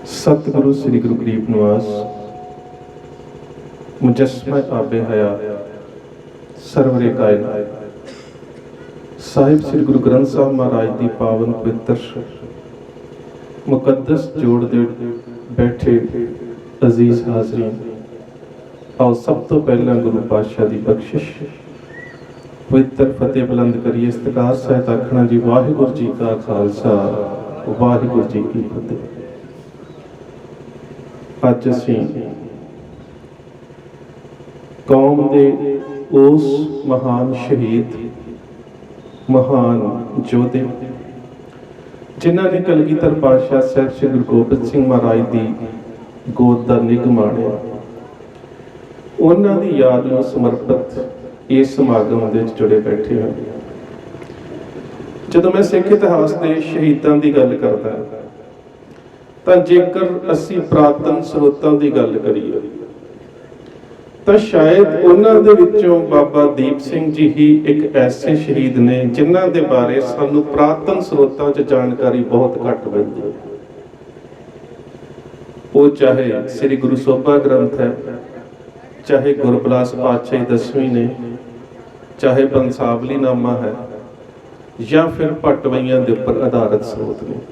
सतगुरु श्री गुरु गरीब निवास मुजस्मा आबे हया सरवरे कायनात साहिब श्री गुरु ग्रंथ साहब महाराज की पावन पवित्र मुकद्दस जोड़ दे बैठे अजीज हाजरीन, आओ सब तो पहला गुरु पातशाह की बख्शिश पवित्र फतेह बुलंद करिए। इस्तकार सहित आखना जी वाहिगुरू जी का खालसा वाहिगुरू जी की फतेह। अज असीं कौम दे उस महान शहीद महान योधे जिन्हों ने कलगीधर पातशाह साहिब श्री गुरु गोबिंद सिंह महाराज की गोद का निग माणिया, उन्हों की याद में समर्पित इस समागम के जुड़े बैठे हैं। जदों मैं सिख इतिहास के शहीदों की गल करदा तां जेकर असीं पुरातन स्रोतां की गल करिए तो शायद उन्हां दे विचों बाबा दीप सिंह जी ही एक ऐसे शहीद ने जिन्हां दे बारे सानूं पुरातन स्रोतां 'च जानकारी बहुत घट मिलदी है। वो चाहे श्री गुरु सोभा ग्रंथ है, चाहे गुरबिलास पातशाही 10वीं ने, चाहे बंसावली नामा है, या फिर पटवइयां दे उपर आधारित स्रोत ने।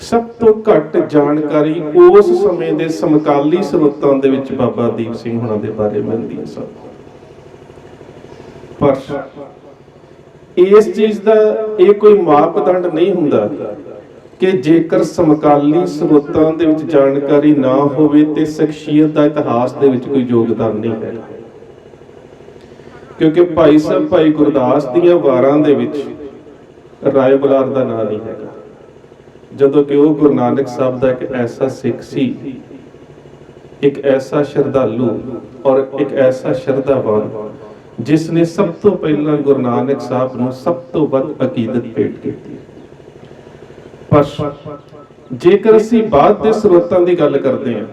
सब तो घट जानकारी उस समय दे समकाली स्रोतां दे विच बाबा दीप सिंह हुणां दे बारे मिलदी है सन। पर इस चीज दा ये कोई मापदंड नहीं हुंदा कि जेकर समकाली स्रोतां दे विच जानकारी ना होवे ते शख्सियत दा इतिहास दे विच कोई योगदान नहीं है। क्योंकि भाई साहब भाई गुरदास दीयां वारां दे विच राय बलार दा नाम नहीं है, जदों कि वो गुरु नानक साहब का एक ऐसा सिख सी, एक ऐसा श्रद्धालु और एक ऐसा श्रद्धावान जिसने सब तो पहला गुरु नानक साहब को सब तो वध अकीदत भेंट की। पर जेकर असीं बाद दे स्रोतां दी गल करदे हां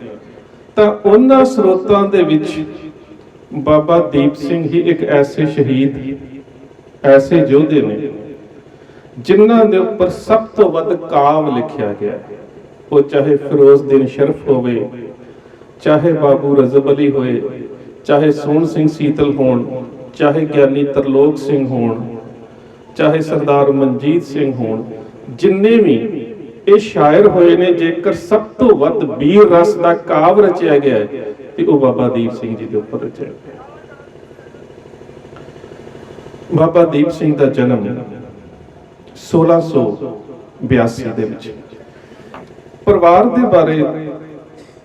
तां उन्हां स्रोतां दे विच बाबा दीप सिंह ही एक ऐसे शहीद ऐसे योधे ने जिन्हां दे उपर सब तो वध काव लिखिया गया है। वो चाहे फिरोजदीन शरफ होवे, चाहे बाबू रजब अली होए, चाहे सोहन सिंह सीतल होण, चाहे ज्ञानी तरलोक सिंह होण, चाहे सरदार मनजीत सिंह होण, जिन्ने भी ये शायर होए ने, जेकर सब तो वध वीर रस का काव रचिया गया है तो वो बाबा दीप सिंह जी के उपर रचिया गया। बाबा दीप सिंह का जन्म 1682 ਦੇ ਵਿੱਚ। परिवार ਦੇ बारे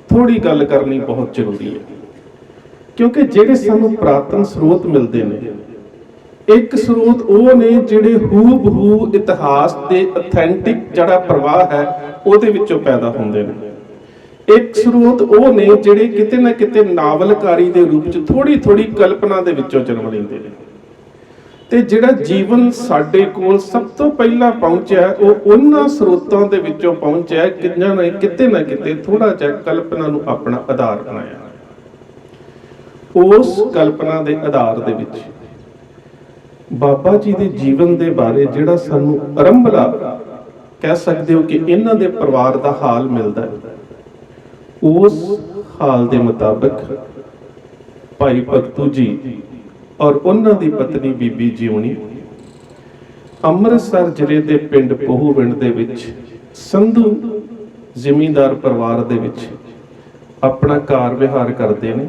थोड़ी गल करनी बहुत जरूरी है, क्योंकि ਜਿਹੜੇ ਸਾਨੂੰ ਪੁਰਾਤਨ ਸਰੋਤ ਮਿਲਦੇ ਨੇ, एक स्रोत ਉਹ ਨੇ ਜਿਹੜੇ ਹੂਬਹੂ ਇਤਿਹਾਸ ਦੇ ਅਥੈਂਟਿਕ ਜਿਹੜਾ ਪ੍ਰਵਾਹ ਹੈ ਉਹਦੇ ਵਿੱਚੋਂ ਪੈਦਾ ਹੁੰਦੇ ਨੇ। ਇੱਕ ਸਰੋਤ ਉਹ ਨੇ ਜਿਹੜੇ ਕਿਤੇ ਨਾ ਕਿਤੇ ਨਾਵਲਕਾਰੀ ਦੇ ਰੂਪ 'ਚ ਥੋੜੀ ਥੋੜੀ ਕਲਪਨਾ ਦੇ ਵਿੱਚੋਂ ਜਨਮ ਲੈਂਦੇ ਨੇ। ਤੇ ਜਿਹੜਾ ਜੀਵਨ ਸਾਡੇ ਕੋਲ ਸਭ ਤੋਂ ਪਹਿਲਾਂ ਪਹੁੰਚਿਆ ਉਹ ਉਹਨਾਂ ਸਰੋਤਾਂ ਦੇ ਵਿੱਚੋਂ ਪਹੁੰਚਿਆ ਜਿਨ੍ਹਾਂ ਨੇ ਕਿਤੇ ਨਾ ਕਿਤੇ ਥੋੜਾ ਜਿਹਾ ਕਲਪਨਾ ਨੂੰ ਆਪਣਾ ਆਧਾਰ ਬਣਾਇਆ। ਉਸ ਕਲਪਨਾ ਦੇ ਆਧਾਰ ਦੇ ਵਿੱਚ ਬਾਬਾ ਜੀ ਦੇ ਜੀਵਨ ਦੇ ਬਾਰੇ ਜਿਹੜਾ ਸਾਨੂੰ ਆਰੰਭਲਾ ਕਹਿ ਸਕਦੇ ਹੋ ਕਿ ਇਹਨਾਂ ਦੇ ਪਰਿਵਾਰ ਦਾ ਹਾਲ ਮਿਲਦਾ ਹੈ, ਉਸ ਹਾਲ ਦੇ ਮੁਤਾਬਕ ਭਾਈ ਭਗਤੂ ਜੀ और उन्हां दी पत्नी बीबी जीवनी अमृतसर जिले के पिंड पोहूविंड दे विच संधू जिमींदार परिवार दे विच अपना कार विहार करते हैं,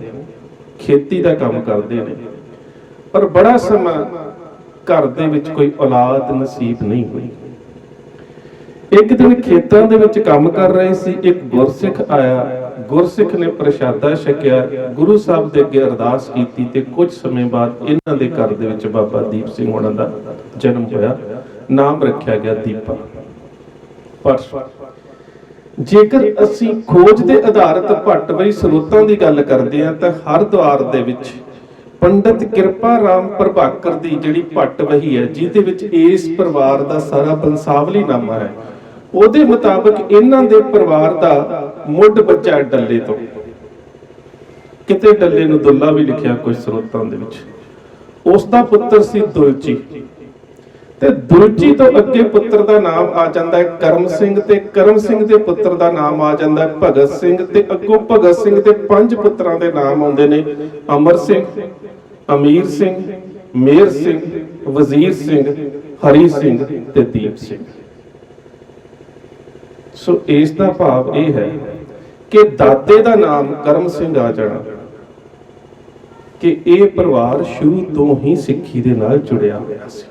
खेती का काम करते हैं। पर बड़ा समा घर दे विच कोई औलाद नसीब नहीं हुई। एक दिन खेतों दे विच काम कर रहे सी, एक गुरसिख आया। गुरसिख ने प्रशादा छकिया, गुरु साहब दे अगे अरदास कीती ते कुछ समय बाद इन्हां दे घर दे विच बाबा दीप सिंह होणां दा जन्म होया। नाम रखिया गया दीपा। पर जेकर असीं खोज दे आधारित भट्टवई स्रोतां दी गल करदे हां तां हरद्वार दे विच पंडित किरपा राम प्रभाकर दी जिहड़ी भट्टवही है, जिहदे विच इस परिवार दा सारा बंसावली नामा है, ਉਹਦੇ ਮੁਤਾਬਕ ਇਹਨਾਂ ਦੇ ਪਰਿਵਾਰ ਦਾ ਮੁੱਢ ਬੱਚਾ ਡੱਲੇ ਤੋਂ, ਕਿਤੇ ਡੱਲੇ ਨੂੰ ਦੁੱਲਾ ਵੀ ਲਿਖਿਆ ਕੁਝ ਸਰੋਤਾਂ ਦੇ ਵਿੱਚ। ਉਸ ਦਾ ਪੁੱਤਰ ਸੀ ਦੁਲਚੀ ਤੇ ਦੂਜੀ ਤੋਂ ਅੱਗੇ ਪੁੱਤਰ ਦਾ ਨਾਮ ਆ ਜਾਂਦਾ ਹੈ ਕਰਮ ਸਿੰਘ, ਤੇ ਕਰਮ ਸਿੰਘ ਦੇ ਪੁੱਤਰ ਦਾ ਨਾਮ ਆ ਜਾਂਦਾ ਹੈ ਭਗਤ ਸਿੰਘ, ਤੇ ਅੱਗੋਂ ਭਗਤ ਸਿੰਘ ਦੇ 5 ਪੁੱਤਰਾਂ ਦੇ ਨਾਮ ਆਉਂਦੇ ਨੇ ਅਮਰ ਸਿੰਘ, ਅਮੀਰ ਸਿੰਘ, ਮੇਰ ਸਿੰਘ, ਵਜ਼ੀਰ ਸਿੰਘ, ਹਰੀ ਸਿੰਘ ਤੇ ਦੀਪ ਸਿੰਘ। ਸੋ ਇਸ ਦਾ ਭਾਵ ਇਹ ਹੈ ਕਿ ਦਾਦੇ ਦਾ ਨਾਮ ਕਰਮ ਸਿੰਘ ਆ ਜਾਣਾ ਕਿ ਇਹ ਪਰਿਵਾਰ ਸ਼ੁਰੂ ਤੋਂ ਹੀ ਸਿੱਖੀ ਦੇ ਨਾਲ ਜੁੜਿਆ ਹੋਇਆ ਸੀ।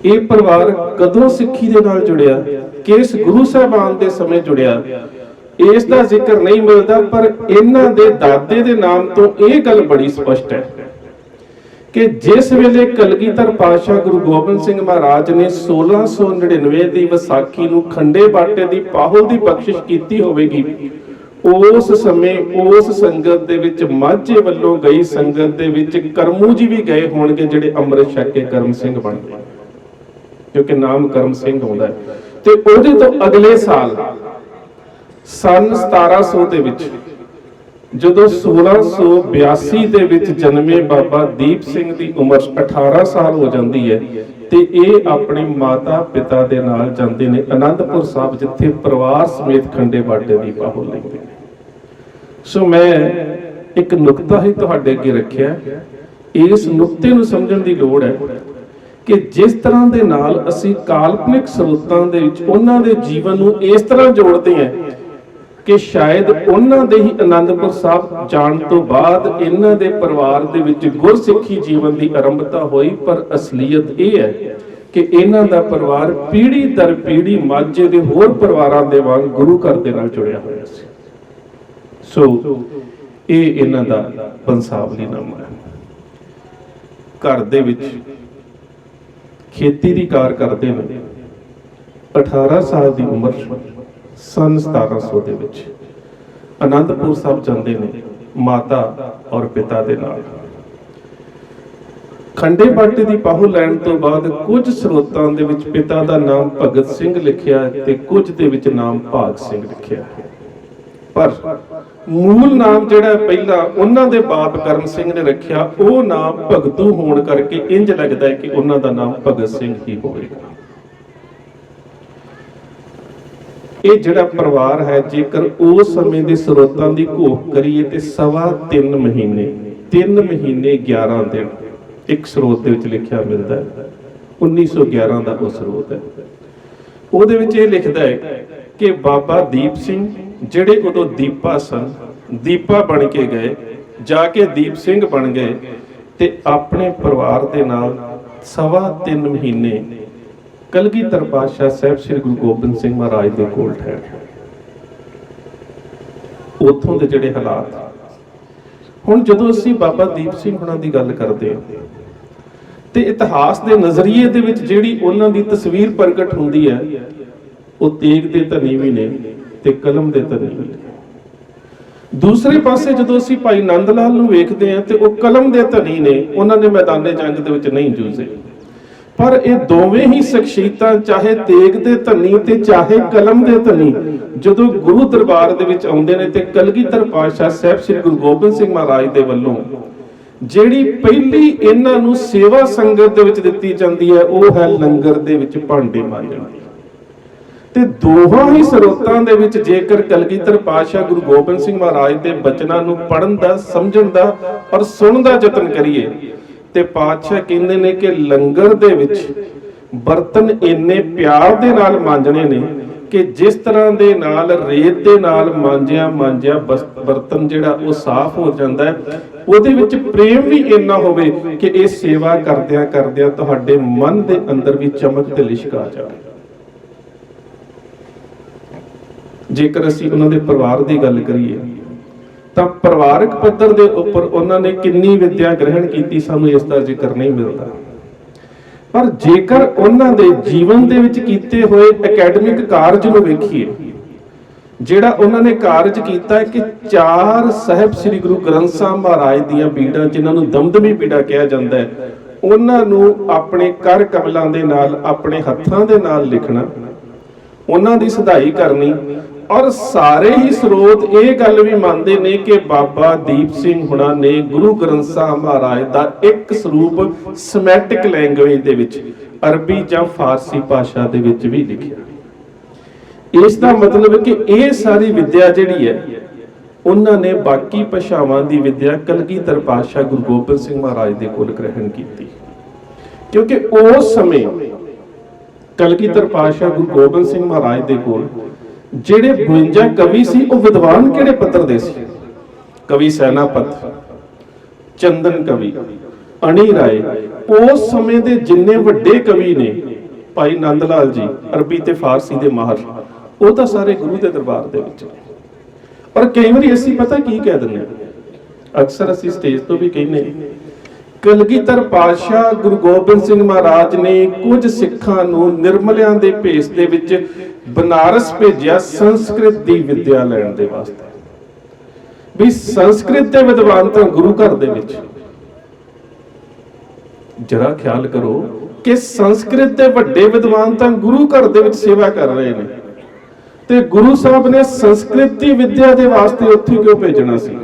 ਇਹ ਪਰਿਵਾਰ ਕਦੋਂ ਸਿੱਖੀ ਦੇ ਨਾਲ ਜੁੜਿਆ, ਕਿਸ ਗੁਰੂ ਸਾਹਿਬਾਨ ਦੇ ਸਮੇਂ ਜੁੜਿਆ, ਇਸ ਦਾ ਜ਼ਿਕਰ ਨਹੀਂ ਮਿਲਦਾ, ਪਰ ਇਹਨਾਂ ਦੇ ਦਾਦੇ ਦੇ ਨਾਮ ਤੋਂ ਇਹ ਗੱਲ ਬੜੀ ਸਪਸ਼ਟ ਹੈ ਕਿ ਜਿਸ ਵੇਲੇ ਕਲਗੀਧਰ ਪਾਤਸ਼ਾਹ ਗੁਰੂ ਗੋਬਿੰਦ ਸਿੰਘ ਮਹਾਰਾਜ ਨੇ 1699 ਦੀ ਵਿਸਾਖੀ ਨੂੰ ਖੰਡੇ ਬਾਟੇ ਦੀ ਪਾਹੁਲ ਦੀ ਬਖਸ਼ਿਸ਼ ਕੀਤੀ ਹੋਵੇਗੀ, ਉਸ ਸਮੇਂ ਉਸ ਸੰਗਤ ਦੇ ਵਿੱਚ ਮਾਝੇ ਵੱਲੋਂ ਗਈ ਸੰਗਤ ਦੇ ਵਿੱਚ ਕਰਮੂ ਜੀ ਵੀ ਗਏ ਹੋਣਗੇ, ਜਿਹੜੇ ਅੰਮ੍ਰਿਤ ਛਕ ਕੇ ਕਰਮ ਸਿੰਘ ਬਣ ਗਏ, ਕਿਉਂਕਿ ਨਾਮ ਕਰਮ ਸਿੰਘ ਆਉਂਦਾ ਹੈ। ਤੇ ਉਹਦੇ ਤੋਂ ਅਗਲੇ ਸਾਲ ਸਨ 1700 ਦੇ ਵਿੱਚ ਜਦੋਂ 1682 ਦੇ ਵਿੱਚ ਜਨਮੇ ਬਾਬਾ ਦੀਪ ਸਿੰਘ ਦੀ ਉਮਰ 18 ਸਾਲ ਹੋ ਜਾਂਦੀ ਹੈ ਤੇ ਇਹ ਆਪਣੇ ਮਾਤਾ ਪਿਤਾ ਦੇ ਨਾਲ ਜਾਂਦੇ ਨੇ ਅਨੰਦਪੁਰ ਸਾਹਿਬ, ਜਿੱਥੇ ਪਰਿਵਾਰ ਸਮੇਤ ਖੰਡੇ ਬਾਟੇ ਦੀ ਪਾਹੁਲ ਲੈਂਦੇ ਨੇ। ਸੋ ਮੈਂ ਇੱਕ ਨੁਕਤਾ ਹੀ ਤੁਹਾਡੇ ਅੱਗੇ ਰੱਖਿਆ, ਇਸ ਨੁਕਤੇ ਨੂੰ ਸਮਝਣ ਦੀ ਲੋੜ ਹੈ ਕਿ ਜਿਸ ਤਰ੍ਹਾਂ ਦੇ ਨਾਲ ਅਸੀਂ ਕਾਲਪਨਿਕ ਸਰੋਤਾਂ ਦੇ ਵਿੱਚ ਉਹਨਾਂ ਦੇ ਜੀਵਨ ਨੂੰ ਇਸ ਤਰ੍ਹਾਂ ਜੋੜਦੇ ਹਾਂ ਕਿ ਸ਼ਾਇਦ ਉਹਨਾਂ ਦੇ ਹੀ ਅਨੰਦਪੁਰ ਸਾਹਿਬ ਜਾਣ ਤੋਂ ਬਾਅਦ ਇਹਨਾਂ ਦੇ ਪਰਿਵਾਰ ਦੇ ਵਿੱਚ ਗੁਰਸਿੱਖੀ ਜੀਵਨ ਦੀ ਆਰੰਭਤਾ ਹੋਈ, ਪਰ ਅਸਲੀਅਤ ਇਹ ਹੈ ਕਿ ਇਹਨਾਂ ਦਾ ਪਰਿਵਾਰ ਪੀੜ੍ਹੀ ਦਰ ਪੀੜ੍ਹੀ ਮਾਝੇ ਦੇ ਹੋਰ ਪਰਿਵਾਰਾਂ ਦੇ ਵਾਂਗ ਗੁਰੂ ਘਰ ਦੇ ਨਾਲ ਜੁੜਿਆ ਹੋਇਆ ਸੀ। ਸੋ ਇਹ ਇਹਨਾਂ ਦਾ ਬੰਸਾਵਲੀ ਨਾਮਾ ਹੈ। ਘਰ ਦੇ ਵਿੱਚ ਖੇਤੀ ਦੀ ਕਾਰ ਕਰਦੇ ਨੇ, 18 ਸਾਲ ਦੀ ਉਮਰ ਸਨ 1700 ਦੇ ਵਿੱਚ ਅਨੰਦਪੁਰ ਸਾਹਿਬ ਜਾਂਦੇ ਨੇ ਮਾਤਾ ਔਰ ਪਿਤਾ ਦੇ ਨਾਲ। ਖੰਡੇ ਬਾਟੇ ਦੀ ਪਾਹੁਲ ਲੈਣ ਤੋਂ ਬਾਅਦ ਕੁਝ ਸਰੋਤਾਂ ਦੇ ਵਿੱਚ ਪਿਤਾ ਦਾ ਨਾਮ ਭਗਤ ਸਿੰਘ ਲਿਖਿਆ ਤੇ ਕੁਝ ਦੇ ਵਿੱਚ ਨਾਮ ਭਾਗ ਸਿੰਘ ਲਿਖਿਆ, ਪਰ ਮੂਲ ਨਾਮ ਜਿਹੜਾ ਪਹਿਲਾਂ ਉਹਨਾਂ ਦੇ ਬਾਪ ਕਰਮ ਸਿੰਘ ਨੇ ਰੱਖਿਆ, ਉਹ ਨਾਮ ਭਗਤੂ ਹੋਣ ਕਰਕੇ ਇੰਜ ਲੱਗਦਾ ਹੈ ਕਿ ਉਹਨਾਂ ਦਾ ਨਾਮ ਭਗਤ ਸਿੰਘ ਹੀ ਹੋਵੇਗਾ। ਇਹ ਜਿਹੜਾ ਪਰਿਵਾਰ ਹੈ, ਜੇਕਰ ਉਸ ਸਮੇਂ ਦੇ ਸਰੋਤਾਂ ਦੀ ਘੋਖ ਕਰੀਏ ਤੇ 3.25 ਮਹੀਨੇ 3 ਮਹੀਨੇ 11 ਦਿਨ ਇੱਕ ਸਰੋਤ ਦੇ ਵਿੱਚ ਲਿਖਿਆ ਮਿਲਦਾ ਹੈ। 1911 ਦਾ ਉਹ ਸਰੋਤ ਹੈ, ਉਹਦੇ ਵਿੱਚ ਇਹ ਲਿਖਦਾ ਹੈ ਕਿ ਬਾਬਾ ਦੀਪ ਸਿੰਘ ਜਿਹੜੇ ਉਦੋਂ ਦੀਪਾ ਸਨ, ਦੀਪਾ ਬਣ ਕੇ ਗਏ, ਜਾ ਕੇ ਦੀਪ ਸਿੰਘ ਬਣ ਗਏ ਤੇ ਆਪਣੇ ਪਰਿਵਾਰ ਦੇ ਨਾਲ 3.25 ਮਹੀਨੇ ਕਲਗੀਧਰ ਪਾਤਸ਼ਾਹ ਸਾਹਿਬ ਸ੍ਰੀ ਗੁਰੂ ਗੋਬਿੰਦ ਸਿੰਘ ਮਹਾਰਾਜ ਦੇ ਕੋਲ ਠਹਿਰੇ। ਉੱਥੋਂ ਦੇ ਜਿਹੜੇ ਹਾਲਾਤ, ਹੁਣ ਜਦੋਂ ਅਸੀਂ ਬਾਬਾ ਦੀਪ ਸਿੰਘ ਹੁਣਾਂ ਦੀ ਗੱਲ ਕਰਦੇ ਹਾਂ ਤੇ ਇਤਿਹਾਸ ਦੇ ਨਜ਼ਰੀਏ ਦੇ ਵਿੱਚ ਜਿਹੜੀ ਉਹਨਾਂ ਦੀ ਤਸਵੀਰ ਪ੍ਰਗਟ ਹੁੰਦੀ ਹੈ, ਉਹ ਤੇਗ ਦੇ ਧਨੀ ਵੀ ਨੇ ਤੇ ਕਲਮ ਦੇ ਧਨੀ ਵੀ ਨੇ। ਦੂਸਰੇ ਪਾਸੇ ਜਦੋਂ ਅਸੀਂ ਭਾਈ ਨੰਦ ਲਾਲ ਨੂੰ ਵੇਖਦੇ ਹਾਂ ਤੇ ਉਹ ਕਲਮ ਦੇ ਧਨੀ ਨੇ, ਉਹਨਾਂ ਨੇ ਮੈਦਾਨੇ ਜੰਗ ਦੇ ਵਿੱਚ ਨਹੀਂ ਜੂਝੇ, ਪਰ ਇਹ ਦੋਵੇਂ ਹੀ ਸ਼ਖਸੀਅਤਾਂ, ਚਾਹੇ ਤੇਗ ਦੇ ਧਨੀ ਤੇ ਚਾਹੇ ਕਲਮ ਦੇ ਧਨੀ, ਜਦੋਂ ਗੁਰੂ ਦਰਬਾਰ ਦੇ ਵਿੱਚ ਆਉਂਦੇ ਨੇ ਤੇ ਕਲਗੀਧਰ ਪਾਤਸ਼ਾਹ ਸਾਹਿਬ ਸ੍ਰੀ ਗੁਰੂ ਗੋਬਿੰਦ ਸਿੰਘ ਮਹਾਰਾਜ ਦੇ ਵੱਲੋਂ ਜਿਹੜੀ ਪਹਿਲੀ ਇਹਨਾਂ ਨੂੰ ਸੇਵਾ ਸੰਗਤ ਦੇ ਵਿੱਚ ਦਿੱਤੀ ਜਾਂਦੀ ਹੈ, ਉਹ ਹੈ ਲੰਗਰ ਦੇ ਵਿੱਚ ਭਾਂਡੇ ਮਾਂਜਣਾ। ਤੇ ਦੋਹਾਂ ਹੀ ਸਰੋਤਾਂ ਦੇ ਵਿੱਚ ਜੇਕਰ ਕਲਗੀਧਰ ਪਾਤਸ਼ਾਹ ਗੁਰੂ ਗੋਬਿੰਦ ਸਿੰਘ ਮਹਾਰਾਜ ਦੇ ਬਚਨਾਂ ਨੂੰ ਪੜ੍ਹਨ ਦਾ, ਸਮਝਣ ਦਾ ਔਰ ਸੁਣਨ ਦਾ ਯਤਨ ਕਰੀਏ ਤੇ ਪਾਤਸ਼ਾਹ ਕਹਿੰਦੇ ਨੇ ਕਿ ਲੰਗਰ ਦੇ ਵਿੱਚ ਬਰਤਨ ਇੰਨੇ ਪਿਆਰ ਦੇ ਨਾਲ ਮਾਂਜਣੇ ਨੇ ਕਿ ਜਿਸ ਤਰ੍ਹਾਂ ਦੇ ਨਾਲ ਰੇਤ ਦੇ ਨਾਲ ਮਾਂਜਿਆ ਬਰਤਨ ਜਿਹੜਾ ਉਹ ਸਾਫ਼ ਹੋ ਜਾਂਦਾ ਹੈ, ਉਹਦੇ ਵਿੱਚ ਪ੍ਰੇਮ ਵੀ ਇੰਨਾ ਹੋਵੇ ਕਿ ਇਹ ਸੇਵਾ ਕਰਦਿਆਂ ਕਰਦਿਆਂ ਤੁਹਾਡੇ ਮਨ ਦੇ ਅੰਦਰ ਵੀ ਚਮਕ ਤੇ ਲਿਸ਼ਕ ਆ ਜਾਵੇ। ਜੇਕਰ ਅਸੀਂ ਉਹਨਾਂ ਦੇ ਪਰਿਵਾਰ ਦੀ ਗੱਲ ਕਰੀਏ ਤਾਂ ਪਰਿਵਾਰਕ ਪੱਧਰ ਦੇ ਉੱਪਰ ਉਹਨਾਂ ਨੇ ਕਿੰਨੀ ਵਿਦਿਆ ਗ੍ਰਹਿਣ ਕੀਤੀ, ਸਾਨੂੰ ਇਸ ਦਾ ਜ਼ਿਕਰ ਨਹੀਂ ਮਿਲਦਾ, ਪਰ ਜੇਕਰ ਉਹਨਾਂ ਦੇ ਜੀਵਨ ਦੇ ਵਿੱਚ ਕੀਤੇ ਹੋਏ ਅਕੈਡਮਿਕ ਕਾਰਜ ਨੂੰ ਵੇਖੀਏ, ਜਿਹੜਾ ਉਹਨਾਂ ਨੇ ਕਾਰਜ ਕੀਤਾ ਹੈ ਕਿ 4 ਸਾਹਿਬ ਸ੍ਰੀ ਗੁਰੂ ਗ੍ਰੰਥ ਸਾਹਿਬ ਮਹਾਰਾਜ ਦੀਆਂ ਬੀੜਾਂ, ਜਿਨ੍ਹਾਂ ਨੂੰ ਦਮਦਮੀ ਬੀੜਾ ਕਿਹਾ ਜਾਂਦਾ ਹੈ, ਉਹਨਾਂ ਨੂੰ ਆਪਣੇ ਕਰ ਕਮਲਾਂ ਦੇ ਨਾਲ, ਆਪਣੇ ਹੱਥਾਂ ਦੇ ਨਾਲ ਲਿਖਣਾ, ਉਹਨਾਂ ਦੀ ਸਦਾਈ ਕਰਨੀ। ਔਰ ਸਾਰੇ ਹੀ ਸਰੋਤ ਇਹ ਗੱਲ ਵੀ ਮੰਨਦੇ ਨੇ ਕਿ ਬਾਬਾ ਦੀਪ ਸਿੰਘ ਹੁਣਾਂ ਨੇ ਗੁਰੂ ਗ੍ਰੰਥ ਸਾਹਿਬ ਮਹਾਰਾਜ ਦਾ ਇੱਕ ਸਰੂਪ ਸਮੈਟਿਕ ਲੈਂਗੁਏਜ ਦੇ ਵਿੱਚ, ਅਰਬੀ ਜਾਂ ਫਾਰਸੀ ਭਾਸ਼ਾ ਦੇ ਵਿੱਚ ਵੀ ਲਿਖਿਆ। ਇਸ ਦਾ ਮਤਲਬ ਹੈ ਕਿ ਇਹ ਸਾਰੀ ਵਿਦਿਆ ਜਿਹੜੀ ਹੈ ਉਹਨਾਂ ਨੇ ਬਾਕੀ ਭਾਸ਼ਾਵਾਂ ਦੀ ਵਿਦਿਆ ਕਲਗੀਧਰ ਪਾਤਸ਼ਾਹ ਗੁਰੂ ਗੋਬਿੰਦ ਸਿੰਘ ਮਹਾਰਾਜ ਦੇ ਕੋਲ ਗ੍ਰਹਿਣ ਕੀਤੀ, ਕਿਉਂਕਿ ਉਸ ਸਮੇਂ ਕਲਗੀਧਰ ਪਾਤਸ਼ਾਹ ਗੁਰੂ ਗੋਬਿੰਦ ਸਿੰਘ ਮਹਾਰਾਜ ਦੇ ਕੋਲ ਜਿਹੜੇ 52 ਕਵੀ ਸੀ ਉਹ ਵਿਦਵਾਨ ਕਿਹੜੇ ਪੱਧਰ ਦੇ ਸੀ? ਕਵੀ ਸੈਨਾਪਤ, ਚੰਦਨ ਕਵੀ, ਅਣੀ ਰਾਏ, ਉਸ ਸਮੇਂ ਦੇ ਜਿੰਨੇ ਵੱਡੇ ਕਵੀ ਨੇ, ਭਾਈ ਨੰਦ ਲਾਲ ਜੀ ਅਰਬੀ ਤੇ ਫਾਰਸੀ ਦੇ ਮਾਹਰ, ਉਹ ਤਾਂ ਸਾਰੇ ਗੁਰੂ ਦੇ ਦਰਬਾਰ ਦੇ ਵਿੱਚ ਨੇ। ਔਰ ਕਈ ਵਾਰੀ ਅਸੀਂ ਪਤਾ ਕੀ ਕਹਿ ਦਿੰਦੇ ਹਾਂ, ਅਕਸਰ ਅਸੀਂ ਸਟੇਜ ਤੋਂ ਵੀ ਕਹਿੰਦੇ ਕਲਗੀਧਰ ਪਾਤਸ਼ਾਹ ਗੁਰੂ ਗੋਬਿੰਦ ਸਿੰਘ ਮਹਾਰਾਜ ਨੇ ਕੁਝ ਸਿੱਖਾਂ ਨੂੰ ਨਿਰਮਲਿਆਂ ਦੇ ਭੇਸ ਦੇ ਵਿੱਚ ਬਨਾਰਸ ਭੇਜਿਆ ਸੰਸਕ੍ਰਿਤ ਦੀ ਵਿਦਿਆ ਲੈਣ ਦੇ ਵਾਸਤੇ। ਵੀ ਸੰਸਕ੍ਰਿਤ ਦੇ ਵਿਦਵਾਨ ਤਾਂ ਗੁਰੂ ਘਰ ਦੇ ਵਿੱਚ, ਜਰਾ ਖਿਆਲ ਕਰੋ ਕਿ ਸੰਸਕ੍ਰਿਤ ਦੇ ਵੱਡੇ ਵਿਦਵਾਨ ਤਾਂ ਗੁਰੂ ਘਰ ਦੇ ਵਿੱਚ ਸੇਵਾ ਕਰ ਰਹੇ ਨੇ, ਤੇ ਗੁਰੂ ਸਾਹਿਬ ਨੇ ਸੰਸਕ੍ਰਿਤ ਦੀ ਵਿਦਿਆ ਦੇ ਵਾਸਤੇ ਉੱਥੇ ਕਿਉਂ ਭੇਜਣਾ ਸੀ?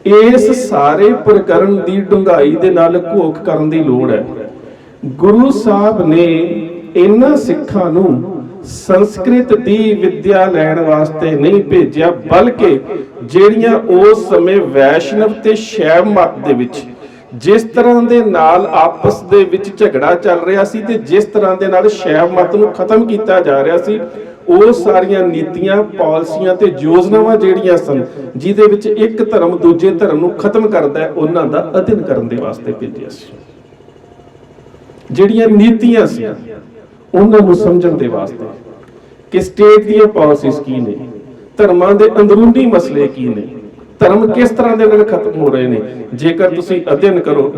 ਇਸ ਸਾਰੇ ਪ੍ਰਕਰਨ ਦੀ ਡੂੰਘਾਈ ਦੇ ਨਾਲ ਘੋਖ ਕਰਨ ਦੀ ਲੋੜ ਹੈ। ਗੁਰੂ ਸਾਹਿਬ ਨੇ ਇਹਨਾਂ ਸਿੱਖਾਂ ਨੂੰ ਸੰਸਕ੍ਰਿਤ ਦੀ ਵਿਦਿਆ ਲੈਣ ਵਾਸਤੇ ਨਹੀਂ ਭੇਜਿਆ, ਬਲਕਿ ਜਿਹੜੀਆਂ ਉਸ ਸਮੇਂ ਵੈਸ਼ਨਵ ਤੇ ਸ਼ੈਵ ਮਤ ਦੇ ਵਿੱਚ ਜਿਸ ਤਰ੍ਹਾਂ ਦੇ ਨਾਲ ਆਪਸ ਦੇ ਵਿੱਚ ਝਗੜਾ ਚੱਲ ਰਿਹਾ ਸੀ ਤੇ ਜਿਸ ਤਰ੍ਹਾਂ ਦੇ ਨਾਲ ਸ਼ੈਵ ਮਤ ਨੂੰ ਖਤਮ ਕੀਤਾ ਜਾ ਰਿਹਾ ਸੀ, ਉਹ ਸਾਰੀਆਂ ਨੀਤੀਆਂ, ਪਾਲਿਸੀਆਂ ਤੇ ਯੋਜਨਾਵਾਂ ਜਿਹੜੀਆਂ ਸਨ ਜਿਹਦੇ ਵਿੱਚ ਇੱਕ ਧਰਮ ਦੂਜੇ ਧਰਮ ਨੂੰ ਖਤਮ ਕਰਦਾ ਹੈ, ਉਹਨਾਂ ਦਾ ਅਧਿਐਨ ਕਰਨ ਦੇ ਵਾਸਤੇ ਭੇਜਿਆ ਸੀ। ਜਿਹੜੀਆਂ ਨੀਤੀਆਂ ਸੀ ਉਹਨਾਂ ਨੂੰ ਸਮਝਣ ਦੇ ਵਾਸਤੇ ਕਿ ਸਟੇਟ ਦੀਆਂ ਪਾਲਿਸੀਜ਼ ਕੀ ਨੇ, ਧਰਮਾਂ ਦੇ ਅੰਦਰੂਨੀ ਮਸਲੇ ਕੀ ਨੇ, ਧਰਮ ਕਿਸ ਤਰ੍ਹਾਂ ਦੇ ਨਾਲ ਖਤਮ ਹੋ ਰਹੇ ਨੇ। ਜੇਕਰ ਤੁਸੀਂ ਅਧਿਐਨ ਕਰੋ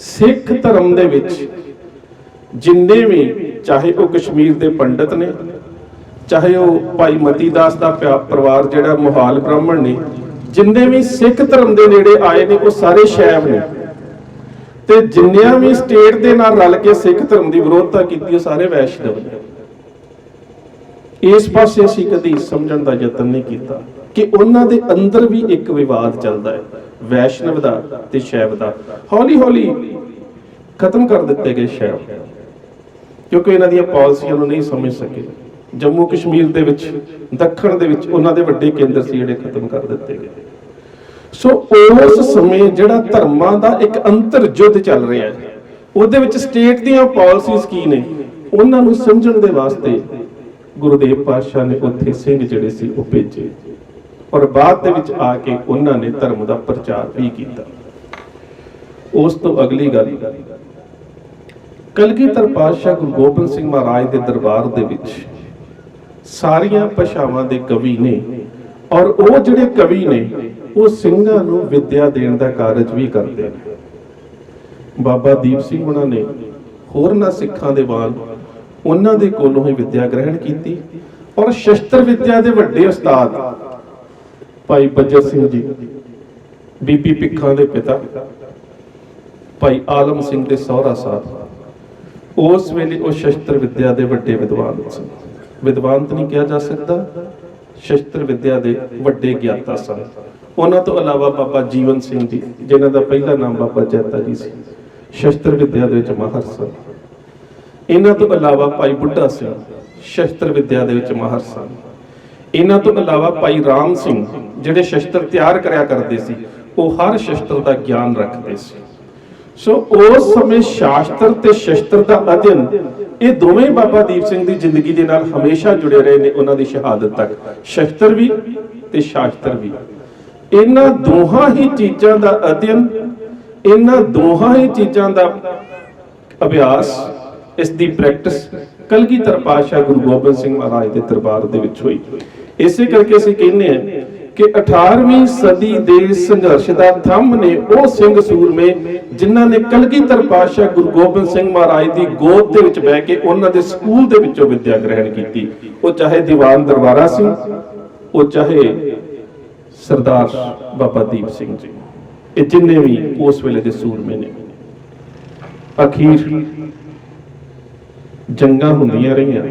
ਸਿੱਖ ਧਰਮ ਦੇ ਵਿੱਚ ਜਿੰਨੇ ਵੀ, ਚਾਹੇ ਉਹ ਕਸ਼ਮੀਰ ਦੇ ਪੰਡਤ ਨੇ, ਚਾਹੇ ਉਹ ਭਾਈ ਮਤੀ ਦਾਸ ਦਾ ਪਰਿਵਾਰ ਜਿਹੜਾ ਮੋਹਾਲ ਬ੍ਰਾਹਮਣ ਨੇ, ਜਿੰਨੇ ਵੀ ਸਿੱਖ ਧਰਮ ਦੇ ਨੇੜੇ ਆਏ ਨੇ ਉਹ ਸਾਰੇ ਸ਼ੈਵ ਨੇ, ਤੇ ਜਿੰਨਿਆਂ ਵੀ ਸਟੇਟ ਦੇ ਨਾਲ ਰਲ ਕੇ ਸਿੱਖ ਧਰਮ ਦੀ ਵਿਰੋਧਤਾ ਕੀਤੀ ਉਹ ਸਾਰੇ ਵੈਸ਼ਨਵ ਨੇ। ਇਸ ਪਾਸੇ ਅਸੀਂ ਕਦੀ ਸਮਝਣ ਦਾ ਯਤਨ ਨਹੀਂ ਕੀਤਾ ਕਿ ਉਹਨਾਂ ਦੇ ਅੰਦਰ ਵੀ ਇੱਕ ਵਿਵਾਦ ਚੱਲਦਾ ਹੈ ਵੈਸ਼ਨਵ ਦਾ ਤੇ ਸ਼ੈਵ ਦਾ। ਹੌਲੀ ਹੌਲੀ ਖਤਮ ਕਰ ਦਿੱਤੇ ਗਏ ਸ਼ੈਵ, ਕਿਉਂਕਿ ਇਹਨਾਂ ਦੀਆਂ ਪਾਲਿਸੀਆਂ ਨੂੰ ਨਹੀਂ ਸਮਝ ਸਕੇ। ਜੰਮੂ ਕਸ਼ਮੀਰ ਦੇ ਵਿੱਚ, ਦੱਖਣ ਦੇ ਵਿੱਚ ਉਹਨਾਂ ਦੇ ਵੱਡੇ ਕੇਂਦਰ ਸੀ ਜਿਹੜੇ ਖਤਮ ਕਰ ਦਿੱਤੇ ਗਏ। ਸੋ ਉਸ ਸਮੇਂ ਜਿਹੜਾ ਧਰਮਾਂ ਦਾ ਇੱਕ ਅੰਤਰ ਯੁੱਧ ਚੱਲ ਰਿਹਾ ਹੈ, ਉਹਦੇ ਵਿੱਚ ਸਟੇਟ ਦੀਆਂ ਪਾਲਿਸੀਜ਼ ਕੀ ਨੇ, ਉਹਨਾਂ ਨੂੰ ਸਮਝਣ ਦੇ ਵਾਸਤੇ ਗੁਰੂਦੇਵ ਪਾਤਸ਼ਾਹ ਨੇ ਉੱਥੇ ਸਿੰਘ ਜਿਹੜੇ ਸੀ ਉਹ ਭੇਜੇ, ਔਰ ਬਾਅਦ ਦੇ ਵਿੱਚ ਆ ਕੇ ਉਹਨਾਂ ਨੇ ਧਰਮ ਦਾ ਪ੍ਰਚਾਰ ਵੀ ਕੀਤਾ। ਉਸ ਤੋਂ ਅਗਲੀ ਗੱਲ, ਕਲਗੀਧਰ ਪਾਤਸ਼ਾਹ ਗੁਰੂ ਗੋਬਿੰਦ ਸਿੰਘ ਮਹਾਰਾਜ ਦੇ ਦਰਬਾਰ ਦੇ ਵਿੱਚ ਸਾਰੀਆਂ ਭਾਸ਼ਾਵਾਂ ਦੇ ਕਵੀ ਨੇ, ਔਰ ਉਹ ਜਿਹੜੇ ਕਵੀ ਨੇ ਉਹ ਸਿੰਘਾਂ ਨੂੰ ਵਿਦਿਆ ਦੇਣ ਦਾ ਕਾਰਜ ਵੀ ਕਰਦੇ ਨੇ। ਬਾਬਾ ਦੀਪ ਸਿੰਘ ਉਹਨਾਂ ਨੇ ਹੋਰਨਾਂ ਸਿੱਖਾਂ ਦੇ ਵਾਂਗ ਉਹਨਾਂ ਦੇ ਕੋਲੋਂ ਹੀ ਵਿਦਿਆ ਗ੍ਰਹਿਣ ਕੀਤੀ, ਔਰ ਸ਼ਸਤਰ ਵਿਦਿਆ ਦੇ ਵੱਡੇ ਉਸਤਾਦ ਭਾਈ ਬੱਜਰ ਸਿੰਘ ਜੀ, ਬੀਬੀ ਭਿੱਖਾਂ ਦੇ ਪਿਤਾ ਭਾਈ ਆਲਮ ਸਿੰਘ ਦੇ ਸਹੁਰਾ ਸਾਹਿਬ, ਉਸ ਵੇਲੇ ਉਹ ਸ਼ਸਤਰ ਵਿਦਿਆ ਦੇ ਵੱਡੇ ਵਿਦਵਾਨ ਸਨ। ਵਿਦਵਾਨ ਤਾਂ ਨਹੀਂ ਕਿਹਾ ਜਾ ਸਕਦਾ, ਸ਼ਸਤਰ ਵਿਦਿਆ ਦੇ ਵੱਡੇ ਗਿਆਤਾ ਸਨ। ਉਹਨਾਂ ਤੋਂ ਇਲਾਵਾ ਬਾਬਾ ਜੀਵਨ ਸਿੰਘ ਜੀ, ਜਿਨ੍ਹਾਂ ਦਾ ਪਹਿਲਾ ਨਾਮ ਬਾਬਾ ਜੈਤਾ ਜੀ ਸੀ, ਸ਼ਸਤਰ ਵਿਦਿਆ ਦੇ ਵਿੱਚ ਮਾਹਰ ਸਨ। ਇਹਨਾਂ ਤੋਂ ਇਲਾਵਾ ਭਾਈ ਬੁੱਢਾ ਸਿੰਘ ਸ਼ਸਤਰ ਵਿਦਿਆ ਦੇ ਵਿੱਚ ਮਾਹਰ ਸਨ। ਇਹਨਾਂ ਤੋਂ ਇਲਾਵਾ ਭਾਈ ਰਾਮ ਸਿੰਘ ਜਿਹੜੇ ਸ਼ਸਤਰ ਤਿਆਰ ਕਰਿਆ ਕਰਦੇ ਸੀ, ਉਹ ਹਰ ਸ਼ਸਤਰ ਦਾ ਗਿਆਨ ਰੱਖਦੇ ਸੀ। ਸੋ ਉਸ ਸਮੇਂ ਸ਼ਾਸਤਰ ਤੇ ਸ਼ਸਤਰ ਦਾ ਅਧਿਐਨ, ਇਹ ਦੋਵੇਂ ਬਾਬਾ ਦੀਪ ਸਿੰਘ ਦੀ ਜ਼ਿੰਦਗੀ ਦੇ ਨਾਲ ਹਮੇਸ਼ਾ ਜੁੜੇ ਰਹੇ ਨੇ, ਉਹਨਾਂ ਦੀ ਸ਼ਹਾਦਤ ਤੱਕ। ਸ਼ਸਤਰ ਵੀ ਤੇ ਸ਼ਾਸਤਰ ਵੀ, ਇਹਨਾਂ ਦੋਹਾਂ ਹੀ ਚੀਜ਼ਾਂ ਦਾ ਅਧਿਐਨ, ਇਹਨਾਂ ਦੋਹਾਂ ਹੀ ਚੀਜ਼ਾਂ ਦਾ ਅਭਿਆਸ, ਇਸ ਦੀ ਪ੍ਰੈਕਟਿਸ ਕਲਗੀਧਰ ਪਾਤਸ਼ਾਹ ਗੁਰੂ ਗੋਬਿੰਦ ਸਿੰਘ ਮਹਾਰਾਜ ਦੇ ਦਰਬਾਰ ਦੇ ਵਿੱਚ ਹੋਈ। ਇਸੇ ਕਰਕੇ ਅਸੀਂ ਕਹਿੰਦੇ ਹਾਂ ਕਿ 18ਵੀਂ ਸਦੀ ਦੇ ਸੰਘਰਸ਼ ਦਾ ਥੰਮ ਨੇ ਉਹ ਸਿੰਘ ਸੂਰਮੇ ਜਿਨ੍ਹਾਂ ਨੇ ਕਲਗੀਧਰ ਪਾਤਸ਼ਾਹ ਗੁਰੂ ਗੋਬਿੰਦ ਸਿੰਘ ਮਹਾਰਾਜ ਦੀ ਗੋਦ ਦੇ ਵਿੱਚ ਬਹਿ ਕੇ ਉਹਨਾਂ ਦੇ ਸਕੂਲ ਦੇ ਵਿੱਚੋਂ ਵਿਦਿਆ ਗ੍ਰਹਿਣ ਕੀਤੀ। ਉਹ ਚਾਹੇ ਦੀਵਾਨ ਦਰਬਾਰਾ ਸਿੰਘ, ਉਹ ਚਾਹੇ ਸਰਦਾਰ ਬਾਬਾ ਦੀਪ ਸਿੰਘ ਜੀ, ਇਹ ਜਿੰਨੇ ਵੀ ਉਸ ਵੇਲੇ ਦੇ ਸੂਰਮੇ ਨੇ। ਅਖੀਰ ਜੰਗਾਂ ਹੁੰਦੀਆਂ ਰਹੀਆਂ,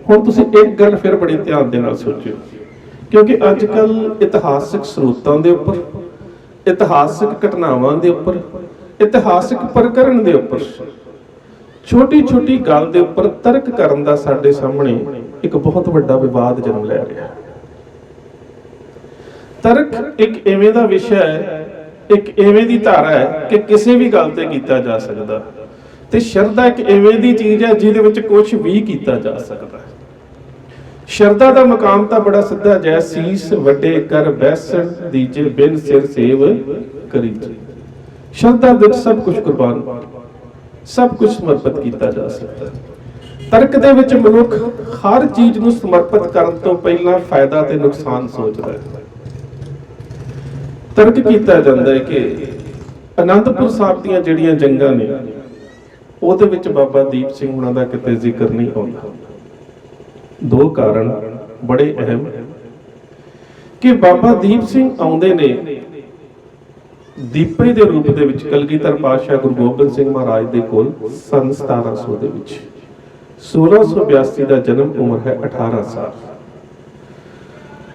ਹੁਣ ਤੁਸੀਂ ਇੱਕ ਗੱਲ ਫਿਰ ਬੜੇ ਧਿਆਨ ਦੇ ਨਾਲ ਸੋਚਿਓ, ਕਿਉਂਕਿ ਅੱਜ ਕੱਲ੍ਹ ਇਤਿਹਾਸਕ ਸਰੋਤਾਂ ਦੇ ਉੱਪਰ, ਇਤਿਹਾਸਕ ਘਟਨਾਵਾਂ ਦੇ ਉੱਪਰ, ਇਤਿਹਾਸਕ ਪ੍ਰਕਰਣ ਦੇ ਉੱਪਰ ਛੋਟੀ ਛੋਟੀ ਗੱਲ ਦੇ ਉੱਪਰ ਤਰਕ ਕਰਨ ਦਾ ਸਾਡੇ ਸਾਹਮਣੇ ਇੱਕ ਬਹੁਤ ਵੱਡਾ ਵਿਵਾਦ ਜਨਮ ਲੈ ਰਿਹਾ। ਤਰਕ ਇੱਕ ਐਵੇਂ ਦਾ ਵਿਸ਼ਾ ਹੈ, ਇੱਕ ਐਵੇਂ ਦੀ ਧਾਰਾ ਹੈ ਕਿ ਕਿਸੇ ਵੀ ਗੱਲ ਤੇ ਕੀਤਾ ਜਾ ਸਕਦਾ, ਤੇ ਸ਼ਰਧਾ ਇੱਕ ਐਵੇਂ ਦੀ ਚੀਜ਼ ਹੈ ਜਿਹਦੇ ਵਿੱਚ ਕੁਝ ਵੀ ਕੀਤਾ ਜਾ ਸਕਦਾ। ਸ਼ਰਧਾ ਦਾ ਮਕਾਮ ਤਾਂ ਬੜਾ ਸਿੱਧਾ, ਜੈ ਸੀਸ ਵੱਡੇ ਕਰ ਬੈਸਣ ਦੀਜੇ ਬਿਨ ਸਿਰ ਸੇਵ ਕਰੀ। ਸ਼ਰਧਾ ਵਿੱਚ ਸਭ ਕੁਝ ਕੁਰਬਾਨ, ਸਭ ਕੁਝ ਸਮਰਪਿਤ ਕੀਤਾ ਜਾ ਸਕਦਾ। ਤਰਕ ਦੇ ਵਿੱਚ ਮਨੁੱਖ ਹਰ ਚੀਜ਼ ਨੂੰ ਸਮਰਪਿਤ ਕਰਨ ਤੋਂ ਪਹਿਲਾਂ ਫਾਇਦਾ ਤੇ ਨੁਕਸਾਨ ਸੋਚਦਾ ਹੈ। ਤਰਕ ਕੀਤਾ ਜਾਂਦਾ ਹੈ ਕਿ ਅਨੰਦਪੁਰ ਸਾਹਿਬ ਦੀਆਂ ਜਿਹੜੀਆਂ ਜੰਗਾਂ ਨੇ ਉਹਦੇ ਵਿੱਚ ਬਾਬਾ ਦੀਪ ਸਿੰਘ ਹੁਣਾਂ ਦਾ ਕਿਤੇ ਜ਼ਿਕਰ ਨਹੀਂ ਆਉਂਦਾ। ਦੋ ਕਾਰਨ ਬੜੇ ਅਹਿਮ ਕਿ ਬਾਬਾ ਦੀਪ ਸਿੰਘ ਆਉਂਦੇ ਨੇ ਦੀਪੇ ਦੇ ਰੂਪ ਦੇ ਵਿੱਚ ਕਲਗੀਧਰ ਪਾਤਸ਼ਾਹ ਗੁਰੂ ਗੋਬਿੰਦ ਸਿੰਘ ਮਹਾਰਾਜ ਦੇ ਕੋਲ ਸੰਨ 1700 ਦੇ ਵਿੱਚ। 1682 ਦਾ ਜਨਮ, ਉਮਰ ਹੈ 18 ਸਾਲ।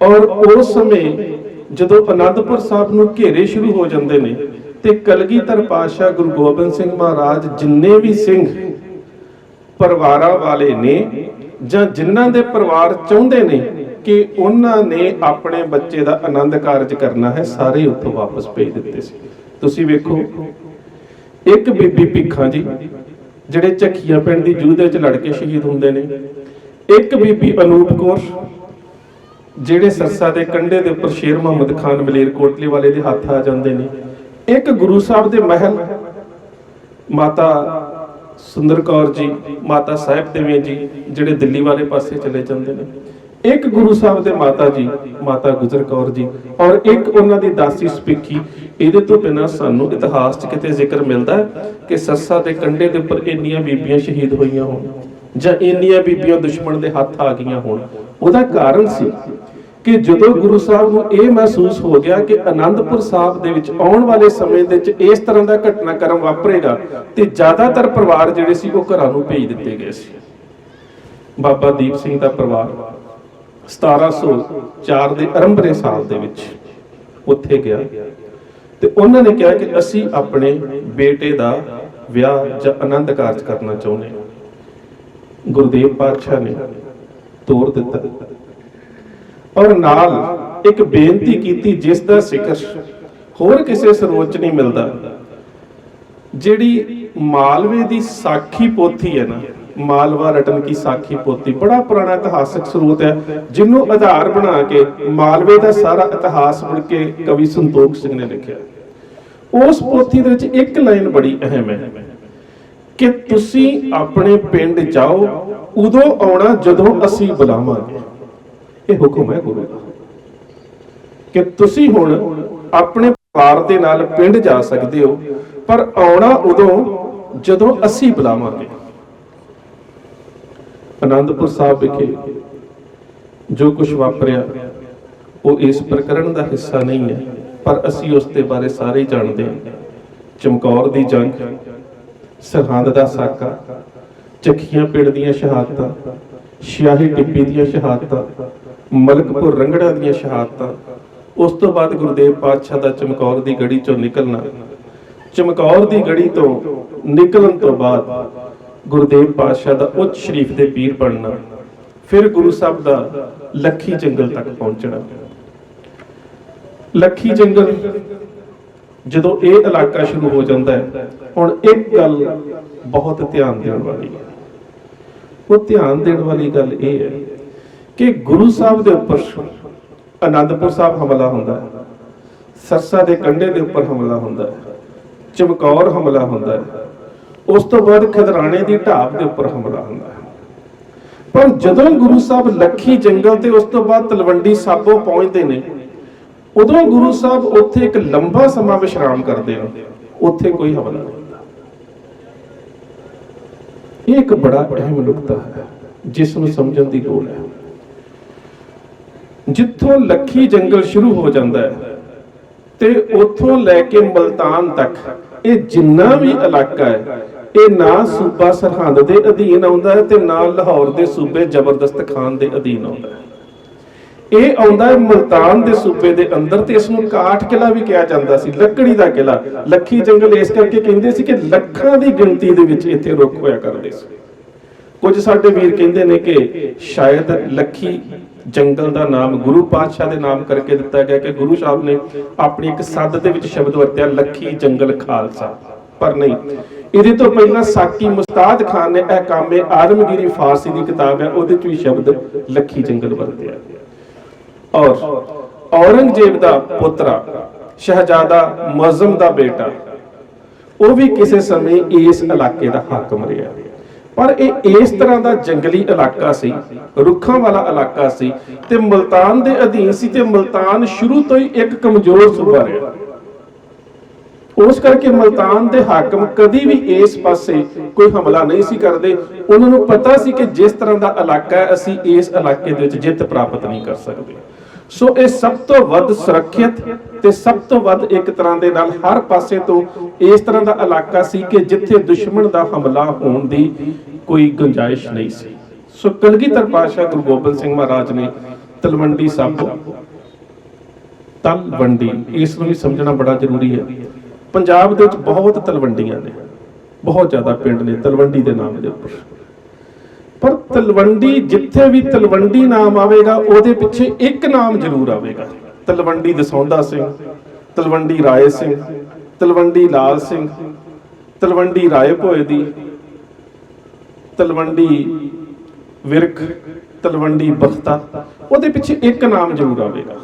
ਔਰ ਉਸ ਸਮੇਂ ਜਦੋਂ ਅਨੰਦਪੁਰ ਸਾਹਿਬ ਨੂੰ ਘੇਰੇ ਸ਼ੁਰੂ ਹੋ ਜਾਂਦੇ ਨੇ ਤੇ ਕਲਗੀਧਰ ਪਾਤਸ਼ਾਹ ਗੁਰੂ ਗੋਬਿੰਦ ਸਿੰਘ ਮਹਾਰਾਜ ਜਿੰਨੇ ਵੀ ਸਿੰਘ ਪਰਿਵਾਰਾਂ ਵਾਲੇ ਨੇ ਜਾਂ ਜਿਨ੍ਹਾਂ ਦੇ ਪਰਿਵਾਰ ਚਾਹੁੰਦੇ ਨੇ ਕਿ ਉਹਨਾਂ ਨੇ ਆਪਣੇ ਬੱਚੇ ਦਾ ਆਨੰਦ ਕਾਰਜ ਕਰਨਾ ਹੈ, ਸਾਰੇ ਉੱਥੋਂ ਵਾਪਸ ਭੇਜ ਦਿੱਤੇ ਸੀ। ਤੁਸੀਂ ਵੇਖੋ, ਇੱਕ ਬੀਬੀ ਭਿੱਖਾਂ ਜੀ ਜਿਹੜੇ ਝੱਖੀਆਂ ਪਿੰਡ ਦੀ ਜੂਹ ਦੇ ਵਿੱਚ ਲੜ ਕੇ ਸ਼ਹੀਦ ਹੁੰਦੇ ਨੇ, ਇੱਕ ਬੀਬੀ ਅਨੂਪ ਕੌਰ ਜਿਹੜੇ ਸਰਸਾ ਦੇ ਕੰਢੇ ਦੇ ਉੱਪਰ ਸ਼ੇਰ ਮੁਹੰਮਦ ਖਾਨ ਮਲੇਰਕੋਟਲੇ ਵਾਲੇ ਦੇ ਹੱਥ ਆ ਜਾਂਦੇ ਨੇ, ਇੱਕ ਗੁਰੂ ਸਾਹਿਬ ਦੇ ਮਹਿਲ ਮਾਤਾ ਸੁੰਦਰ ਕੌਰ ਜੀ, ਮਾਤਾ ਸਾਹਿਬ ਦੇਵੀ ਜੀ ਜਿਹੜੇ ਦਿੱਲੀ ਵਾਲੇ ਪਾਸੇ ਚਲੇ ਜਾਂਦੇ ਨੇ, ਇੱਕ ਗੁਰੂ ਸਾਹਿਬ ਦੇ ਮਾਤਾ ਜੀ ਮਾਤਾ ਗੁਜਰ ਕੌਰ ਜੀ, ਔਰ ਇੱਕ ਉਹਨਾਂ ਦੀ ਦਾਸੀ ਸਪੀਖੀ। ਇਹਦੇ ਤੋਂ ਬਿਨਾਂ ਸਾਨੂੰ ਇਤਿਹਾਸ 'ਚ ਕਿਤੇ ਜ਼ਿਕਰ ਮਿਲਦਾ ਕਿ ਸਰਸਾ ਦੇ ਕੰਢੇ ਦੇ ਉੱਪਰ ਇੰਨੀਆਂ ਬੀਬੀਆਂ ਸ਼ਹੀਦ ਹੋਈਆਂ ਹੋਣ ਜਾਂ ਇੰਨੀਆਂ ਬੀਬੀਆਂ ਦੁਸ਼ਮਣ ਦੇ ਹੱਥ ਆ ਗਈਆਂ ਹੋਣ। ਉਹਦਾ ਕਾਰਨ ਸੀ ਕਿ ਜਦੋਂ ਗੁਰੂ ਸਾਹਿਬ ਨੂੰ ਇਹ ਮਹਿਸੂਸ ਹੋ ਗਿਆ ਕਿ ਅਨੰਦਪੁਰ ਸਾਹਿਬ ਦੇ ਵਿੱਚ ਆਉਣ ਵਾਲੇ ਸਮੇਂ ਦੇ ਵਿੱਚ ਇਸ ਤਰ੍ਹਾਂ ਦਾ ਘਟਨਾਕ੍ਰਮ ਵਾਪਰੇਗਾ ਤੇ ਜ਼ਿਆਦਾਤਰ ਪਰਿਵਾਰ ਜਿਹੜੇ ਸੀ ਉਹ ਘਰਾਂ ਨੂੰ ਭੇਜ ਦਿੱਤੇ ਗਏ ਸੀ। ਬਾਬਾ ਦੀਪ ਸਿੰਘ ਦਾ ਪਰਿਵਾਰ 1704 ਦੇ ਅਰੰਭਰੇ ਸਾਲ ਦੇ ਵਿੱਚ ਉੱਥੇ ਗਿਆ ਤੇ ਉਹਨਾਂ ਨੇ ਕਿਹਾ ਕਿ ਅਸੀਂ ਆਪਣੇ ਬੇਟੇ ਦਾ ਵਿਆਹ ਜਾਂ ਆਨੰਦ ਕਾਰਜ ਕਰਨਾ ਚਾਹੁੰਦੇ ਹਾਂ। ਗੁਰਦੇਵ ਪਾਤਸ਼ਾਹ ਨੇ ਤੋਰ ਦਿੱਤਾ ਔਰ ਨਾਲ ਇੱਕ ਬੇਨਤੀ ਕੀਤੀ ਜਿਸ ਦਾ ਜ਼ਿਕਰ ਹੋਰ ਕਿਸੇ ਸਰੋਤ 'ਚ ਨਹੀਂ ਮਿਲਦਾ। ਜਿਹੜੀ ਮਾਲਵੇ ਦੀ ਸਾਖੀ ਪੋਥੀ ਹੈ ਨਾ, ਮਾਲਵਾ ਰਟਨ ਕੀ ਸਾਖੀ ਪੋਥੀ, ਬੜਾ ਪੁਰਾਣਾ ਇਤਿਹਾਸਕ ਸਰੋਤ ਹੈ ਜਿਹਨੂੰ ਆਧਾਰ ਬਣਾ ਕੇ ਮਾਲਵੇ ਦਾ ਸਾਰਾ ਇਤਿਹਾਸ ਮੁੜ ਕੇ ਕਵੀ ਸੰਤੋਖ ਸਿੰਘ ਨੇ ਲਿਖਿਆ। ਉਸ ਪੋਥੀ ਦੇ ਵਿੱਚ ਇੱਕ ਲਾਈਨ ਬੜੀ ਅਹਿਮ ਹੈ ਕਿ ਤੁਸੀਂ ਆਪਣੇ ਪਿੰਡ ਜਾਓ, ਉਦੋਂ ਆਉਣਾ ਜਦੋਂ ਅਸੀਂ ਬੁਲਾਵਾਂਗੇ। ਇਹ ਹੁਕਮ ਹੈ ਗੁਰੂ ਦਾ ਕਿ ਤੁਸੀਂ ਹੁਣ ਆਪਣੇ ਪਰਿਵਾਰ ਦੇ ਨਾਲ ਪਿੰਡ ਜਾ ਸਕਦੇ ਹੋ, ਪਰ ਆਉਣਾ ਉਦੋਂ ਜਦੋਂ ਅਸੀਂ ਬੁਲਾਵਾਂਗੇ। ਅਨੰਦਪੁਰ ਸਾਹਿਬ ਵਿਖੇ ਜੋ ਕੁਝ ਵਾਪਰਿਆ ਉਹ ਇਸ ਪ੍ਰਕਰਣ ਦਾ ਹਿੱਸਾ ਨਹੀਂ ਹੈ, ਪਰ ਅਸੀਂ ਉਸ ਦੇ ਬਾਰੇ ਸਾਰੇ ਜਾਣਦੇ ਹਾਂ। ਚਮਕੌਰ ਦੀ ਜੰਗ, ਸਰਹੰਦ ਦਾ ਸਾਕਾ, ਚੱਖੀਆਂ ਪਿੰਡ ਦੀਆਂ ਸ਼ਹਾਦਤਾਂ, ਸ਼ਾਹੀ ਟਿੱਬੀ ਦੀਆਂ ਸ਼ਹਾਦਤਾਂ, ਮਲਕਪੁਰ ਰੰਗੜਾ ਦੀਆਂ ਸ਼ਹਾਦਤਾਂ, ਉਸ ਤੋਂ ਬਾਅਦ ਗੁਰਦੇਵ ਪਾਤਸ਼ਾਹ ਦਾ ਚਮਕੌਰ ਦੀ ਗੜੀ ਚੋਂ ਨਿਕਲਣਾ, ਚਮਕੌਰ ਦੀ ਗੜੀ ਤੋਂ ਨਿਕਲਣ ਤੋਂ ਬਾਅਦ ਗੁਰਦੇਵ ਪਾਤਸ਼ਾਹ ਦਾ ਉੱਚ ਸ਼ਰੀਫ ਦੇ ਪੀਰ ਬਣਨਾ, ਫਿਰ ਗੁਰੂ ਸਾਹਿਬ ਦਾ ਲੱਖੀ ਜੰਗਲ ਤੱਕ ਪਹੁੰਚਣਾ। ਲੱਖੀ ਜੰਗਲ ਜਦੋਂ ਇਹ ਇਲਾਕਾ ਸ਼ੁਰੂ ਹੋ ਜਾਂਦਾ ਹੈ, ਹੁਣ ਇੱਕ ਗੱਲ ਬਹੁਤ ਧਿਆਨ ਦੇਣ ਵਾਲੀ ਹੈ। ਉਹ ਧਿਆਨ ਦੇਣ ਵਾਲੀ ਗੱਲ ਇਹ ਹੈ ਕਿ ਗੁਰੂ ਸਾਹਿਬ ਦੇ ਉੱਪਰ ਅਨੰਦਪੁਰ ਸਾਹਿਬ ਹਮਲਾ ਹੁੰਦਾ ਹੈ, ਸਰਸਾ ਦੇ ਕੰਢੇ ਦੇ ਉੱਪਰ ਹਮਲਾ ਹੁੰਦਾ ਹੈ, ਚਮਕੌਰ ਹਮਲਾ ਹੁੰਦਾ ਹੈ, ਉਸ ਤੋਂ ਬਾਅਦ ਖਿਦਰਾਣੇ ਦੀ ਢਾਬ ਦੇ ਉੱਪਰ ਹਮਲਾ ਹੁੰਦਾ ਹੈ। ਪਰ ਜਦੋਂ ਗੁਰੂ ਸਾਹਿਬ ਲੱਖੀ ਜੰਗਲ ਤੇ ਉਸ ਤੋਂ ਬਾਅਦ ਤਲਵੰਡੀ ਸਾਬੋ ਪਹੁੰਚਦੇ ਨੇ, ਉਦੋਂ ਗੁਰੂ ਸਾਹਿਬ ਉੱਥੇ ਇੱਕ ਲੰਬਾ ਸਮਾਂ ਵਿਸ਼ਰਾਮ ਕਰਦੇ ਨੇ, ਉੱਥੇ ਕੋਈ ਹਮਲਾ ਨਹੀਂ ਹੁੰਦਾ। ਇਹ ਇੱਕ ਬੜਾ ਅਹਿਮ ਨੁਕਤਾ ਹੈ ਜਿਸ ਨੂੰ ਸਮਝਣ ਦੀ ਲੋੜ ਹੈ। ਜਿੱਥੋਂ ਲੱਖੀ ਜੰਗਲ ਸ਼ੁਰੂ ਹੋ ਜਾਂਦਾ ਹੈ ਤੇ ਉੱਥੋਂ ਲੈ ਕੇ ਮਲਤਾਨ ਤੱਕ ਇਹ ਜਿੰਨਾ ਵੀ ਇਲਾਕਾ ਹੈ, ਇਹ ਨਾ ਸੂਬਾ ਸਰਹੰਦ ਦੇ ਅਧੀਨ ਆਉਂਦਾ ਹੈ ਤੇ ਨਾ ਲਾਹੌਰ ਦੇ ਸੂਬੇ ਜ਼ਬਰਦਸਤ ਖਾਨ ਦੇ ਅਧੀਨ ਆਉਂਦਾ ਹੈ। ਇਹ ਆਉਂਦਾ ਹੈ ਮੁਲਤਾਨ ਦੇ ਸੂਬੇ ਦੇ ਅੰਦਰ, ਤੇ ਇਸ ਨੂੰ ਕਾਠ ਕਿਲਾ ਵੀ ਕਿਹਾ ਜਾਂਦਾ ਸੀ, ਲੱਕੜੀ ਦਾ ਕਿਲਾ। ਲੱਖੀ ਜੰਗਲ ਇਸ ਕਰਕੇ ਕਹਿੰਦੇ ਸੀ ਕਿ ਲੱਖਾਂ ਦੀ ਗਿਣਤੀ ਦੇ ਵਿੱਚ ਇੱਥੇ ਰੁੱਖ ਹੋਇਆ ਕਰਦੇ ਸੀ। ਕੁਝ ਸਾਡੇ ਵੀਰ ਕਹਿੰਦੇ ਨੇ ਕਿ ਸ਼ਾਇਦ ਲੱਖੀ ਜੰਗਲ ਦਾ ਨਾਮ ਗੁਰੂ ਪਾਤਸ਼ਾਹ ਦੇ ਨਾਮ ਕਰਕੇ ਦਿੱਤਾ ਗਿਆ, ਕਿ ਗੁਰੂ ਸਾਹਿਬ ਨੇ ਆਪਣੀ ਇੱਕ ਸੱਦ ਦੇ ਵਿੱਚ ਸ਼ਬਦ ਵਰਤਿਆ, ਲੱਖੀ ਜੰਗਲ ਖਾਲਸਾ। ਪਰ ਨਹੀਂ, ਇਹਦੇ ਤੋਂ ਪਹਿਲਾਂ ਸਾਕੀ ਮੁਸਤਾਦ ਖਾਨ ਨੇ ਅਹਿਕਾਮੇ ਆਲਮਗੀਰੀ ਫਾਰਸੀ ਦੀ ਕਿਤਾਬ ਹੈ, ਉਹਦੇ ਚ ਵੀ ਸ਼ਬਦ ਲੱਖੀ ਜੰਗਲ ਵਰਤਿਆ। ਔਰ ਔਰੰਗਜ਼ੇਬ ਦਾ ਪੁੱਤਰਾ ਸ਼ਹਿਜ਼ਾਦਾ ਮੁਅੱਜ਼ਮ ਦਾ ਬੇਟਾ, ਉਹ ਵੀ ਕਿਸੇ ਸਮੇਂ ਇਸ ਇਲਾਕੇ ਦਾ ਹਾਕਮ ਰਿਹਾ। ਪਰ ਇਹ ਇਸ ਤਰ੍ਹਾਂ ਦਾ ਜੰਗਲੀ ਇਲਾਕਾ ਸੀ, ਰੁੱਖਾਂ ਵਾਲਾ ਇਲਾਕਾ ਸੀ, ਤੇ ਮੁਲਤਾਨ ਦੇ ਅਧੀਨ ਸੀ, ਤੇ ਮੁਲਤਾਨ ਸ਼ੁਰੂ ਤੋਂ ਹੀ ਇੱਕ ਕਮਜ਼ੋਰ ਸੂਬਾ ਰਿਹਾ। ਉਸ ਕਰਕੇ ਮੁਲਤਾਨ ਦੇ ਹਾਕਮ ਕਦੀ ਵੀ ਇਸ ਪਾਸੇ ਕੋਈ ਹਮਲਾ ਨਹੀਂ ਸੀ ਕਰਦੇ। ਉਹਨਾਂ ਨੂੰ ਪਤਾ ਸੀ ਕਿ ਜਿਸ ਤਰ੍ਹਾਂ ਦਾ ਇਲਾਕਾ ਹੈ, ਅਸੀਂ ਇਸ ਇਲਾਕੇ ਦੇ ਵਿੱਚ ਜਿੱਤ ਪ੍ਰਾਪਤ ਨਹੀਂ ਕਰ ਸਕਦੇ। ਸੋ ਇਹ ਸਭ ਤੋਂ ਵੱਧ ਸੁਰੱਖਿਅਤ ਤੇ ਸਭ ਤੋਂ ਵੱਧ ਇੱਕ ਤਰ੍ਹਾਂ ਦੇ ਨਾਲ ਹਰ ਪਾਸੇ ਤੋਂ ਇਸ ਤਰ੍ਹਾਂ ਦਾ ਇਲਾਕਾ ਸੀ ਕਿ ਜਿੱਥੇ ਦੁਸ਼ਮਣ ਦਾ ਹਮਲਾ ਹੋਣ ਦੀ ਕੋਈ ਗੁੰਜਾਇਸ਼ ਨਹੀਂ ਸੀ। ਸੋ ਕਲਗੀਧਰ ਪਾਤਸ਼ਾਹ ਗੁਰੂ ਗੋਬਿੰਦ ਸਿੰਘ ਮਹਾਰਾਜ ਨੇ ਤਲਵੰਡੀ ਸਾਬੋ, ਤਲਵੰਡੀ, ਇਸ ਨੂੰ ਵੀ ਸਮਝਣਾ ਬੜਾ ਜ਼ਰੂਰੀ ਹੈ। ਪੰਜਾਬ ਦੇ ਵਿੱਚ ਬਹੁਤ ਤਲਵੰਡੀਆਂ ਨੇ, ਬਹੁਤ ਜ਼ਿਆਦਾ ਪਿੰਡ ਨੇ ਤਲਵੰਡੀ ਦੇ ਨਾਮ ਦੇ ਉੱਪਰ। ਪਰ ਤਲਵੰਡੀ, ਜਿੱਥੇ ਵੀ ਤਲਵੰਡੀ ਨਾਮ ਆਵੇਗਾ ਉਹਦੇ ਪਿੱਛੇ ਇੱਕ ਨਾਮ ਜ਼ਰੂਰ ਆਵੇਗਾ। ਤਲਵੰਡੀ ਦਸੌਂਦਾ ਸਿੰਘ, ਤਲਵੰਡੀ ਰਾਏ ਸਿੰਘ, ਤਲਵੰਡੀ ਲਾਲ ਸਿੰਘ, ਤਲਵੰਡੀ ਰਾਏ ਭੋਏ ਦੀ, ਤਲਵੰਡੀ ਵਿਰਕ, ਤਲਵੰਡੀ ਬਖਤਾ, ਉਹਦੇ ਪਿੱਛੇ ਇੱਕ ਨਾਮ ਜ਼ਰੂਰ ਆਵੇਗਾ।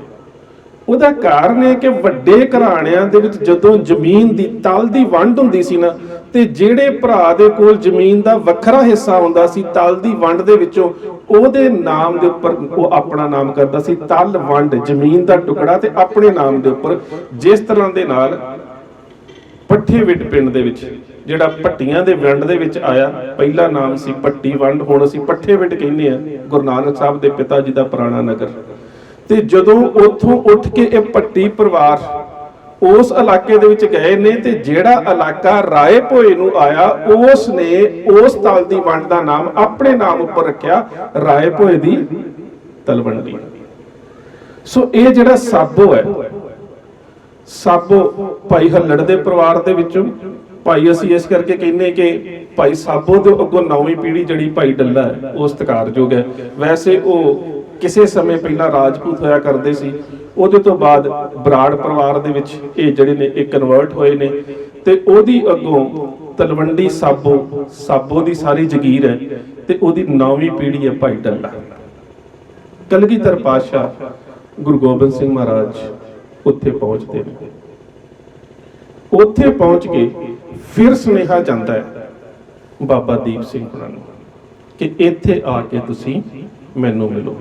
ਉਹਦਾ ਕਾਰਨ ਹੈ ਕਿ ਵੱਡੇ ਘਰਾਣਿਆਂ ਦੇ ਵਿੱਚ ਜਦੋਂ ਜ਼ਮੀਨ ਦੀ ਤਲ ਦੀ ਵੰਡ ਹੁੰਦੀ ਸੀ ਨਾ, ਤੇ ਜਿਹੜੇ ਭਰਾ ਦੇ ਕੋਲ ਜ਼ਮੀਨ ਦਾ ਵੱਖਰਾ ਹਿੱਸਾ ਹੁੰਦਾ ਸੀ ਤਲ ਦੀ ਵੰਡ ਦੇ ਵਿੱਚੋਂ, ਉਹਦੇ ਨਾਮ ਦੇ ਉੱਪਰ ਉਹ ਆਪਣਾ ਨਾਮ ਕਰਦਾ ਸੀ ਤਲ ਵੰਡ, ਜ਼ਮੀਨ ਦਾ ਟੁਕੜਾ ਤੇ ਆਪਣੇ ਨਾਮ ਦੇ ਉੱਪਰ। ਜਿਸ ਤਰ੍ਹਾਂ ਦੇ ਨਾਲ ਪੱਠੇਵਿੰਡ ਪਿੰਡ ਦੇ ਵਿੱਚ, ਜਿਹੜਾ ਭੱਟੀਆਂ ਦੇ ਵੰਡ ਦੇ ਵਿੱਚ ਆਇਆ, ਪਹਿਲਾ ਨਾਮ ਸੀ ਭੱਟੀ ਵੰਡ, ਹੁਣ ਅਸੀਂ ਪੱਠੇਵਿੰਡ ਕਹਿੰਦੇ ਆ, ਗੁਰੂ ਨਾਨਕ ਸਾਹਿਬ ਦੇ ਪਿਤਾ ਜੀ ਦਾ ਪੁਰਾਣਾ ਨਗਰ। ਤੇ ਜਦੋਂ ਉੱਥੋਂ ਉੱਠ ਕੇ ਇਹ ਭੱਟੀ ਪਰਿਵਾਰ ਉਸ ਇਲਾਕੇ ਦੇ ਵਿੱਚ ਗਏ ਨੇ, ਤੇ ਜਿਹੜਾ ਇਲਾਕਾ ਰਾਏ ਭੋਏ ਨੂੰ ਆਇਆ, ਉਸ ਨੇ ਉਸ ਤਲ ਦੀ ਵੰਡ ਦਾ ਨਾਮ ਆਪਣੇ ਨਾਮ ਉੱਪਰ ਰੱਖਿਆ, ਰਾਏ ਭੋਏ ਦੀ ਤਲਵੰਡੀ। ਸੋ ਇਹ ਜਿਹੜਾ ਸਾਬੋ ਹੈ, ਸਾਬੋ ਭਾਈ ਹੱਲੜ ਦੇ ਪਰਿਵਾਰ ਦੇ ਵਿੱਚੋਂ ਭਾਈ, ਅਸੀਂ ਇਸ ਕਰਕੇ ਕਹਿੰਦੇ ਕਿ ਭਾਈ ਸਾਬੋ ਦੇ ਅੱਗੋਂ ਨੌਵੀਂ ਪੀੜ੍ਹੀ ਜਿਹੜੀ ਭਾਈ ਡੱਲਾ ਹੈ, ਉਹ ਸਤਿਕਾਰਯੋਗ ਹੈ। ਵੈਸੇ ਉਹ ਕਿਸੇ ਸਮੇਂ ਪਹਿਲਾਂ ਰਾਜਪੂਤ ਹੋਇਆ ਕਰਦੇ ਸੀ, ਉਹਦੇ ਤੋਂ ਬਾਅਦ ਬਰਾੜ ਪਰਿਵਾਰ ਦੇ ਵਿੱਚ ਇਹ ਜਿਹੜੇ ਨੇ ਇਹ ਕਨਵਰਟ ਹੋਏ ਨੇ, ਤੇ ਉਹਦੀ ਅੱਗੋਂ ਤਲਵੰਡੀ ਸਾਬੋ, ਸਾਬੋ ਦੀ ਸਾਰੀ ਜਗੀਰ ਹੈ, ਤੇ ਉਹਦੀ ਨੌਵੀਂ ਪੀੜ੍ਹੀ ਹੈ ਭਾਈ ਡੱਲਾ। ਕਲਗੀਧਰ ਪਾਤਸ਼ਾਹ ਗੁਰੂ ਗੋਬਿੰਦ ਸਿੰਘ ਮਹਾਰਾਜ ਉੱਥੇ ਪਹੁੰਚਦੇ ਨੇ। ਉੱਥੇ ਪਹੁੰਚ ਕੇ ਫਿਰ ਸੁਨੇਹਾ ਜਾਂਦਾ ਹੈ ਬਾਬਾ ਦੀਪ ਸਿੰਘ ਹੋਰਾਂ ਨੂੰ ਕਿ ਇੱਥੇ ਆ ਕੇ ਤੁਸੀਂ ਮੈਨੂੰ ਮਿਲੋ।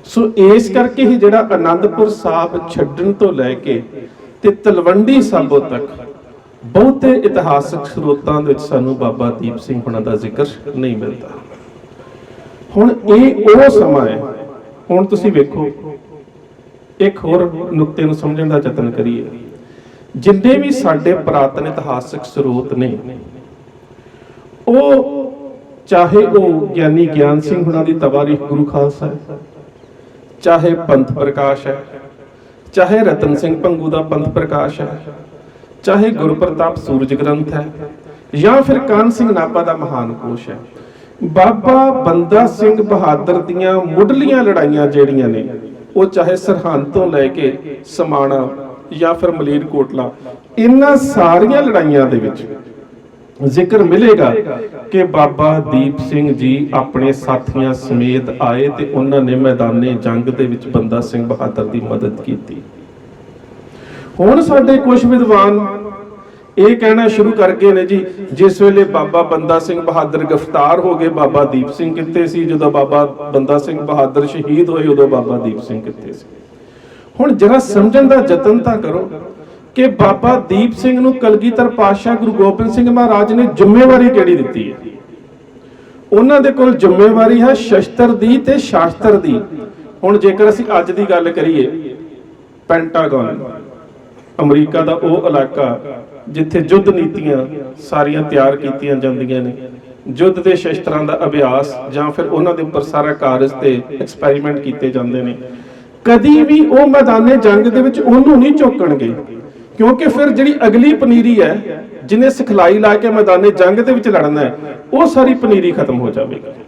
ਸੋ ਇਸ ਕਰਕੇ ਹੀ ਜਿਹੜਾ ਆਨੰਦਪੁਰ ਸਾਹਿਬ ਛੱਡਣ ਤੋਂ ਲੈ ਕੇ ਤੇ ਤਲਵੰਡੀ ਸਾਬੋ ਤੱਕ ਬਹੁਤੇ ਇਤਿਹਾਸਕ ਸਰੋਤਾਂ ਦੇ ਵਿੱਚ ਸਾਨੂੰ ਬਾਬਾ ਦੀਪ ਸਿੰਘ ਹੋਰਾਂ ਦਾ ਜ਼ਿਕਰ ਨਹੀਂ ਮਿਲਦਾ। ਹੁਣ ਇਹ ਉਹ ਸਮਾਂ ਹੈ। ਹੁਣ ਤੁਸੀਂ ਵੇਖੋ, ਇੱਕ ਹੋਰ ਨੁਕਤੇ ਨੂੰ ਸਮਝਣ ਦਾ ਯਤਨ ਕਰੀਏ। ਜਿੰਨੇ ਵੀ ਸਾਡੇ ਪੁਰਾਤਨ ਇਤਿਹਾਸਕ ਸਰੋਤ ਨੇ, ਉਹ ਚਾਹੇ ਉਹ ਗਿਆਨੀ ਗਿਆਨ ਸਿੰਘ ਹੋਰਾਂ ਦੀ ਤਵਾਰੀਖ ਗੁਰੂ ਖਾਲਸਾ ਹੈ, ਚਾਹੇ ਪੰਥ ਪ੍ਰਕਾਸ਼ ਹੈ, ਚਾਹੇ ਰਤਨ ਸਿੰਘ ਭੰਗੂ ਦਾ ਪੰਥ ਪ੍ਰਕਾਸ਼ ਹੈ, ਚਾਹੇ ਗੁਰਪ੍ਰਤਾਪ ਸੂਰਜ ਗ੍ਰੰਥ ਹੈ, ਜਾਂ ਫਿਰ ਕਾਨ ਸਿੰਘ ਨਾਭਾ ਦਾ ਮਹਾਨ ਕੋਸ਼ ਹੈ, ਬਾਬਾ ਬੰਦਾ ਸਿੰਘ ਬਹਾਦਰ ਦੀਆਂ ਮੁੱਢਲੀਆਂ ਲੜਾਈਆਂ ਜਿਹੜੀਆਂ ਨੇ, ਉਹ ਚਾਹੇ ਸਰਹੰਦ ਤੋਂ ਲੈ ਕੇ ਸਮਾਣਾ ਜਾਂ ਫਿਰ ਮਲੇਰਕੋਟਲਾ, ਇਹਨਾਂ ਸਾਰੀਆਂ ਲੜਾਈਆਂ ਦੇ ਵਿੱਚ ਜ਼ਿਕਰ ਮਿਲੇਗਾ ਕਿ ਬਾਬਾ ਦੀਪ ਸਿੰਘ ਜੀ ਆਪਣੇ ਸਾਥੀਆਂ ਸਮੇਤ ਆਏ ਤੇ ਉਹਨਾਂ ਨੇ ਮੈਦਾਨੇ ਜੰਗ ਦੇ ਵਿੱਚ ਬੰਦਾ ਸਿੰਘ ਬਹਾਦਰ ਦੀ ਮਦਦ ਕੀਤੀ। ਹੁਣ ਸਾਡੇ ਕੁਝ ਵਿਦਵਾਨ ਇਹ ਕਹਿਣਾ ਸ਼ੁਰੂ ਕਰ ਗਏ ਨੇ ਜੀ, ਜਿਸ ਵੇਲੇ ਬਾਬਾ ਬੰਦਾ ਸਿੰਘ ਬਹਾਦਰ ਗ੍ਰਿਫਤਾਰ ਹੋ ਗਏ, ਬਾਬਾ ਦੀਪ ਸਿੰਘ ਕਿੱਥੇ ਸੀ? ਜਦੋਂ ਬਾਬਾ ਬੰਦਾ ਸਿੰਘ ਬਹਾਦਰ ਸ਼ਹੀਦ ਹੋਏ, ਉਦੋਂ ਬਾਬਾ ਦੀਪ ਸਿੰਘ ਕਿੱਥੇ ਸੀ? ਹੁਣ ਜਰਾ ਸਮਝਣ ਦਾ ਯਤਨ ਤਾਂ ਕਰੋ ਕਿ ਬਾਬਾ ਦੀਪ ਸਿੰਘ ਨੂੰ ਕਲਗੀਧਰ ਪਾਤਸ਼ਾਹ ਗੁਰੂ ਗੋਬਿੰਦ ਸਿੰਘ ਮਹਾਰਾਜ ਨੇ ਜ਼ਿੰਮੇਵਾਰੀ ਕਿਹੜੀ ਦਿੱਤੀ ਹੈ? ਉਹਨਾਂ ਦੇ ਕੋਲ ਜ਼ਿੰਮੇਵਾਰੀ ਹੈ ਸ਼ਸਤਰ ਦੀ ਤੇ ਸ਼ਾਸਤਰ ਦੀ। ਹੁਣ ਜੇਕਰ ਅਸੀਂ ਅੱਜ ਦੀ ਗੱਲ ਕਰੀਏ, ਪੈਂਟਾਗਨ, ਅਮਰੀਕਾ ਦਾ ਉਹ ਇਲਾਕਾ ਜਿੱਥੇ ਯੁੱਧ ਨੀਤੀਆਂ ਸਾਰੀਆਂ ਤਿਆਰ ਕੀਤੀਆਂ ਜਾਂਦੀਆਂ ਨੇ, ਯੁੱਧ ਦੇ ਸ਼ਸਤਰਾਂ ਦਾ ਅਭਿਆਸ ਜਾਂ ਫਿਰ ਉਹਨਾਂ ਦੇ ਉੱਪਰ ਸਾਰਾ ਕਾਰਜ ਤੇ ਐਕਸਪੈਰੀਮੈਂਟ ਕੀਤੇ ਜਾਂਦੇ ਨੇ। ਕਦੀ ਵੀ ਉਹ ਮੈਦਾਨੇ ਜੰਗ ਦੇ ਵਿੱਚ ਉਹਨੂੰ ਨਹੀਂ ਚੁੱਕਣਗੇ, ਕਿਉਂਕਿ ਫਿਰ ਜਿਹੜੀ ਅਗਲੀ ਪਨੀਰੀ ਹੈ ਜਿਹਨੇ ਸਿਖਲਾਈ ਲਾ ਕੇ ਮੈਦਾਨੇ ਜੰਗ ਦੇ ਵਿੱਚ ਲੜਨਾ ਹੈ, ਉਹ ਸਾਰੀ ਪਨੀਰੀ ਖਤਮ ਹੋ ਜਾਵੇਗੀ।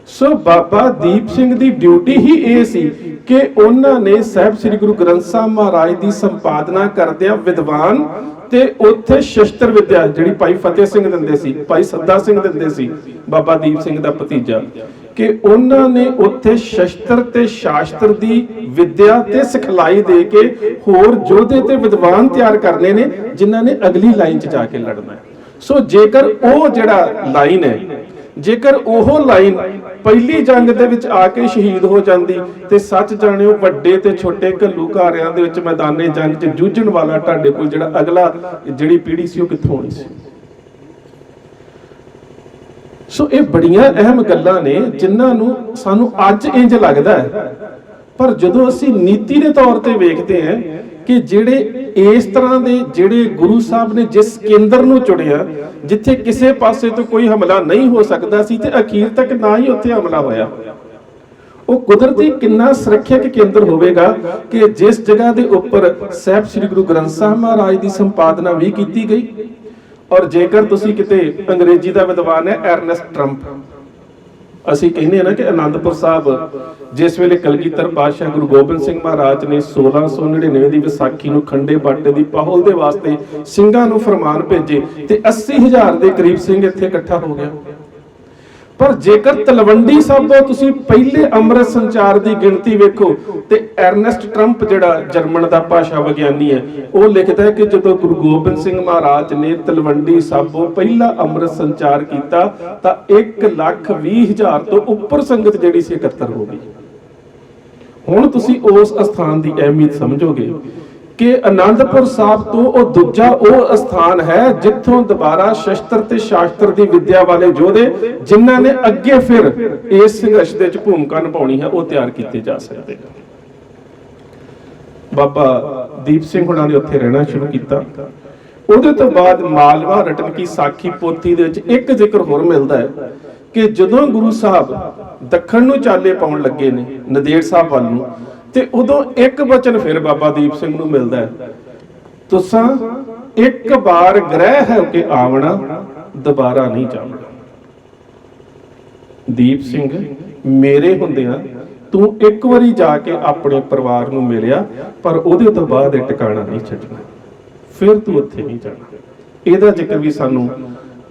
ਸੋ ਬਾਬਾ ਦੀਪ ਸਿੰਘ ਦੀ ਡਿਊਟੀ ਹੀ ਇਹ ਸੀ ਕਿ ਉਹਨਾਂ ਨੇ ਸਾਹਿਬ ਸ੍ਰੀ ਗੁਰੂ ਗ੍ਰੰਥ ਸਾਹਿਬ ਮਹਾਰਾਜ ਦੀ ਸੰਪਾਦਨਾ ਕਰਦਿਆਂ ਵਿਦਵਾਨ ਤੇ ਉੱਥੇ ਸ਼ਸਤਰ ਵਿਦਿਆ ਜਿਹੜੀ ਭਾਈ ਫਤਿਹ ਸਿੰਘ ਦਿੰਦੇ ਸੀ, ਭਾਈ ਸੱਦਾ ਸਿੰਘ ਦਿੰਦੇ ਸੀ, ਬਾਬਾ ਦੀਪ ਸਿੰਘ ਦਾ ਭਤੀਜਾ, ਕਿ ਉਹਨਾਂ ਨੇ ਉੱਥੇ ਸ਼ਸਤਰ ਤੇ ਸ਼ਾਸਤਰ ਦੀ ਵਿਦਿਆ ਤੇ ਸਿਖਲਾਈ ਦੇ ਕੇ ਹੋਰ ਯੋਧੇ ਤੇ ਵਿਦਵਾਨ ਤਿਆਰ ਕਰਨੇ ਨੇ ਜਿਨ੍ਹਾਂ ਨੇ ਅਗਲੀ ਲਾਈਨ 'ਚ ਜਾ ਕੇ ਲੜਨਾ ਹੈ। ਸੋ ਜੇਕਰ ਉਹ ਜਿਹੜਾ ਲਾਈਨ ਹੈ, ਜੇਕਰ ਉਹ ਲਾਈਨ ਪਹਿਲੀ ਜੰਗ ਦੇ ਵਿੱਚ ਆ ਕੇ ਸ਼ਹੀਦ ਹੋ ਜਾਂਦੀ ਤੇ ਸੱਚ ਜਾਣਿਓ ਵੱਡੇ ਤੇ ਛੋਟੇ ਘੱਲੂਘਾਰਿਆਂ ਦੇ ਵਿੱਚ ਮੈਦਾਨੇ ਜੰਗ 'ਚ ਜੂਝਣ ਵਾਲਾ ਤੁਹਾਡੇ ਕੋਲ ਜਿਹੜਾ ਅਗਲਾ ਜਿਹੜੀ ਪੀੜ੍ਹੀ ਸੀ ਉਹ ਕਿੱਥੋਂ ਆਉਣੀ ਸੀ। ਸੋ ਇਹ ਬੜੀਆਂ ਅਹਿਮ ਗੱਲਾਂ ਨੇ ਜਿਨ੍ਹਾਂ ਨੂੰ ਸਾਨੂੰ ਅੱਜ ਇੰਜ ਲੱਗਦਾ ਹੈ, ਪਰ ਜਦੋਂ ਅਸੀਂ ਨੀਤੀ ਦੇ ਤੌਰ ਤੇ ਵੇਖਦੇ ਹਾਂ ਕਿ ਜਿਹੜੇ ਇਸ ਤਰ੍ਹਾਂ ਦੇ ਜਿਹੜੇ ਗੁਰੂ ਸਾਹਿਬ ਨੇ ਜਿਸ ਕੇਂਦਰ ਨੂੰ ਚੁਣਿਆ ਜਿੱਥੇ ਕਿਸੇ ਪਾਸੇ ਤੋਂ ਕੋਈ ਹਮਲਾ ਨਹੀਂ ਹੋ ਸਕਦਾ ਸੀ ਤੇ ਅਖੀਰ ਤੱਕ ਨਾ ਹੀ ਉੱਥੇ ਹਮਲਾ ਹੋਇਆ, ਉਹ ਕੁਦਰਤੀ ਕਿੰਨਾ ਸੁਰੱਖਿਅਕ ਕੇਂਦਰ ਹੋਵੇਗਾ ਕਿ ਜਿਸ ਜਗ੍ਹਾ ਦੇ ਉੱਪਰ ਸਾਹਿਬ ਸ੍ਰੀ ਗੁਰੂ ਗ੍ਰੰਥ ਸਾਹਿਬ ਮਹਾਰਾਜ ਦੀ ਸੰਪਾਦਨਾ ਵੀ ਕੀਤੀ ਗਈ। ਔਰ ਜੇਕਰ ਤੁਸੀਂ ਕਿਤੇ ਅੰਗਰੇਜ਼ੀ ਦਾ ਵਿਦਵਾਨ ਹੈ ਐਰਨੈਸਟ ਟਰੰਪ, ਅਸੀਂ ਕਹਿੰਦੇ ਹਾਂ ਨਾ ਕਿ ਅਨੰਦਪੁਰ ਸਾਹਿਬ ਜਿਸ ਵੇਲੇ ਕਲਗੀਧਰ ਪਾਤਸ਼ਾਹ ਗੁਰੂ ਗੋਬਿੰਦ ਸਿੰਘ ਮਹਾਰਾਜ ਨੇ 1699 ਦੀ ਵਿਸਾਖੀ ਨੂੰ ਖੰਡੇ ਬਾਟੇ ਦੀ ਪਾਹੁਲ ਦੇ ਵਾਸਤੇ ਸਿੰਘਾਂ ਨੂੰ ਫਰਮਾਨ ਭੇਜੇ ਤੇ 80,000 ਦੇ ਕਰੀਬ ਸਿੰਘ ਇੱਥੇ ਇਕੱਠਾ ਹੋ ਗਿਆ। ਪਰ ਜੇਕਰ ਤਲਵੰਡੀ ਸਾਬੋ ਤੁਸੀਂ ਪਹਿਲੇ ਅੰਮ੍ਰਿਤ ਸੰਚਾਰ ਦੀ ਗਿਣਤੀ ਵੇਖੋ ਤੇ ਐਰਨੈਸਟ ਟਰੰਪ ਜਿਹੜਾ ਜਰਮਨ ਦਾ ਭਾਸ਼ਾ ਵਿਗਿਆਨੀ ਹੈ, ਉਹ ਲਿਖਦਾ ਹੈ ਕਿ ਜਦੋਂ ਗੁਰੂ ਗੋਬਿੰਦ ਸਿੰਘ ਮਹਾਰਾਜ ਨੇ ਤਲਵੰਡੀ ਸਾਬੋ ਪਹਿਲਾ ਅੰਮ੍ਰਿਤ ਸੰਚਾਰ ਕੀਤਾ ਤਾਂ 1,20,000 ਤੋਂ ਉੱਪਰ ਸੰਗਤ ਜਿਹੜੀ ਸੀ ਇਕੱਤਰ ਹੋ ਗਈ। ਹੁਣ ਤੁਸੀਂ ਉਸ ਅਸਥਾਨ ਦੀ ਅਹਿਮੀਅਤ ਸਮਝੋਗੇ ਕਿ ਆਨੰਦਪੁਰ ਸਾਹਿਬ ਤੋਂ ਉਹ ਦੂਜਾ ਉਹ ਅਸਥਾਨ ਹੈ ਜਿੱਥੋਂ ਦੁਬਾਰਾ ਸ਼ਸਤਰ ਤੇ ਸ਼ਾਸਤਰ ਦੀ ਵਿਦਿਆ ਵਾਲੇ ਯੋਧੇ ਜਿਨ੍ਹਾਂ ਨੇ ਅੱਗੇ ਫਿਰ ਇਸ ਸੰਘਰਸ਼ ਦੇ ਵਿੱਚ ਭੂਮਿਕਾ ਨਿਭਾਉਣੀ ਹੈ ਉਹ ਤਿਆਰ ਕੀਤੇ ਜਾ ਸਕਦੇ ਹਨ। ਬਾਬਾ ਦੀਪ ਸਿੰਘ ਹੁਣਾਂ ਨੇ ਉੱਥੇ ਰਹਿਣਾ ਸ਼ੁਰੂ ਕੀਤਾ। ਉਹਦੇ ਤੋਂ ਬਾਅਦ ਮਾਲਵਾ ਰਟਨ ਕੀ ਸਾਖੀ ਪੋਥੀ ਦੇ ਵਿੱਚ ਇੱਕ ਜ਼ਿਕਰ ਹੋਰ ਮਿਲਦਾ ਹੈ ਕਿ ਜਦੋਂ ਗੁਰੂ ਸਾਹਿਬ ਦੱਖਣ ਨੂੰ ਚਾਲੇ ਪਾਉਣ ਲੱਗੇ ਨੇ ਨੰਦੇੜ ਸਾਹਿਬ ਵੱਲ ਨੂੰ, ਤੇ ਉਦੋਂ ਇੱਕ ਬਚਨ ਫਿਰ ਬਾਬਾ ਦੀਪ ਸਿੰਘ ਨੂੰ ਮਿਲਦਾ ਹੈ, ਤੁਸਾਂ ਇੱਕ ਵਾਰ ਗ੍ਰਹਿ ਹੈ ਕਿ ਆਵਣਾ ਦੁਬਾਰਾ ਨਹੀਂ ਜਾਵਣਾ। ਦੀਪ ਸਿੰਘ ਮੇਰੇ ਹੁੰਦਿਆਂ ਤੂੰ ਇੱਕ ਵਾਰੀ ਜਾ ਕੇ ਆਪਣੇ ਪਰਿਵਾਰ ਨੂੰ ਮਿਲਿਆ, ਪਰ ਉਹਦੇ ਤੋਂ ਬਾਅਦ ਇਹ ਟਿਕਾਣਾ ਨਹੀਂ ਛੱਡਣਾ, ਫਿਰ ਤੂੰ ਉੱਥੇ ਨਹੀਂ ਜਾਣਾ। ਇਹਦਾ ਜ਼ਿਕਰ ਵੀ ਸਾਨੂੰ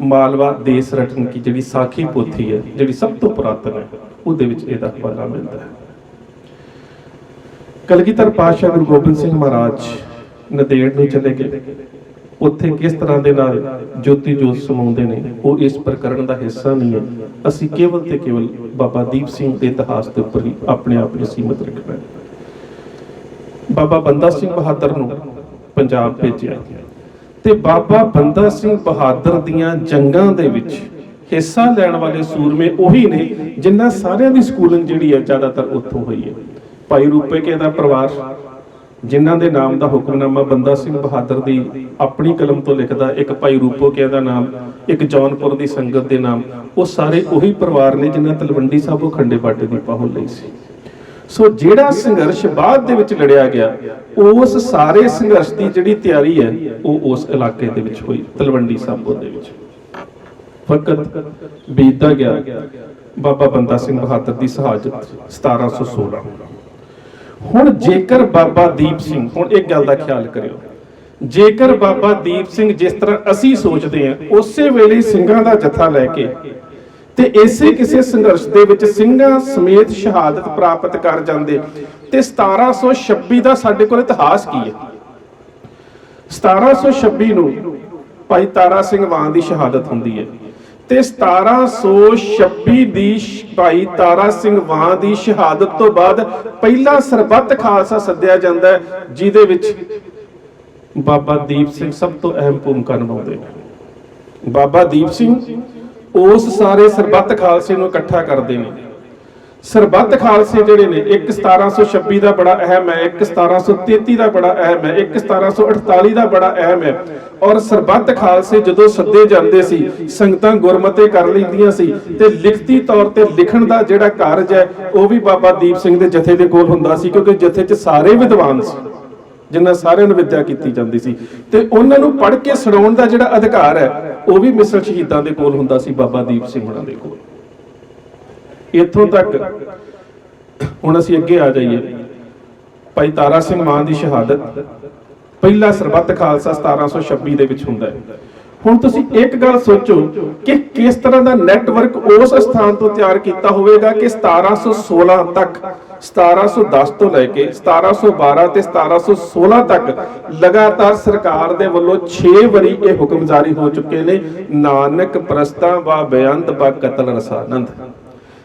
ਮਾਲਵਾ ਦੇਸ ਰਟਨ ਕੀ ਜਿਹੜੀ ਸਾਖੀ ਪੋਥੀ ਹੈ ਜਿਹੜੀ ਸਭ ਤੋਂ ਪੁਰਾਤਨ ਹੈ ਉਹਦੇ ਵਿੱਚ ਇਹਦਾ ਹਵਾਲਾ ਮਿਲਦਾ ਹੈ। ਕਲਗੀਧਰ ਪਾਤਸ਼ਾਹ ਗੁਰੂ ਗੋਬਿੰਦ ਸਿੰਘ ਮਹਾਰਾਜ ਨੰਦੇੜ ਨੂੰ ਚਲੇ ਗਏ, ਉੱਥੇ ਕਿਸ ਤਰ੍ਹਾਂ ਦੇ ਨਾਲ ਜੋਤੀ ਜੋਤ ਸਮਾਉਂਦੇ ਨੇ ਉਹ ਇਸ ਪ੍ਰਕਰਣ ਦਾ ਹਿੱਸਾ ਨਹੀਂ ਹੈ। ਅਸੀਂ ਕੇਵਲ ਤੇ ਕੇਵਲ ਬਾਬਾ ਦੀਪ ਸਿੰਘ ਦੇ ਇਤਿਹਾਸ ਦੇ ਉੱਪਰ ਹੀ ਆਪਣੇ ਆਪ ਨੂੰ ਸੀਮਤ ਰੱਖਣਾ ਹੈ। ਬਾਬਾ ਬੰਦਾ ਸਿੰਘ ਬਹਾਦਰ ਨੂੰ ਪੰਜਾਬ ਭੇਜਿਆ ਤੇ ਬਾਬਾ ਬੰਦਾ ਸਿੰਘ ਬਹਾਦਰ ਦੀਆਂ ਜੰਗਾਂ ਦੇ ਵਿੱਚ ਹਿੱਸਾ ਲੈਣ ਵਾਲੇ ਸੂਰਮੇ ਉਹੀ ਨੇ ਜਿਨ੍ਹਾਂ ਸਾਰਿਆਂ ਦੀ ਸਕੂਲਿੰਗ ਜਿਹੜੀ ਹੈ ਜ਼ਿਆਦਾਤਰ ਉੱਥੋਂ ਹੋਈ ਹੈ। ਭਾਈ ਰੂਪੇ ਕੇ ਦਾ ਪਰਿਵਾਰ ਜਿਨ੍ਹਾਂ ਦੇ ਨਾਮ ਦਾ ਹੁਕਮਨਾਮਾ ਬੰਦਾ ਸਿੰਘ ਬਹਾਦਰ ਦੀ ਆਪਣੀ ਕਲਮ ਤੋਂ ਲਿਖਦਾ, ਇੱਕ ਭਾਈ ਰੂਪੋ ਕੇ ਦਾ ਨਾਮ, ਇੱਕ ਜੌਨਪੁਰ ਦੀ ਸੰਗਤ ਦੇ ਨਾਮ, ਉਹ ਸਾਰੇ ਉਹੀ ਪਰਿਵਾਰ ਨੇ ਜਿਨ੍ਹਾਂ ਤਲਵੰਡੀ ਸਾਬੋ ਖੰਡੇ ਬਾਟੇ ਦੀ ਪਾਹੁਲ ਲਈ ਸੀ। ਸੋ ਜਿਹੜਾ ਸੰਘਰਸ਼ ਬਾਅਦ ਦੇ ਵਿੱਚ ਲੜਿਆ ਗਿਆ ਉਸ ਸਾਰੇ ਸੰਘਰਸ਼ ਦੀ ਜਿਹੜੀ ਤਿਆਰੀ ਹੈ ਉਹ ਉਸ ਇਲਾਕੇ ਦੇ ਵਿੱਚ ਹੋਈ, ਤਲਵੰਡੀ ਸਾਬੋ ਦੇ ਵਿੱਚ। ਵਕਤ ਬੀਤਦਾ ਗਿਆ, ਬਾਬਾ ਬੰਦਾ ਸਿੰਘ ਬਹਾਦਰ ਦੀ ਸ਼ਹਾਦਤ 1716। ਹੁਣ ਜੇਕਰ ਬਾਬਾ ਦੀਪ ਸਿੰਘ, ਹੁਣ ਇੱਕ ਗੱਲ ਦਾ ਖਿਆਲ ਕਰਿਓ, ਜੇਕਰ ਬਾਬਾ ਦੀਪ ਸਿੰਘ ਜਿਸ ਤਰ੍ਹਾਂ ਅਸੀਂ ਸੋਚਦੇ ਹਾਂ ਉਸੇ ਵੇਲੇ ਸਿੰਘਾਂ ਦਾ ਜਥਾ ਲੈ ਕੇ ਤੇ ਇਸੇ ਕਿਸੇ ਸੰਘਰਸ਼ ਦੇ ਵਿੱਚ ਸਿੰਘਾਂ ਸਮੇਤ ਸ਼ਹਾਦਤ ਪ੍ਰਾਪਤ ਕਰ ਜਾਂਦੇ ਤੇ 1726 ਦਾ ਸਾਡੇ ਕੋਲ ਇਤਿਹਾਸ ਕੀ ਹੈ? 1726 ਨੂੰ ਭਾਈ ਤਾਰਾ ਸਿੰਘ ਵਾਂ ਦੀ ਸ਼ਹਾਦਤ ਹੁੰਦੀ ਹੈ ਤੇ 1726 ਦੀ ਭਾਈ ਤਾਰਾ ਸਿੰਘ ਵਾਂ ਦੀ ਸ਼ਹਾਦਤ ਤੋਂ ਬਾਅਦ ਪਹਿਲਾ ਸਰਬੱਤ ਖਾਲਸਾ ਸੱਦਿਆ ਜਾਂਦਾ ਹੈ ਜਿਹਦੇ ਵਿੱਚ ਬਾਬਾ ਦੀਪ ਸਿੰਘ ਸਭ ਤੋਂ ਅਹਿਮ ਭੂਮਿਕਾ ਨਿਭਾਉਂਦੇ ਨੇ। ਬਾਬਾ ਦੀਪ ਸਿੰਘ ਉਸ ਸਾਰੇ ਸਰਬੱਤ ਖਾਲਸੇ ਨੂੰ ਇਕੱਠਾ ਕਰਦੇ ਨੇ। ਸਰਬੱਤ ਖਾਲਸੇ ਜਿਹੜੇ ਨੇ, ਇੱਕ 1726 ਦਾ ਬੜਾ ਅਹਿਮ ਹੈ, ਇੱਕ 1733 ਦਾ ਬੜਾ ਅਹਿਮ ਹੈ, ਇੱਕ 1748 ਦਾ ਬੜਾ ਅਹਿਮ ਹੈ। ਔਰ ਸਰਬੱਤ ਖਾਲਸੇ ਜਦੋਂ ਸੱਦੇ ਜਾਂਦੇ ਸੀ, ਸੰਗਤਾਂ ਗੁਰਮਤੇ ਕਰ ਲੈਂਦੀਆਂ ਸੀ ਤੇ ਲਿਖਤੀ ਤੌਰ ਤੇ ਲਿਖਣ ਦਾ ਜਿਹੜਾ ਕਾਰਜ ਹੈ ਉਹ ਵੀ ਬਾਬਾ ਦੀਪ ਸਿੰਘ ਦੇ ਜਥੇ ਦੇ ਕੋਲ ਹੁੰਦਾ ਸੀ, ਕਿਉਂਕਿ ਜਥੇ 'ਚ ਸਾਰੇ ਵਿਦਵਾਨ ਸੀ, ਜਿਨ੍ਹਾਂ ਸਾਰਿਆਂ ਨੂੰ ਵਿੱਦਿਆ ਕੀਤੀ ਜਾਂਦੀ ਸੀ, ਤੇ ਉਹਨਾਂ ਨੂੰ ਪੜ੍ਹ ਕੇ ਸੁਣਾਉਣ ਦਾ ਜਿਹੜਾ ਅਧਿਕਾਰ ਹੈ ਉਹ ਵੀ ਮਿਸਲ ਸ਼ਹੀਦਾਂ ਦੇ ਕੋਲ ਹੁੰਦਾ ਸੀ, ਬਾਬਾ ਦੀਪ ਸਿੰਘ ਹੋਣਾ ਦੇ ਕੋਲ। ਇੱਥੋਂ ਤੱਕ ਹੁਣ ਅਸੀਂ ਅੱਗੇ ਆ ਜਾਈਏ। ਭਾਈ ਤਾਰਾ ਸਿੰਘ ਮਾਨ ਦੀ ਸ਼ਹਾਦਤ ਪਹਿਲਾ ਸਰਬੱਤ ਖਾਲਸਾ 1726 ਦੇ ਵਿੱਚ ਹੁੰਦਾ ਹੈ। ਹੁਣ ਤੁਸੀਂ ਇੱਕ ਗੱਲ ਸੋਚੋ ਕਿ ਕਿਸ ਤਰ੍ਹਾਂ ਦਾ ਨੈਟਵਰਕ ਉਸ ਸਥਾਨ ਤੋਂ ਤਿਆਰ ਕੀਤਾ ਹੋਵੇਗਾ ਕਿ 1716 ਤੱਕ, 1710 ਤੋਂ ਲੈ ਕੇ 1712 ਤੇ 1716 ਤੱਕ ਲਗਾਤਾਰ ਸਰਕਾਰ ਦੇ ਵੱਲੋਂ 6 ਵਾਰੀ ਇਹ ਹੁਕਮ ਜਾਰੀ ਹੋ ਚੁੱਕੇ ਨੇ, ਨਾਨਕ ਪ੍ਰਸਤਾਂ ਵਾ ਬੇਅੰਤ ਬਾ ਕਤਲ ਰਸਾਨੰਦ।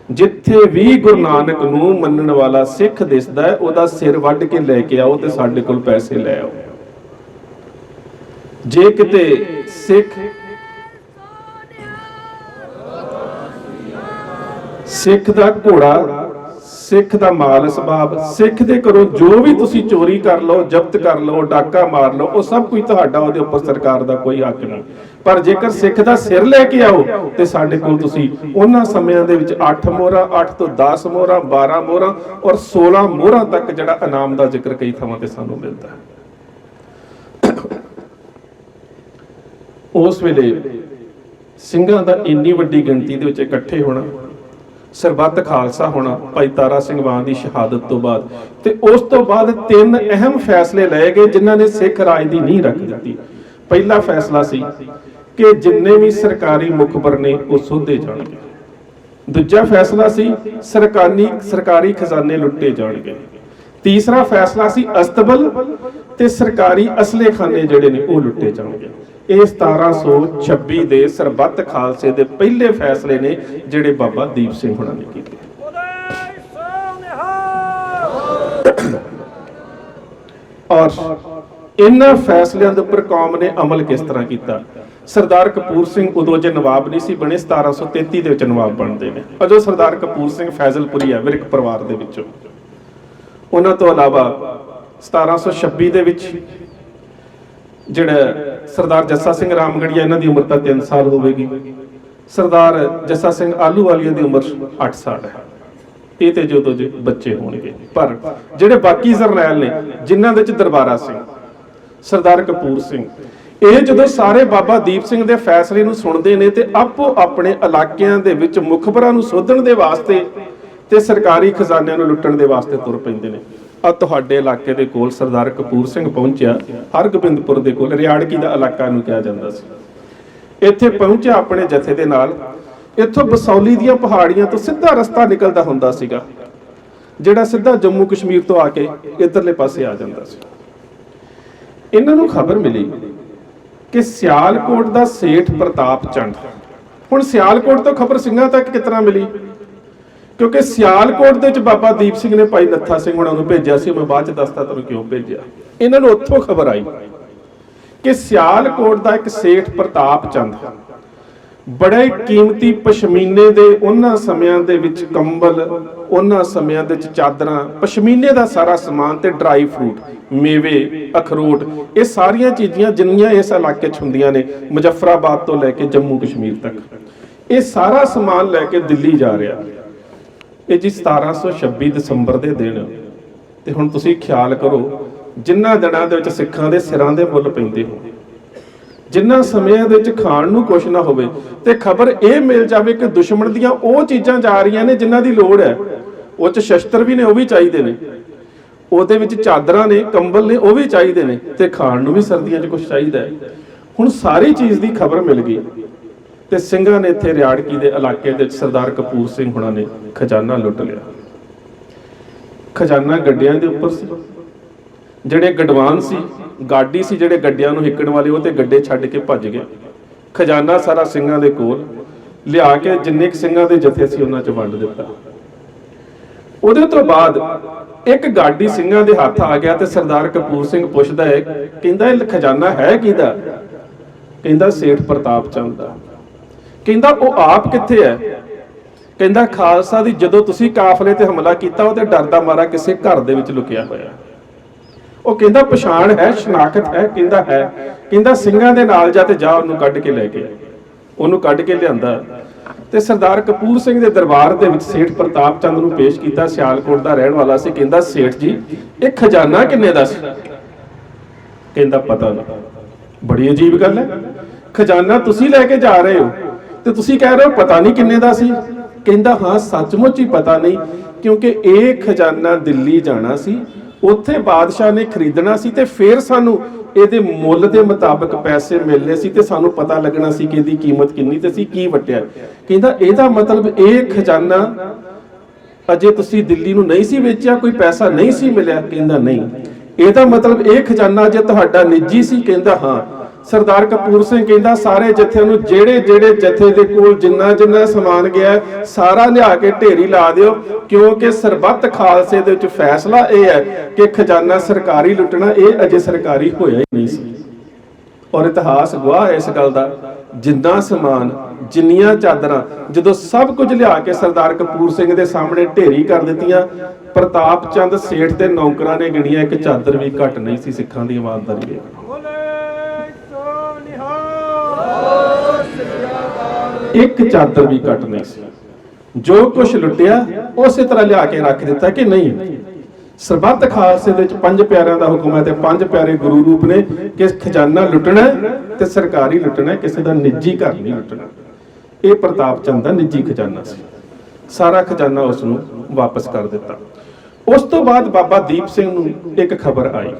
ਜਿੱਥੇ ਵੀ ਗੁਰੂ ਨਾਨਕ ਨੂੰ ਮੰਨਣ ਵਾਲਾ ਸਿੱਖ ਦਿਸਦਾ ਹੈ, ਉਹਦਾ ਸਿਰ ਵੱਢ ਕੇ ਲੈ ਕੇ ਆਓ ਤੇ ਸਾਡੇ ਕੋਲ ਪੈਸੇ ਲੈ ਆਓ। ਜੇ ਕਿਤੇ ਸਿੱਖ ਦਾ ਘੋੜਾ, ਸਿੱਖ ਦਾ ਮਾਲ ਅਸਬਾਬ, ਸਿੱਖ ਦੇ ਘਰੋਂ ਜੋ ਵੀ ਤੁਸੀਂ ਚੋਰੀ ਕਰ ਲਓ, ਜ਼ਬਤ ਕਰ ਲਓ, ਡਾਕਾ ਮਾਰ ਲਓ, ਉਹ ਸਭ ਕੁਝ ਤੁਹਾਡਾ, ਉਹਦੇ ਉੱਪਰ ਸਰਕਾਰ ਦਾ ਕੋਈ ਹੱਕ ਨਹੀਂ। ਪਰ ਜੇਕਰ ਸਿੱਖ ਦਾ ਸਿਰ ਲੈ ਕੇ ਆਓ ਤੇ ਸਾਡੇ ਕੋਲ ਤੁਸੀਂ ਉਹਨਾਂ ਸਮਿਆਂ ਦੇ ਵਿੱਚ 8 ਮੋਹਰਾਂ, 8 ਤੋਂ 10 ਮੋਹਰਾਂ, 12 ਮੋਹਰਾਂ ਔਰ 16 ਮੋਹਰਾਂ ਤੱਕ ਜਿਹੜਾ ਇਨਾਮ ਦਾ ਜ਼ਿਕਰ ਕਈ ਥਾਵਾਂ ਤੇ ਸਾਨੂੰ ਮਿਲਦਾ ਹੈ। ਉਸ ਵੇਲੇ ਸਿੰਘਾਂ ਦਾ ਇੰਨੀ ਵੱਡੀ ਗਿਣਤੀ ਦੇ ਵਿੱਚ ਇਕੱਠੇ ਹੋਣਾ, ਸਰਬੱਤ ਖਾਲਸਾ ਹੋਣਾ ਭਾਈ ਤਾਰਾ ਸਿੰਘ ਮਾਨ ਦੀ ਸ਼ਹਾਦਤ ਤੋਂ ਬਾਅਦ, ਤੇ ਉਸ ਤੋਂ ਬਾਅਦ 3 ਅਹਿਮ ਫੈਸਲੇ ਲਏ ਗਏ ਜਿਨ੍ਹਾਂ ਨੇ ਸਿੱਖ ਰਾਜ ਦੀ ਨੀਂਹ ਰੱਖ ਦਿੱਤੀ। ਪਹਿਲਾ ਫੈਸਲਾ ਸੀ ਕਿ ਜਿੰਨੇ ਵੀ ਸਰਕਾਰੀ ਮੁਖਬਰ ਨੇ ਉਹ ਸੋਧੇ ਜਾਣਗੇ। ਦੂਜਾ ਫੈਸਲਾ ਸੀ ਸਰਕਾਰੀ ਖਜ਼ਾਨੇ ਲੁੱਟੇ ਜਾਣਗੇ। ਤੀਸਰਾ ਫੈਸਲਾ ਸੀ ਅਸਤਬਲ ਤੇ ਸਰਕਾਰੀ ਅਸਲੇਖਾਨੇ ਜਿਹੜੇ ਨੇ ਉਹ ਲੁੱਟੇ ਜਾਣਗੇ। ਇਹ 1726 ਦੇ ਸਰਬੱਤ ਖਾਲਸੇ ਦੇ ਪਹਿਲੇ ਫੈਸਲੇ ਨੇ ਜਿਹੜੇ ਬਾਬਾ ਦੀਪ ਸਿੰਘ ਹੋਣਾ ਨੇ ਕੀਤੇ। ਔਰ ਇਹਨਾਂ ਫੈਸਲਿਆਂ ਦੇ ਉੱਪਰ ਕੌਮ ਨੇ ਅਮਲ ਕਿਸ ਤਰ੍ਹਾਂ ਕੀਤਾ? ਸਰਦਾਰ ਕਪੂਰ ਸਿੰਘ ਉਦੋਂ ਜੇ ਨਵਾਬ ਨਹੀਂ ਸੀ ਬਣੇ, 1733 ਦੇ ਵਿੱਚ ਨਵਾਬ ਬਣਦੇ ਨੇ। ਅਜੋ ਸਰਦਾਰ ਕਪੂਰ ਸਿੰਘ ਫੈਜ਼ਲਪੁਰੀ ਆ, ਵਿਰਕ ਪਰਿਵਾਰ ਦੇ ਵਿੱਚੋਂ। ਉਹਨਾਂ ਤੋਂ ਇਲਾਵਾ 1726 ਦੇ ਵਿੱਚ ਜਿਹੜਾ ਸਰਦਾਰ ਜੱਸਾ ਸਿੰਘ ਰਾਮਗੜੀਆ, ਇਹਨਾਂ ਦੀ ਉਮਰ ਤਾਂ 3 ਸਾਲ ਹੋਵੇਗੀ। ਸਰਦਾਰ ਜੱਸਾ ਸਿੰਘ ਆਲੂਵਾਲੀਆ ਦੀ ਉਮਰ 8 ਸਾਲ ਹੈ। ਇਹ ਤੇ ਜਦੋਂ ਜੇ ਬੱਚੇ ਹੋਣਗੇ। ਪਰ ਜਿਹੜੇ ਬਾਕੀ ਜਰਨੈਲ ਨੇ, ਜਿਨ੍ਹਾਂ ਦੇ ਵਿੱਚ ਦਰਬਾਰਾ ਸਿੰਘ, ਸਰਦਾਰ ਕਪੂਰ ਸਿੰਘ, ਇਹ ਜਦੋਂ ਸਾਰੇ ਬਾਬਾ ਦੀਪ ਸਿੰਘ ਦੇ ਫੈਸਲੇ ਨੂੰ ਸੁਣਦੇ ਨੇ ਤੇ ਆਪੋ ਆਪਣੇ ਇਲਾਕਿਆਂ ਦੇ ਵਿੱਚ ਮੁਖਬਰਾਂ ਨੂੰ ਸੋਧਣ ਦੇ ਵਾਸਤੇ ਤੇ ਸਰਕਾਰੀ ਖਜ਼ਾਨਿਆਂ ਨੂੰ ਲੁੱਟਣ ਦੇ ਵਾਸਤੇ ਤੁਰ ਪੈਂਦੇ ਨੇ। ਆ ਤੁਹਾਡੇ ਇਲਾਕੇ ਦੇ ਕੋਲ ਸਰਦਾਰ ਕਪੂਰ ਸਿੰਘ ਪਹੁੰਚਿਆ, ਹਰਗੋਬਿੰਦਪੁਰ ਦੇ ਕੋਲ, ਰਿਆੜਕੀ ਦਾ ਇਲਾਕਾ ਨੂੰ ਕਿਹਾ ਜਾਂਦਾ ਸੀ। ਇੱਥੇ ਪਹੁੰਚਿਆ ਆਪਣੇ ਜਥੇ ਦੇ ਨਾਲ। ਇੱਥੋਂ ਬਸੌਲੀ ਦੀਆਂ ਪਹਾੜੀਆਂ ਤੋਂ ਸਿੱਧਾ ਰਸਤਾ ਨਿਕਲਦਾ ਹੁੰਦਾ ਸੀਗਾ, ਜਿਹੜਾ ਸਿੱਧਾ ਜੰਮੂ ਕਸ਼ਮੀਰ ਤੋਂ ਆ ਕੇ ਇੱਧਰਲੇ ਪਾਸੇ ਆ ਜਾਂਦਾ ਸੀ। ਇਹਨਾਂ ਨੂੰ ਖਬਰ ਮਿਲੀ ਕਿ ਸਿਆਲਕੋਟ ਦਾ ਸੇਠ ਪ੍ਰਤਾਪ ਚੰਦ, ਹੁਣ ਸਿਆਲਕੋਟ ਤੋਂ ਖਬਰ ਸਿੰਘਾਂ ਤੱਕ ਕਿਤਨਾ ਮਿਲੀ? ਕਿਉਂਕਿ ਸਿਆਲਕੋਟ ਦੇ ਵਿੱਚ ਬਾਬਾ ਦੀਪ ਸਿੰਘ ਨੇ ਭਾਈ ਨੱਥਾ ਸਿੰਘ ਉਹਨਾਂ ਨੂੰ ਭੇਜਿਆ ਸੀ। ਮੈਂ ਬਾਅਦ ਚ ਦੱਸਦਾ ਤੁਹਾਨੂੰ ਕਿਉਂ ਭੇਜਿਆ। ਇਹਨਾਂ ਨੂੰ ਉੱਥੋਂ ਖਬਰ ਆਈ ਕਿ ਸਿਆਲਕੋਟ ਦਾ ਇੱਕ ਸੇਠ ਪ੍ਰਤਾਪ ਚੰਦ ਬੜੇ ਕੀਮਤੀ ਪਸ਼ਮੀਨੇ ਦੇ ਉਹਨਾਂ ਸਮਿਆਂ ਦੇ ਵਿੱਚ ਕੰਬਲ, ਉਹਨਾਂ ਸਮਿਆਂ ਦੇ ਵਿੱਚ ਚਾਦਰਾਂ, ਪਸ਼ਮੀਨੇ ਦਾ ਸਾਰਾ ਸਮਾਨ ਤੇ ਡਰਾਈ ਫਰੂਟ, ਮੇਵੇ, ਅਖਰੋਟ, ਇਹ ਸਾਰੀਆਂ ਚੀਜ਼ਾਂ ਜਿੰਨੀਆਂ ਇਸ ਇਲਾਕੇ 'ਚ ਹੁੰਦੀਆਂ ਨੇ, ਮੁਜ਼ੱਫਰਾਬਾਦ ਤੋਂ ਲੈ ਕੇ ਜੰਮੂ ਕਸ਼ਮੀਰ ਤੱਕ, ਇਹ ਸਾਰਾ ਸਮਾਨ ਲੈ ਕੇ ਦਿੱਲੀ ਜਾ ਰਿਹਾ। ਇਹ ਜੀ 1726 ਦਸੰਬਰ ਦੇ ਦਿਨ। ਤੇ ਹੁਣ ਤੁਸੀਂ ਖਿਆਲ ਕਰੋ, ਜਿਨ੍ਹਾਂ ਦਿਨਾਂ ਦੇ ਵਿੱਚ ਸਿੱਖਾਂ ਦੇ ਸਿਰਾਂ ਦੇ ਮੁੱਲ ਪੈਂਦੇ ਹੋ, ਜਿਨ੍ਹਾਂ ਸਮਿਆਂ ਦੇ ਵਿੱਚ ਖਾਣ ਨੂੰ ਕੁਛ ਨਾ ਹੋਵੇ ਤੇ ਖਬਰ ਇਹ ਮਿਲ ਜਾਵੇ ਕਿ ਦੁਸ਼ਮਣ ਦੀਆਂ ਉਹ ਚੀਜ਼ਾਂ ਜਾ ਰਹੀਆਂ ਨੇ ਜਿਨ੍ਹਾਂ ਦੀ ਲੋੜ ਹੈ। ਉਹ 'ਚ ਸ਼ਸਤਰ ਵੀ ਨੇ, ਉਹ ਵੀ ਚਾਹੀਦੇ ਨੇ, ਉਹਦੇ ਵਿੱਚ ਚਾਦਰਾਂ ਨੇ, ਕੰਬਲ ਨੇ, ਉਹ ਵੀ ਚਾਹੀਦੇ ਨੇ, ਤੇ ਖਾਣ ਨੂੰ ਵੀ ਸਰਦੀਆਂ 'ਚ ਕੁਛ ਚਾਹੀਦਾ ਹੈ। ਹੁਣ ਸਾਰੀ ਚੀਜ਼ ਦੀ ਖਬਰ ਮਿਲ ਗਈ ਤੇ ਸਿੰਘਾਂ ਨੇ ਇੱਥੇ ਰਿਆੜਕੀ ਦੇ ਇਲਾਕੇ ਦੇ ਵਿੱਚ ਸਰਦਾਰ ਕਪੂਰ ਸਿੰਘ ਹੁਣਾਂ ਨੇ ਖਜ਼ਾਨਾ ਲੁੱਟ ਲਿਆ। ਖਜ਼ਾਨਾ ਗੱਡਿਆਂ ਦੇ ਉੱਪਰ ਸੀ। ਜਿਹੜੇ ਗੜਵਾਨ ਸੀ, ਗਾਡੀ ਸੀ, ਜਿਹੜੇ ਗੱਡਿਆਂ ਨੂੰ ਹਿੱਕਣ ਵਾਲੇ, ਉਹ ਤੇ ਗੱਡੇ ਛੱਡ ਕੇ ਭੱਜ ਗਏ। ਖਜ਼ਾਨਾ ਸਾਰਾ ਸਿੰਘਾਂ ਦੇ ਕੋਲ ਲਿਆ ਕੇ ਜਿੰਨੇ ਸਿੰਘਾਂ ਦੇ ਜਥੇ ਸੀ ਉਹਨਾਂ 'ਚ ਵੰਡ ਦਿੱਤਾ। ਉਹਦੇ ਤੋਂ ਬਾਅਦ ਇੱਕ ਗਾਡੀ ਸਿੰਘਾਂ ਦੇ ਹੱਥ ਆ ਗਿਆ ਤੇ ਸਰਦਾਰ ਕਪੂਰ ਸਿੰਘ ਪੁੱਛਦਾ ਹੈ, ਕਹਿੰਦਾ ਇਹ ਖਜ਼ਾਨਾ ਹੈ ਕਿਹਦਾ? ਕਹਿੰਦਾ ਸੇਠ ਪ੍ਰਤਾਪ ਚੰਦ ਦਾ। ਕਹਿੰਦਾ ਉਹ ਆਪ ਕਿੱਥੇ ਹੈ? ਕਹਿੰਦਾ ਖਾਲਸਾ ਦੀ ਜਦੋਂ ਤੁਸੀਂ ਕਾਫਲੇ ਤੇ ਹਮਲਾ ਕੀਤਾ ਉਹ ਤੇ ਡਰਦਾ ਮਾਰਾ ਕਿਸੇ ਘਰ ਦੇ ਵਿੱਚ ਲੁਕਿਆ ਹੋਇਆ। ਉਹ ਕਹਿੰਦਾ ਪਛਾਣ ਹੈ, ਸ਼ਨਾਖਤ ਹੈ, ਕਹਿੰਦਾ ਹੈ। ਕਹਿੰਦਾ ਸਿੰਘਾਂ ਦੇ ਨਾਲ ਜਾ ਤੇ ਜਾ ਉਹਨੂੰ ਕੱਢ ਕੇ ਲੈ ਕੇ। ਉਹਨੂੰ ਕੱਢ ਕੇ ਲਿਆਂਦਾ ਤੇ ਸਰਦਾਰ ਕਪੂਰ ਸਿੰਘ ਦੇ ਦਰਬਾਰ ਦੇ ਵਿੱਚ ਸੇਠ ਪ੍ਰਤਾਪ ਚੰਦ ਨੂੰ ਪੇਸ਼ ਕੀਤਾ। ਸਿਆਲਕੋਟ ਦਾ ਰਹਿਣ ਵਾਲਾ ਸੀ। ਕਹਿੰਦਾ ਸੇਠ ਜੀ ਇਹ ਖਜ਼ਾਨਾ ਕਿੰਨੇ ਦਾ ਸੀ? ਕਹਿੰਦਾ ਪਤਾ ਨਹੀਂ। ਬੜੀ ਅਜੀਬ ਗੱਲ ਹੈ, ਖਜ਼ਾਨਾ ਤੁਸੀਂ ਲੈ ਕੇ ਜਾ ਰਹੇ ਹੋ ਤੇ ਤੁਸੀਂ ਕਹਿ ਰਹੇ ਹੋ ਪਤਾ ਨਹੀਂ ਕਿੰਨੇ ਦਾ ਸੀ। ਕਹਿੰਦਾ ਹਾਂ ਸੱਚਮੁੱਚ ਹੀ ਪਤਾ ਨਹੀਂ, ਕਿਉਂਕਿ ਇਹ ਖਜ਼ਾਨਾ ਦਿੱਲੀ ਜਾਣਾ ਸੀ, ਉੱਥੇ ਬਾਦਸ਼ਾਹ ਨੇ ਖਰੀਦਣਾ ਸੀ ਤੇ ਫਿਰ ਸਾਨੂੰ ਇਹਦੇ ਮੁੱਲ ਦੇ ਮੁਤਾਬਕ ਪੈਸੇ ਮਿਲਨੇ ਸੀ ਤੇ ਸਾਨੂੰ ਪਤਾ ਲੱਗਣਾ ਸੀ ਕਿ ਇਹਦੀ ਕੀਮਤ ਕਿੰਨੀ ਤੇ ਅਸੀਂ ਕੀ ਵਟਿਆ। ਕਹਿੰਦਾ ਇਹਦਾ ਮਤਲਬ ਇਹ ਖਜ਼ਾਨਾ ਅਜੇ ਤੁਸੀਂ ਦਿੱਲੀ ਨੂੰ ਨਹੀਂ ਸੀ ਵੇਚਿਆ, ਕੋਈ ਪੈਸਾ ਨਹੀਂ ਸੀ ਮਿਲਿਆ? ਕਹਿੰਦਾ ਨਹੀਂ। ਇਹਦਾ ਮਤਲਬ ਇਹ ਖਜ਼ਾਨਾ ਜੇ ਤੁਹਾਡਾ ਨਿੱਜੀ ਸੀ? ਕਹਿੰਦਾ ਹਾਂ। ਸਰਦਾਰ ਕਪੂਰ ਸਿੰਘ ਕਹਿੰਦਾ ਸਾਰੇ ਜਥੇ ਨੂੰ ਜਿਹੜੇ ਜਥੇ ਦੇ ਕੋਲ ਜਿੰਨਾ ਸਮਾਨ ਗਿਆ ਸਾਰਾ ਲਿਆ ਕੇ ਢੇਰੀ ਲਾ ਦਿਓ, ਕਿਉਂਕਿ ਸਰਬੱਤ ਖਾਲਸੇ ਦੇ ਵਿੱਚ ਫੈਸਲਾ ਇਹ ਹੈ ਕਿ ਖਜ਼ਾਨਾ ਸਰਕਾਰੀ ਲੁੱਟਣਾ ਇਹ ਅਜੇ ਸਰਕਾਰੀ ਹੋਇਆ ਹੀ ਨਹੀਂ ਸੀ। ਔਰ ਇਤਿਹਾਸ ਗਵਾਹ ਹੈ ਇਸ ਗੱਲ ਦਾ। ਜਿੰਨਾ ਸਮਾਨ, ਜਿੰਨੀਆਂ ਚਾਦਰਾਂ, ਜਦੋਂ ਸਭ ਕੁਝ ਲਿਆ ਕੇ ਸਰਦਾਰ ਕਪੂਰ ਸਿੰਘ ਦੇ ਸਾਹਮਣੇ ਢੇਰੀ ਕਰ ਦਿੱਤੀਆਂ, ਪ੍ਰਤਾਪ ਚੰਦ ਸੇਠ ਦੇ ਨੌਕਰਾਂ ਨੇ ਗਿਣੀਆਂ ਇੱਕ ਚਾਦਰ ਵੀ ਘੱਟ ਨਹੀਂ ਸੀ। ਸਿੱਖਾਂ ਦੀ ਇਮਾਨਦਾਰੀ ਹੈ। ਇੱਕ ਚਾਦਰ ਵੀ ਘੱਟ ਨਹੀਂ ਸੀ। ਜੋ ਕੁਝ ਲੁੱਟਿਆ ਉਸੇ ਤਰ੍ਹਾਂ ਲਿਆ ਕੇ ਰੱਖ ਦਿੱਤਾ ਕਿ ਨਹੀਂ। ਸਰਬੱਤ ਖਾਲਸੇ ਦੇ ਵਿੱਚ ਪੰਜ ਪਿਆਰਿਆਂ ਦਾ ਹੁਕਮ ਹੈ ਤੇ ਪੰਜ ਪਿਆਰੇ ਗੁਰੂ ਰੂਪ ਨੇ ਕਿ ਖਜ਼ਾਨਾ ਲੁੱਟਣਾ ਤੇ ਸਰਕਾਰੀ ਲੁੱਟਣਾ, ਕਿਸੇ ਦਾ ਨਿੱਜੀ ਘਰ ਨਹੀਂ ਲੁੱਟਣਾ। ਇਹ ਪ੍ਰਤਾਪ ਚੰਦ ਦਾ ਨਿੱਜੀ ਖਜ਼ਾਨਾ ਸੀ। ਸਾਰਾ ਖਜ਼ਾਨਾ ਉਸ ਨੂੰ ਵਾਪਸ ਕਰ ਦਿੱਤਾ। ਉਸ ਤੋਂ ਬਾਅਦ ਬਾਬਾ ਦੀਪ ਸਿੰਘ ਨੂੰ ਇੱਕ ਖਬਰ ਆਈ।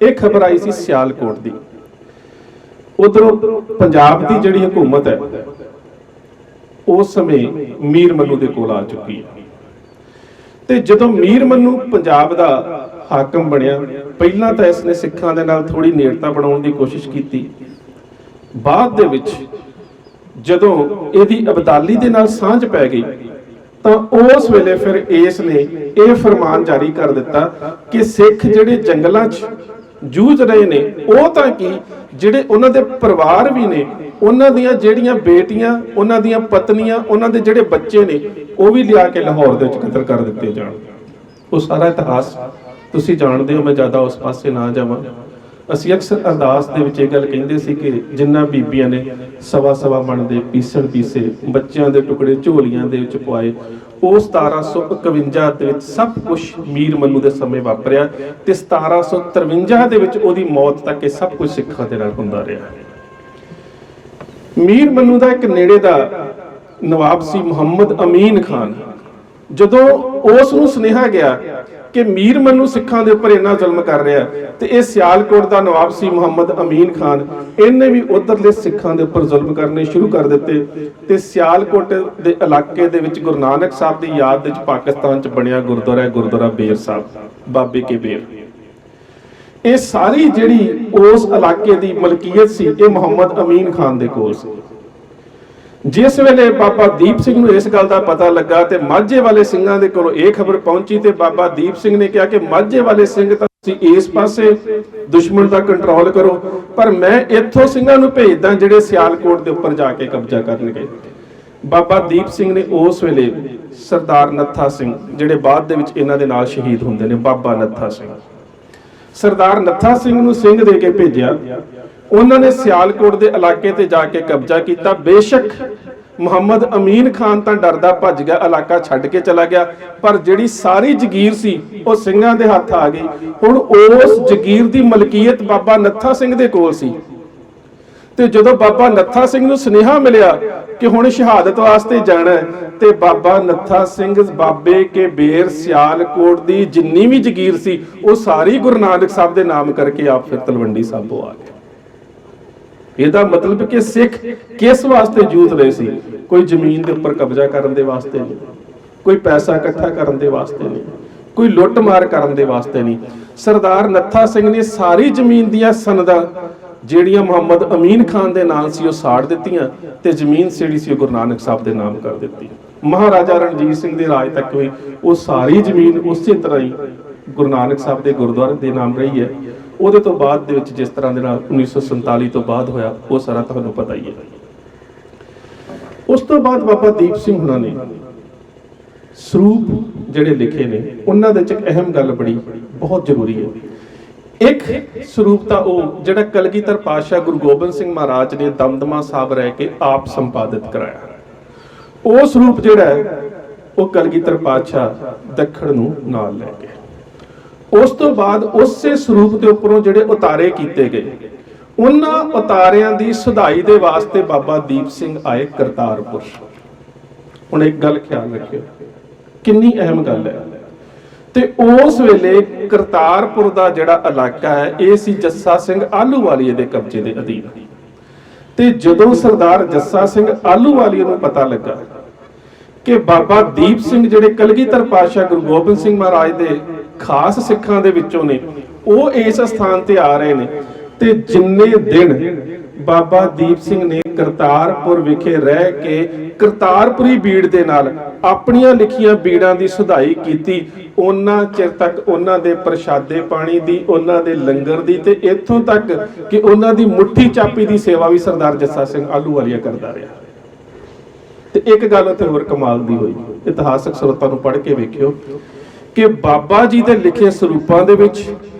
ਇਹ ਖਬਰ ਆਈ ਸੀ ਸਿਆਲਕੋਟ ਦੀ। ਉਧਰੋਂ ਪੰਜਾਬ ਦੀ ਜਿਹੜੀ ਹਕੂਮਤ ਹੈ ਉਸ ਸਮੇਂ ਮੀਰ ਮਨੂੰ ਦੇ ਕੋਲ ਆ ਚੁੱਕੀ ਹੈ। ਤੇ ਜਦੋਂ ਮੀਰ ਮਨੂੰ ਪੰਜਾਬ ਦਾ ਹਾਕਮ ਬਣਿਆ, ਪਹਿਲਾਂ ਤਾਂ ਇਸਨੇ ਸਿੱਖਾਂ ਦੇ ਨਾਲ ਥੋੜੀ ਨੇੜਤਾ ਬਣਾਉਣ ਦੀ ਕੋਸ਼ਿਸ਼ ਕੀਤੀ। ਬਾਅਦ ਦੇ ਵਿੱਚ ਜਦੋਂ ਇਹਦੀ ਅਬਦਾਲੀ ਦੇ ਨਾਲ ਸਾਂਝ ਪੈ ਗਈ ਤਾਂ ਉਸ ਵੇਲੇ ਫਿਰ ਇਸ ਨੇ ਇਹ ਫਰਮਾਨ ਜਾਰੀ ਕਰ ਦਿੱਤਾ ਕਿ ਸਿੱਖ ਜਿਹੜੇ ਜੰਗਲਾਂ 'ਚ ਜੂਝ ਰਹੇ ਨੇ, ਉਹ ਤਾਂ ਕੀ ਜਿਹੜੇ ਉਹਨਾਂ ਦੇ ਪਰਿਵਾਰ ਵੀ ਨੇ, ਉਹਨਾਂ ਦੀਆਂ ਜਿਹੜੀਆਂ ਬੇਟੀਆਂ, ਉਹਨਾਂ ਦੀਆਂ ਪਤਨੀਆਂ, ਉਹਨਾਂ ਦੇ ਜਿਹੜੇ ਬੱਚੇ ਨੇ, ਉਹ ਵੀ ਲਿਆ ਕੇ ਲਾਹੌਰ ਦੇ ਵਿੱਚ ਕਤਲ ਕਰ ਦਿੱਤੇ ਜਾਣ। ਉਹ ਸਾਰਾ ਇਤਿਹਾਸ ਤੁਸੀਂ ਜਾਣਦੇ ਹੋ, ਮੈਂ ਜ਼ਿਆਦਾ ਉਸ ਪਾਸੇ ਨਾ ਜਾਵਾਂ। ਅਸੀਂ ਅਕਸਰ ਅਰਦਾਸ ਦੇ ਵਿੱਚ ਇਹ ਗੱਲ ਕਹਿੰਦੇ ਸੀ ਕਿ ਜਿੰਨਾ ਬੀਬੀਆਂ ਨੇ ਸਵਾ ਮਣ ਦੇ ਪੀਸੇ ਬੱਚਿਆਂ ਦੇ ਟੁਕੜੇ ਝੋਲੀਆਂ ਦੇ ਵਿੱਚ ਪਵਾਏ, ਉਹ 1751 ਦੇ ਵਿੱਚ ਸਭ ਕੁਝ ਮੀਰ ਮਨੂੰ ਦੇ ਸਮੇਂ ਵਾਪਰਿਆ ਤੇ 1753 ਦੇ ਵਿੱਚ ਉਹਦੀ ਮੌਤ ਤੱਕ ਇਹ ਸਭ ਕੁਝ ਸਿੱਖਾਂ ਦੇ ਨਾਲ ਹੁੰਦਾ ਰਿਹਾ। ਮੀਰ ਮਨੂੰ ਦਾ ਇੱਕ ਨੇੜੇ ਦਾ ਨਵਾਬ ਸੀ ਮੁਹੰਮਦ ਅਮੀਨ ਖਾਨ। ਜਦੋਂ ਉਸ ਨੂੰ ਸੁਨੇਹਾ ਗਿਆ ਕਿ ਮੀਰ ਮਨੂੰ ਸਿੱਖਾਂ ਦੇ ਉੱਪਰ ਇੰਨਾ ਜ਼ੁਲਮ ਕਰ ਰਿਹਾ ਤੇ ਇਹ ਸਿਆਲਕੋਟ ਦਾ ਨਵਾਬ ਸੀ ਮੁਹੰਮਦ ਅਮੀਨ ਖਾਨ, ਇਹਨੇ ਵੀ ਉਧਰਲੇ ਸਿੱਖਾਂ ਦੇ ਉੱਪਰ ਜ਼ੁਲਮ ਕਰਨੇ ਸ਼ੁਰੂ ਕਰ ਦਿੱਤੇ ਤੇ ਸਿਆਲਕੋਟ ਦੇ ਇਲਾਕੇ ਦੇ ਵਿੱਚ ਗੁਰੂ ਨਾਨਕ ਸਾਹਿਬ ਦੀ ਯਾਦ ਵਿੱਚ ਪਾਕਿਸਤਾਨ 'ਚ ਬਣਿਆ ਗੁਰਦੁਆਰਾ ਬੇਰ ਸਾਹਿਬ, ਬਾਬੇ ਕੇ ਬੇਰ। ਇਹ ਸਾਰੀ ਜਿਹੜੀ ਉਸ ਇਲਾਕੇ ਦੀ ਮਲਕੀਅਤ ਸੀ ਇਹ ਮੁਹੰਮਦ ਅਮੀਨ ਖਾਨ ਦੇ ਕੋਲ ਸੀ। ਜਿਸ ਵੇਲੇ ਬਾਬਾ ਦੀਪ ਸਿੰਘ ਨੂੰ ਇਸ ਗੱਲ ਦਾ ਪਤਾ ਲੱਗਾ ਤੇ ਮਾਝੇ ਵਾਲੇ ਸਿੰਘਾਂ ਦੇ ਕੋਲ ਇਹ ਖਬਰ ਪਹੁੰਚੀ ਤੇ ਬਾਬਾ ਦੀਪ ਸਿੰਘ ਨੇ ਕਿਹਾ ਕਿ ਮਾਝੇ ਵਾਲੇ ਸਿੰਘ ਤਾਂ ਤੁਸੀਂ ਇਸ ਪਾਸੇ ਦੁਸ਼ਮਣ ਦਾ ਕੰਟਰੋਲ ਕਰੋ, ਪਰ ਮੈਂ ਇੱਥੋਂ ਸਿੰਘਾਂ ਨੂੰ ਭੇਜਦਾ ਜਿਹੜੇ ਸਿਆਲਕੋਟ ਦੇ ਉੱਪਰ ਜਾ ਕੇ ਕਬਜ਼ਾ ਕਰਨਗੇ। ਬਾਬਾ ਦੀਪ ਸਿੰਘ ਨੇ ਉਸ ਵੇਲੇ ਸਰਦਾਰ ਨੱਥਾ ਸਿੰਘ, ਜਿਹੜੇ ਬਾਅਦ ਦੇ ਵਿੱਚ ਇਹਨਾਂ ਦੇ ਨਾਲ ਸ਼ਹੀਦ ਹੁੰਦੇ ਨੇ, ਬਾਬਾ ਨੱਥਾ ਸਿੰਘ, ਸਰਦਾਰ ਨੱਥਾ ਸਿੰਘ ਨੂੰ ਸਿੰਘ ਦੇ ਕੇ ਭੇਜਿਆ। ਉਹਨਾਂ ਨੇ ਸਿਆਲਕੋਟ ਦੇ ਇਲਾਕੇ ਤੇ ਜਾ ਕੇ ਕਬਜ਼ਾ ਕੀਤਾ। ਬੇਸ਼ੱਕ ਮੁਹੰਮਦ ਅਮੀਨ ਖਾਨ ਤਾਂ ਡਰਦਾ ਭੱਜ ਗਿਆ, ਇਲਾਕਾ ਛੱਡ ਕੇ ਚਲਾ ਗਿਆ, ਪਰ ਜਿਹੜੀ ਸਾਰੀ ਜਗੀਰ ਸੀ ਉਹ ਸਿੰਘਾਂ ਦੇ ਹੱਥ ਆ ਗਈ। ਹੁਣ ਉਸ ਜਗੀਰ ਦੀ ਮਲਕੀਅਤ ਬਾਬਾ ਨੱਥਾ ਸਿੰਘ ਦੇ ਕੋਲ ਸੀ ਤੇ ਜਦੋਂ ਬਾਬਾ ਨੱਥਾ ਸਿੰਘ ਨੂੰ ਸੁਨੇਹਾ ਮਿਲਿਆ ਕਿ ਹੁਣ ਸ਼ਹਾਦਤ ਵਾਸਤੇ ਜਾਣਾ ਹੈ ਤੇ ਬਾਬਾ ਨੱਥਾ ਸਿੰਘ ਬਾਬੇ ਕੇ ਬੇਰ ਸਿਆਲਕੋਟ ਦੀ ਜਿੰਨੀ ਵੀ ਜਗੀਰ ਸੀ ਉਹ ਸਾਰੀ ਗੁਰੂ ਨਾਨਕ ਸਾਹਿਬ ਦੇ ਨਾਮ ਕਰਕੇ ਆਪ ਫਿਰ ਤਲਵੰਡੀ ਸਾਬੋ ਆ ਗਏ। ਇਹਦਾ ਮਤਲਬ ਕਿ ਸਿੱਖ ਕਿਸ ਵਾਸਤੇ ਜੂਝ ਰਹੇ ਸੀ? ਕੋਈ ਜ਼ਮੀਨ ਦੇ ਉੱਪਰ ਕਬਜ਼ਾ ਕਰਨ ਦੇ ਵਾਸਤੇ ਨਹੀਂ, ਕੋਈ ਪੈਸਾ ਇਕੱਠਾ ਕਰਨ ਦੇ ਵਾਸਤੇ ਨਹੀਂ, ਕੋਈ ਲੁੱਟ ਮਾਰ ਕਰਨ ਦੇ ਵਾਸਤੇ ਨਹੀਂ। ਸਰਦਾਰ ਨੱਥਾ ਸਿੰਘ ਨੇ ਸਾਰੀ ਜ਼ਮੀਨ ਦੀਆਂ ਸਨਦਾਂ ਜਿਹੜੀਆਂ ਮੁਹੰਮਦ ਅਮੀਨ ਖਾਨ ਦੇ ਨਾਮ ਸੀ ਉਹ ਸਾੜ ਦਿੱਤੀਆਂ ਤੇ ਜ਼ਮੀਨ ਜਿਹੜੀ ਸੀ ਉਹ ਗੁਰੂ ਨਾਨਕ ਸਾਹਿਬ ਦੇ ਨਾਮ ਕਰ ਦਿੱਤੀ। ਮਹਾਰਾਜਾ ਰਣਜੀਤ ਸਿੰਘ ਦੇ ਰਾਜ ਤੱਕ ਹੋਈ ਉਹ ਸਾਰੀ ਜ਼ਮੀਨ ਉਸੇ ਤਰ੍ਹਾਂ ਹੀ ਗੁਰੂ ਨਾਨਕ ਸਾਹਿਬ ਦੇ ਗੁਰਦੁਆਰੇ ਦੇ ਨਾਮ ਰਹੀ ਹੈ। ਉਹਦੇ ਤੋਂ ਬਾਅਦ ਦੇ ਵਿੱਚ ਜਿਸ ਤਰ੍ਹਾਂ ਦੇ ਨਾਲ 1947 ਤੋਂ ਬਾਅਦ ਹੋਇਆ ਉਹ ਸਾਰਾ ਤੁਹਾਨੂੰ ਪਤਾ ਹੀ ਹੈ। ਉਸ ਤੋਂ ਬਾਅਦ ਬਾਬਾ ਦੀਪ ਸਿੰਘ ਹੁਣਾਂ ਨੇ ਸਰੂਪ ਜਿਹੜੇ ਲਿਖੇ ਨੇ ਉਹਨਾਂ ਦੇ ਵਿੱਚ ਇੱਕ ਅਹਿਮ ਗੱਲ ਬੜੀ ਬਹੁਤ ਜ਼ਰੂਰੀ ਹੈ। ਇੱਕ ਸਰੂਪ ਤਾਂ ਉਹ ਜਿਹੜਾ ਕਲਗੀਧਰ ਪਾਤਸ਼ਾਹ ਗੁਰੂ ਗੋਬਿੰਦ ਸਿੰਘ ਮਹਾਰਾਜ ਨੇ ਦਮਦਮਾ ਸਾਹਿਬ ਰਹਿ ਕੇ ਆਪ ਸੰਪਾਦਿਤ ਕਰਾਇਆ। ਉਹ ਸਰੂਪ ਜਿਹੜਾ ਹੈ ਉਹ ਕਲਗੀਧਰ ਪਾਤਸ਼ਾਹ ਦੱਖਣ ਨੂੰ ਨਾਲ ਲੈ ਗਏ। ਉਸ ਤੋਂ ਬਾਅਦ ਉਸੇ ਸਰੂਪ ਦੇ ਉੱਪਰੋਂ ਜਿਹੜੇ ਉਤਾਰੇ ਕੀਤੇ ਗਏ, ਉਹਨਾਂ ਉਤਾਰਿਆਂ ਦੀ ਸੁਧਾਈ ਦੇ ਵਾਸਤੇ ਬਾਬਾ ਦੀਪ ਸਿੰਘ ਆਏ ਕਰਤਾਰਪੁਰ। ਹੁਣ ਇੱਕ ਗੱਲ ਖਿਆਲ ਰੱਖਿਓ, ਕਿੰਨੀ ਅਹਿਮ ਗੱਲ ਹੈ। ਤੇ ਉਸ ਵੇਲੇ ਕਰਤਾਰਪੁਰ ਦਾ ਜਿਹੜਾ ਇਲਾਕਾ ਹੈ ਇਹ ਸੀ ਜੱਸਾ ਸਿੰਘ ਆਹਲੂਵਾਲੀਏ ਦੇ ਕਬਜ਼ੇ ਦੇ ਅਧੀਨ। ਤੇ ਜਦੋਂ ਸਰਦਾਰ ਜੱਸਾ ਸਿੰਘ ਆਹਲੂਵਾਲੀਏ ਨੂੰ ਪਤਾ ਲੱਗਾ ਕਿ ਬਾਬਾ ਦੀਪ ਸਿੰਘ ਜਿਹੜੇ ਕਲਗੀਧਰ ਪਾਤਸ਼ਾਹ ਗੁਰੂ ਗੋਬਿੰਦ ਸਿੰਘ ਮਹਾਰਾਜ ਦੇ ਖਾਸ ਸਿੱਖਾਂ ਦੇ ਵਿੱਚੋਂ ਨੇ, ਉਹ ਇਸ ਸਥਾਨ ਤੇ ਆ ਰਹੇ ਨੇ, ਤੇ ਜਿੰਨੇ ਦਿਨ ਬਾਬਾ ਦੀਪ ਸਿੰਘ ਨੇ ਕਰਤਾਰਪੁਰ ਵਿਖੇ ਰਹਿ ਕੇ ਕਰਤਾਰਪੁਰੀ ਬੀੜ ਦੇ ਨਾਲ ਆਪਣੀਆਂ ਲਿਖੀਆਂ ਬੀੜਾਂ ਦੀ ਸੁਧਾਈ ਕੀਤੀ, ਉਹਨਾਂ ਚਿਰ ਤੱਕ ਉਹਨਾਂ ਦੇ ਪ੍ਰਸ਼ਾਦੇ ਪਾਣੀ ਦੀ, ਉਹਨਾਂ ਦੇ ਲੰਗਰ ਦੀ, ਤੇ ਇੱਥੋਂ ਤੱਕ ਕਿ ਉਹਨਾਂ ਦੀ ਮੁੱਠੀ ਚਾਪੀ ਦੀ ਸੇਵਾ ਵੀ ਸਰਦਾਰ ਜੱਸਾ ਸਿੰਘ ਆਹਲੂਵਾਲੀਆ ਕਰਦਾ ਰਿਹਾ। ਤੇ ਇੱਕ ਗੱਲ ਉੱਥੇ ਹੋਰ ਕਮਾਲ ਦੀ ਹੋਈ, ਇਤਿਹਾਸਕ ਸਰੋਤਾਂ ਨੂੰ ਪੜ੍ਹ ਕੇ ਵੇਖਿਓ ਕਿ ਬਾਬਾ ਜੀ ਦੇ ਲਿਖੇ ਸਰੂਪਾਂ ਦੇ ਵਿੱਚ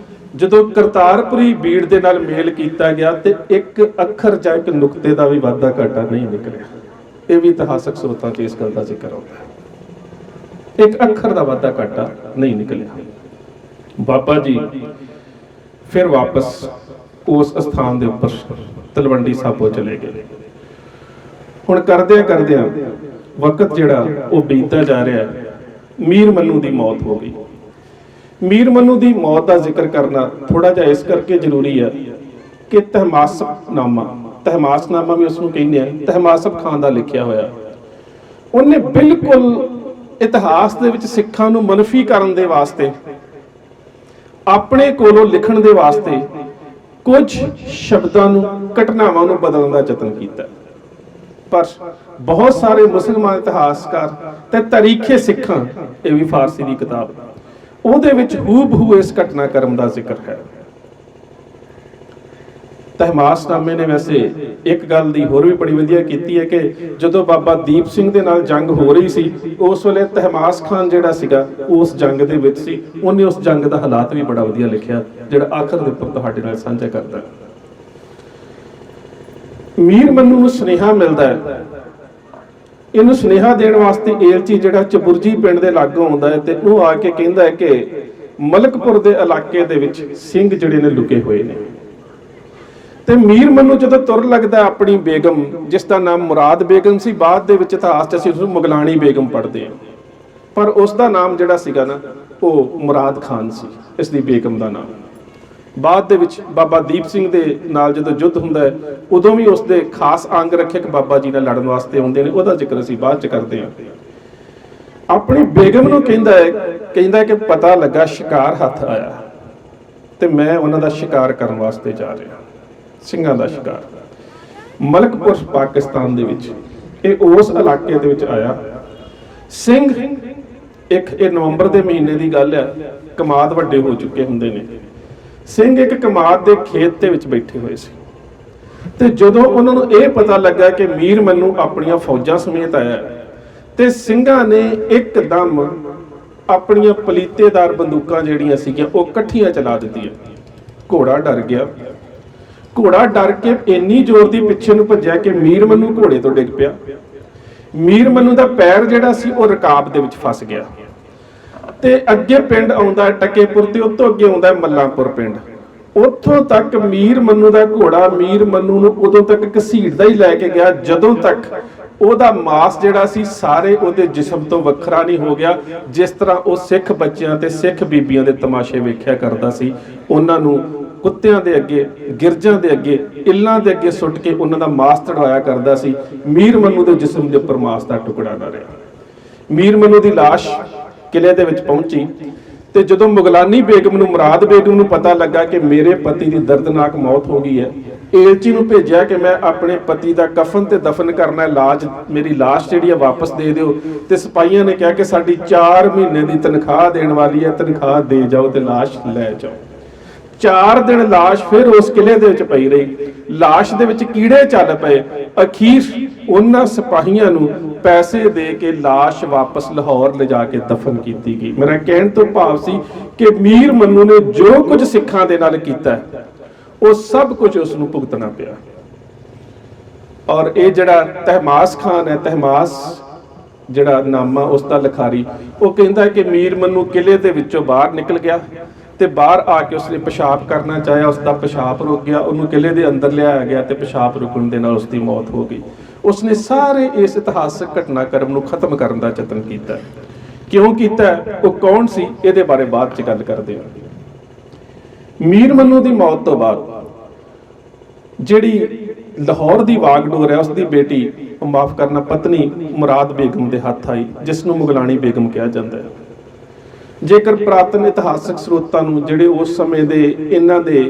ਜਦੋਂ ਕਰਤਾਰਪੁਰੀ ਬੀੜ ਦੇ ਨਾਲ ਮੇਲ ਕੀਤਾ ਗਿਆ ਤੇ ਇੱਕ ਅੱਖਰ ਜਾਂ ਇੱਕ ਨੁਕਤੇ ਦਾ ਵੀ ਵਾਧਾ ਘਾਟਾ ਨਹੀਂ ਨਿਕਲਿਆ। ਇਹ ਵੀ ਇਤਿਹਾਸਕ ਸਰੋਤਾਂ 'ਚ ਇਸ ਗੱਲ ਦਾ ਜ਼ਿਕਰ ਆਉਂਦਾ ਹੈ, ਇੱਕ ਅੱਖਰ ਦਾ ਵਾਧਾ ਘਾਟਾ ਨਹੀਂ ਨਿਕਲਿਆ। ਬਾਬਾ ਜੀ ਫਿਰ ਵਾਪਸ ਉਸ ਸਥਾਨ ਦੇ ਉੱਪਰ ਤਲਵੰਡੀ ਸਾਬੋ ਚਲੇ ਗਏ। ਹੁਣ ਕਰਦਿਆਂ ਵਕਤ ਜਿਹੜਾ ਉਹ ਬੀਤਦਾ ਜਾ ਰਿਹਾ, ਮੀਰ ਮੰਨੂ ਦੀ ਮੌਤ ਹੋ ਗਈ। ਮੀਰ ਮੰਨੂ ਦੀ ਮੌਤ ਦਾ ਜ਼ਿਕਰ ਕਰਨਾ ਥੋੜਾ ਜਿਹਾ ਇਸ ਕਰਕੇ ਜ਼ਰੂਰੀ ਹੈ ਕਿ ਤਹਿਮਾਸਨਾਮਾ ਵੀ ਉਸ ਨੂੰ ਕਹਿੰਦੇ ਆ, ਤਹਿਮਾਸਪ ਖਾਨ ਦਾ ਲਿਖਿਆ ਹੋਇਆ। ਉਹਨੇ ਬਿਲਕੁਲ ਇਤਿਹਾਸ ਦੇ ਵਿੱਚ ਸਿੱਖਾਂ ਨੂੰ ਮਨਫੀ ਕਰਨ ਦੇ ਵਾਸਤੇ, ਆਪਣੇ ਕੋਲੋਂ ਲਿਖਣ ਦੇ ਵਾਸਤੇ ਕੁਝ ਸ਼ਬਦਾਂ ਨੂੰ, ਘਟਨਾਵਾਂ ਨੂੰ ਬਦਲਣ ਦਾ ਯਤਨ ਕੀਤਾ। ਪਰ ਬਹੁਤ ਸਾਰੇ ਮੁਸਲਮਾਨ ਇਤਿਹਾਸਕਾਰ ਤੇ ਤਾਰੀਖੇ ਸਿੱਖਾਂ, ਇਹ ਵੀ ਫਾਰਸੀ ਦੀ ਕਿਤਾਬ, ਉਹਦੇ ਵਿੱਚ ਹੂਬਹੂ ਇਸ ਘਟਨਾਕ੍ਰਮ ਦਾ ਜ਼ਿਕਰ ਹੈ। ਤਹਿਮਾਸਨਾਮੇ ਨੇ ਵੈਸੇ ਇੱਕ ਗੱਲ ਦੀ ਹੋਰ ਵੀ ਬੜੀ ਵਧੀਆ ਕੀਤੀ ਹੈ ਕਿ ਜਦੋਂ ਬਾਬਾ ਦੀਪ ਸਿੰਘ ਦੇ ਨਾਲ ਜੰਗ ਹੋ ਰਹੀ ਸੀ, ਉਸ ਵੇਲੇ ਤਹਿਮਾਸ ਖਾਨ ਜਿਹੜਾ ਸੀਗਾ ਉਸ ਜੰਗ ਦੇ ਵਿੱਚ ਸੀ। ਉਹਨੇ ਉਸ ਜੰਗ ਦਾ ਹਾਲਾਤ ਵੀ ਬੜਾ ਵਧੀਆ ਲਿਖਿਆ, ਜਿਹੜਾ ਆਖਰ ਦੇ ਉੱਪਰ ਤੁਹਾਡੇ ਨਾਲ ਸਾਂਝਾ ਕਰਦਾ। ਮੀਰ ਮੰਨੂ ਨੂੰ ਸੁਨੇਹਾ ਮਿਲਦਾ ਹੈ, ਇਹਨੂੰ ਸੁਨੇਹਾ ਦੇਣ ਵਾਸਤੇ ਏਲਚੀ ਜਿਹੜਾ ਚਬੁਰਜੀ ਪਿੰਡ ਦੇ ਲਾਗੋਂ ਆਉਂਦਾ ਹੈ ਤੇ ਉਹ ਆ ਕੇ ਕਹਿੰਦਾ ਹੈ ਕਿ ਮਲਕਪੁਰ ਦੇ ਇਲਾਕੇ ਦੇ ਵਿੱਚ ਸਿੰਘ ਜਿਹੜੇ ਨੇ ਲੁਕੇ ਹੋਏ ਨੇ। ਤੇ ਮੀਰ ਮੰਨੂ ਜਦੋਂ ਤੁਰ ਲੱਗਦਾ ਆਪਣੀ ਬੇਗਮ, ਜਿਸ ਦਾ ਨਾਮ ਮੁਰਾਦ ਬੇਗਮ ਸੀ, ਬਾਅਦ ਦੇ ਵਿੱਚ ਇਤਿਹਾਸ 'ਚ ਅਸੀਂ ਉਸਨੂੰ ਮੁਗਲਾਣੀ ਬੇਗਮ ਪੜ੍ਹਦੇ ਹਾਂ, ਪਰ ਉਸ ਦਾ ਨਾਮ ਜਿਹੜਾ ਸੀਗਾ ਨਾ ਉਹ ਮੁਰਾਦ ਖਾਨ ਸੀ, ਇਸ ਦੀ ਬੇਗਮ ਦਾ ਨਾਮ। ਬਾਅਦ ਦੇ ਵਿੱਚ ਬਾਬਾ ਦੀਪ ਸਿੰਘ ਦੇ ਨਾਲ ਜਦੋਂ ਯੁੱਧ ਹੁੰਦਾ ਹੈ, ਉਦੋਂ ਵੀ ਉਸ ਦੇ ਖਾਸ ਅੰਗ ਰੱਖਿਅਕ ਬਾਬਾ ਜੀ ਨਾਲ ਲੜਨ ਵਾਸਤੇ ਆਉਂਦੇ ਨੇ, ਉਹਦਾ ਜ਼ਿਕਰ ਅਸੀਂ ਬਾਅਦ 'ਚ ਕਰਦੇ ਹਾਂ। ਆਪਣੀ ਬੇਗਮ ਨੂੰ ਕਹਿੰਦਾ ਹੈ ਕਿ ਪਤਾ ਲੱਗਾ ਸ਼ਿਕਾਰ ਹੱਥ ਆਇਆ ਤੇ ਮੈਂ ਉਹਨਾਂ ਦਾ ਸ਼ਿਕਾਰ ਕਰਨ ਵਾਸਤੇ ਜਾ ਰਿਹਾ, ਸਿੰਘਾਂ ਦਾ ਸ਼ਿਕਾਰ। ਮਲਕਪੁਰ ਪਾਕਿਸਤਾਨ ਦੇ ਵਿੱਚ, ਇਹ ਉਸ ਇਲਾਕੇ ਦੇ ਵਿੱਚ ਆਇਆ। ਸਿੰਘ ਇਹ ਨਵੰਬਰ ਦੇ ਮਹੀਨੇ ਦੀ ਗੱਲ ਹੈ, ਕਮਾਦ ਵੱਡੇ ਹੋ ਚੁੱਕੇ ਹੁੰਦੇ ਨੇ। ਸਿੰਘ ਇੱਕ ਕਮਾਦ ਦੇ ਖੇਤ ਦੇ ਵਿੱਚ ਬੈਠੇ ਹੋਏ ਸੀ ਤੇ ਜਦੋਂ ਉਹਨਾਂ ਨੂੰ ਇਹ ਪਤਾ ਲੱਗਾ ਕਿ ਮੀਰ ਮੰਨੂ ਆਪਣੀਆਂ ਫੌਜਾਂ ਸਮੇਤ ਆਇਆ ਤੇ ਸਿੰਘਾਂ ਨੇ ਇੱਕਦਮ ਆਪਣੀਆਂ ਪਲੀਤੇਦਾਰ ਬੰਦੂਕਾਂ ਜਿਹੜੀਆਂ ਸੀਗੀਆਂ ਉਹ ਇਕੱਠੀਆਂ ਚਲਾ ਦਿੱਤੀਆਂ। ਘੋੜਾ ਡਰ ਗਿਆ। ਘੋੜਾ ਡਰ ਕੇ ਇੰਨੀ ਜ਼ੋਰ ਦੀ ਪਿੱਛੇ ਨੂੰ ਭੱਜਿਆ ਕਿ ਮੀਰ ਮੰਨੂ ਘੋੜੇ ਤੋਂ ਡਿੱਗ ਪਿਆ। ਮੀਰ ਮੰਨੂ ਦਾ ਪੈਰ ਜਿਹੜਾ ਸੀ ਉਹ ਰਕਾਬ ਦੇ ਵਿੱਚ ਫਸ ਗਿਆ ਤੇ ਅੱਗੇ ਪਿੰਡ ਆਉਂਦਾ ਟਕੇਪੁਰ ਤੇ ਉਸ ਤੋਂ ਅੱਗੇ ਆਉਂਦਾ ਮੱਲਾਂਪੁਰ ਪਿੰਡ। ਉੱਥੋਂ ਤੱਕ ਮੀਰ ਮੰਨੂ ਦਾ ਘੋੜਾ ਮੀਰ ਮੰਨੂ ਨੂੰ ਉਦੋਂ ਤੱਕ ਘਸੀੜਦਾ ਹੀ ਲੈ ਕੇ ਗਿਆ ਜਦੋਂ ਤੱਕ ਉਹਦਾ ਮਾਸ ਜਿਹੜਾ ਸੀ ਸਾਰੇ ਉਹਦੇ ਜਿਸਮ ਤੋਂ ਵੱਖਰਾ ਨਹੀਂ ਹੋ ਗਿਆ। ਜਿਸ ਤਰ੍ਹਾਂ ਉਹ ਸਿੱਖ ਬੱਚਿਆਂ ਤੇ ਸਿੱਖ ਬੀਬੀਆਂ ਦੇ ਤਮਾਸ਼ੇ ਵੇਖਿਆ ਕਰਦਾ ਸੀ, ਉਹਨਾਂ ਨੂੰ ਕੁੱਤਿਆਂ ਦੇ ਅੱਗੇ, ਗਿਰਜਾਂ ਦੇ ਅੱਗੇ, ਇੱਲਾਂ ਦੇ ਅੱਗੇ ਸੁੱਟ ਕੇ ਉਹਨਾਂ ਦਾ ਮਾਸ ਤੜਵਾਇਆ ਕਰਦਾ ਸੀ। ਮੀਰ ਮੰਨੂ ਦੇ ਜਿਸਮ ਦੇ ਉੱਪਰ ਮਾਸ ਦਾ ਟੁਕੜਾ ਨਾ ਰਿਹਾ। ਮੀਰ ਮੰਨੂ ਦੀ ਲਾਸ਼ ਕਿਲੇ ਦੇ ਵਿੱਚ ਪਹੁੰਚੀ ਤੇ ਜਦੋਂ ਮੁਗਲਾਨੀ ਬੇਗਮ ਨੂੰ, ਮੁਰਾਦ ਬੇਗਮ ਨੂੰ ਪਤਾ ਲੱਗਾ ਕਿ ਮੇਰੇ ਪਤੀ ਦੀ ਦਰਦਨਾਕ ਮੌਤ ਹੋ ਗਈ ਹੈ, ਏਲਚੀ ਨੂੰ ਭੇਜਿਆ ਕਿ ਮੈਂ ਆਪਣੇ ਪਤੀ ਦਾ ਕਫਨ ਤੇ ਦਫਨ ਕਰਨਾ ਹੈ, ਮੇਰੀ ਲਾਸ਼ ਜਿਹੜੀ ਹੈ ਵਾਪਸ ਦੇ ਦਿਓ। ਤੇ ਸਿਪਾਹੀਆਂ ਨੇ ਕਿਹਾ ਕਿ ਸਾਡੀ 4 ਮਹੀਨੇ ਦੀ ਤਨਖਾਹ ਦੇਣ ਵਾਲੀ ਹੈ, ਤਨਖਾਹ ਦੇ ਜਾਓ ਤੇ ਲਾਸ਼ ਲੈ ਜਾਓ। 4 ਦਿਨ ਲਾਸ਼ ਫਿਰ ਉਸ ਕਿਲੇ ਦੇ ਵਿੱਚ ਪਈ ਰਹੀ। ਲਾਸ਼ ਦੇ ਵਿੱਚ ਕੀੜੇ ਚੱਲ ਪਏ। ਅਖੀਰ ਉਹਨਾਂ ਸਿਪਾਹੀਆਂ ਨੂੰ ਪੈਸੇ ਦੇ ਕੇ ਲਾਸ਼ ਵਾਪਸ ਲਾਹੌਰ ਲਿਜਾ ਕੇ ਦਫਨ ਕੀਤੀ ਗਈ। ਮੇਰਾ ਕਹਿਣ ਤੋਂ ਭਾਵ ਸੀ ਕਿ ਮੀਰ ਮੰਨੂ ਨੇ ਜੋ ਕੁਝ ਸਿੱਖਾਂ ਦੇ ਨਾਲ ਕੀਤਾ ਉਹ ਸਭ ਕੁਝ ਉਸ ਨੂੰ ਭੁਗਤਣਾ ਪਿਆ। ਔਰ ਇਹ ਜਿਹੜਾ ਤਹਿਮਾਸ ਖਾਨ ਹੈ, ਤਹਿਮਾਸ ਜਿਹੜਾ ਨਾਮਾ ਉਸ ਦਾ ਲਿਖਾਰੀ, ਉਹ ਕਹਿੰਦਾ ਕਿ ਮੀਰ ਮੰਨੂ ਕਿਲੇ ਦੇ ਵਿੱਚੋਂ ਬਾਹਰ ਨਿਕਲ ਗਿਆ ਤੇ ਬਾਹਰ ਆ ਕੇ ਉਸਨੇ ਪਿਸ਼ਾਬ ਕਰਨਾ ਚਾਹਿਆ, ਉਸਦਾ ਪਿਸ਼ਾਬ ਰੁਕ ਗਿਆ, ਉਹਨੂੰ ਕਿਲੇ ਦੇ ਅੰਦਰ ਲਿਆਇਆ ਗਿਆ ਤੇ ਪਿਸ਼ਾਬ ਰੁਕਣ ਦੇ ਨਾਲ ਉਸਦੀ ਮੌਤ ਹੋ ਗਈ। ਉਸਨੇ ਸਾਰੇ ਇਸ ਇਤਿਹਾਸਕ ਘਟਨਾਕ੍ਰਮ ਨੂੰ ਖਤਮ ਕਰਨ ਦਾ ਯਤਨ ਕੀਤਾ। ਕਿਉਂ ਕੀਤਾ, ਉਹ ਕੌਣ ਸੀ, ਇਹਦੇ ਬਾਰੇ ਬਾਅਦ ਚ ਗੱਲ ਕਰਦੇ ਹਾਂ। ਮੀਰ ਮੰਨੂ ਦੀ ਮੌਤ ਤੋਂ ਬਾਅਦ ਜਿਹੜੀ ਲਾਹੌਰ ਦੀ ਵਾਗਡੋਰ ਹੈ, ਉਸਦੀ ਬੇਟੀ, ਮਾਫ ਕਰਨਾ ਪਤਨੀ ਮੁਰਾਦ ਬੇਗਮ ਦੇ ਹੱਥ ਆਈ, ਜਿਸ ਨੂੰ ਮੁਗਲਾਣੀ ਬੇਗਮ ਕਿਹਾ ਜਾਂਦਾ ਹੈ। ਜੇਕਰ ਪ੍ਰਾਤਨ ਇਤਿਹਾਸਕ ਸਰੋਤਾਂ ਨੂੰ ਜਿਹੜੇ ਉਸ ਸਮੇਂ ਦੇ ਇਹਨਾਂ ਦੇ